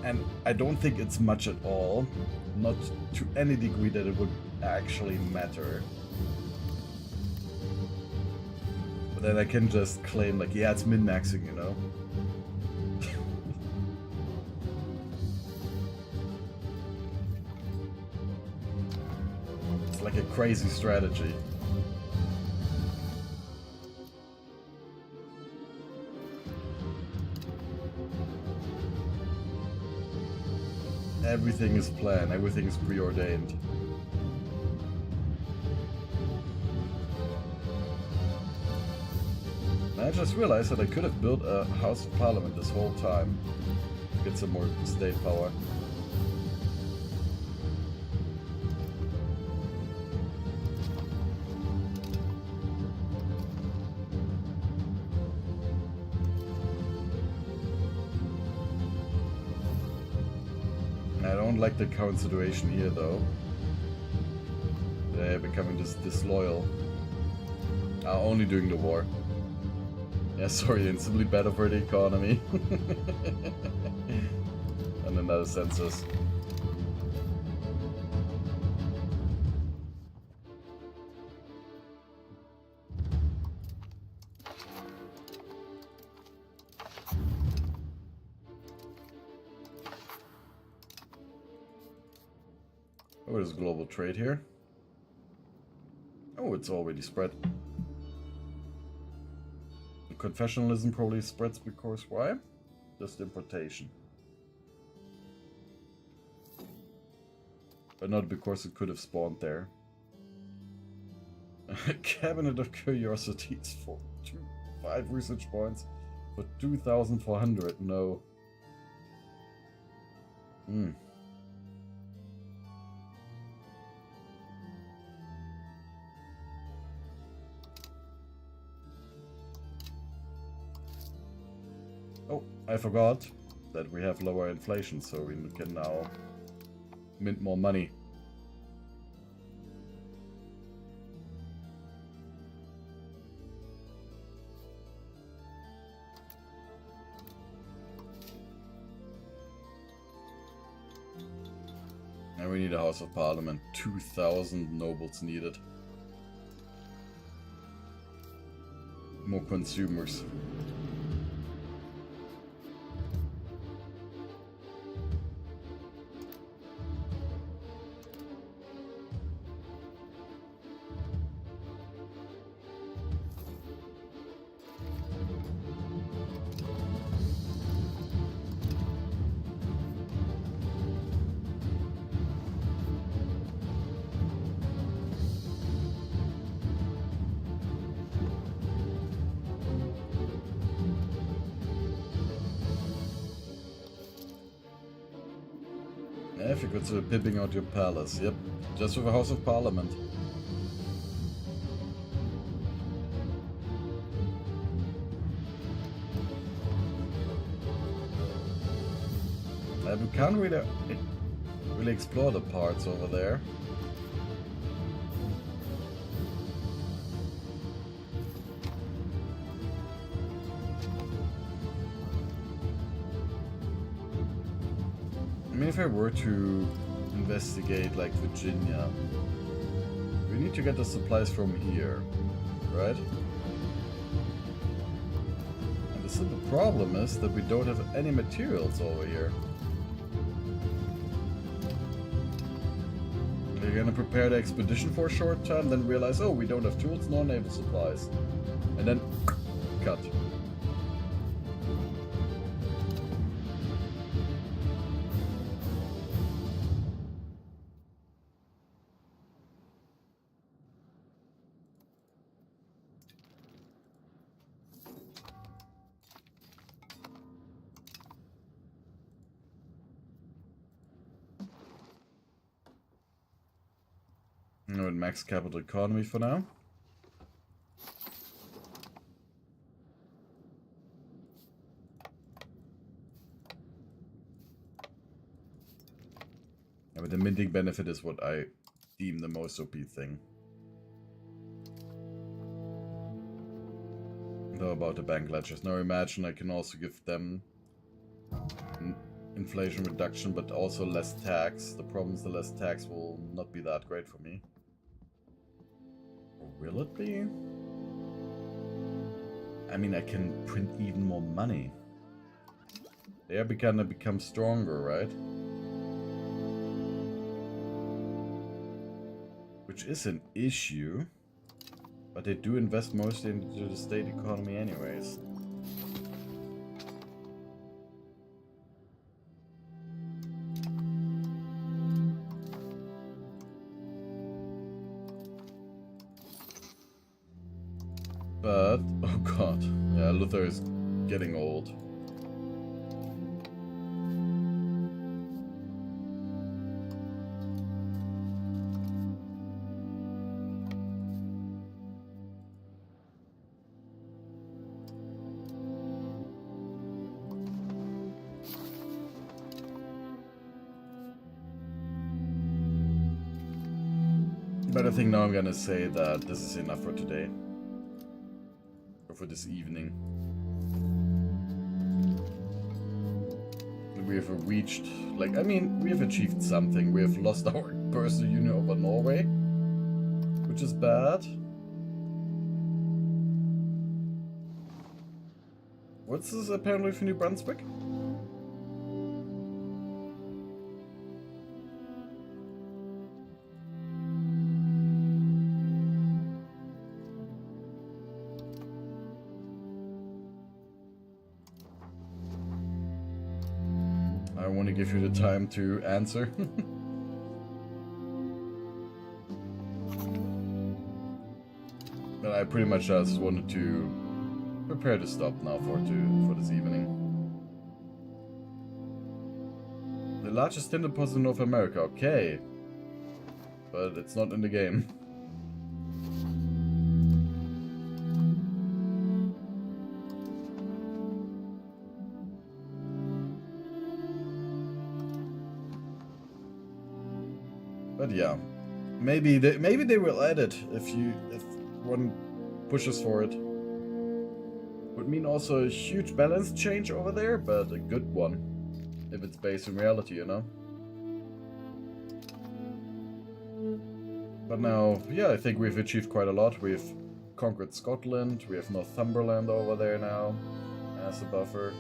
And I don't think it's much at all, not to any degree that it would actually matter. But then I can just claim like, yeah, it's min-maxing, you know? It's like a crazy strategy. Everything is planned, everything is preordained. And I just realized that I could have built a House of Parliament this whole time to get some more state power. I don't like the current situation here, though. They're becoming just disloyal. Only during the war. Yeah, sorry, it's simply better for the economy. And in other senses. What is global trade here? Oh, it's already spread. Confessionalism probably spreads because why? Just importation. But not because it could have spawned there. Cabinet of Curiosities for 5 research points for 2,400. No. Oh, I forgot that we have lower inflation, so we can now mint more money. And we need a House of Parliament. 2,000 nobles needed. More consumers. If you consider pimping out your palace, yep. Just with a House of Parliament. We can't really explore the parts over there. I mean, if I were to investigate, like, Virginia, we need to get the supplies from here, right? And the simple problem is that we don't have any materials over here. We're gonna prepare the expedition for a short time, then realize, oh, we don't have tools nor naval supplies. And then, cut. No, max capital economy for now. Yeah, but the minting benefit is what I deem the most OP thing. Though about the bank ledgers. Now imagine I can also give them inflation reduction, but also less tax. The problem is the less tax will not be that great for me. Or will it be? I mean, I can print even more money. They are gonna become stronger, right? Which is an issue. But they do invest mostly into the state economy anyways. But, oh god, yeah, Luther is getting old. But I think now I'm gonna say that this is enough for today. Or for this evening. We have reached, like, I mean, we have achieved something. We have lost our personal union over Norway, which is bad. What's this apparently for New Brunswick? I want to give you the time to answer. But I pretty much just wanted to prepare to stop now for this evening. The largest tin deposit in North America, okay. But it's not in the game. But yeah, maybe they will add it if one pushes for it. Would mean also a huge balance change over there, but a good one if it's based in reality, you know. But now, yeah, I think we've achieved quite a lot. We've conquered Scotland. We have Northumberland over there now as a buffer.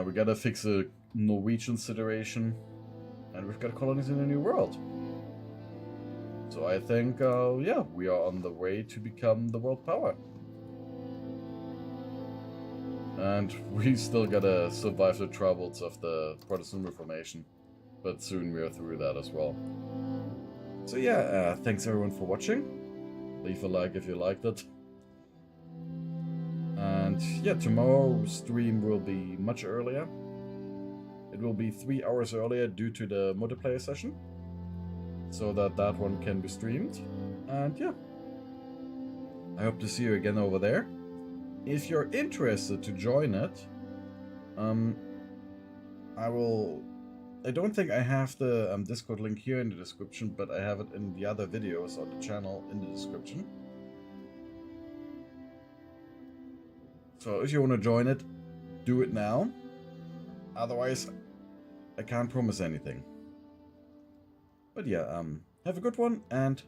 We gotta fix a Norwegian situation. And we've got colonies in the New World. So I think, yeah, we are on the way to become the world power. And we still gotta survive the troubles of the Protestant Reformation. But soon we are through that as well. So yeah, thanks everyone for watching. Leave a like if you liked it. And yeah, tomorrow's stream will be much earlier. It will be 3 hours earlier due to the multiplayer session, so that that one can be streamed. And yeah, I hope to see you again over there. If you're interested to join it, I don't think I have the Discord link here in the description, but I have it in the other videos on the channel in the description. So if you want to join it, do it now. Otherwise, I can't promise anything. But yeah, have a good one, and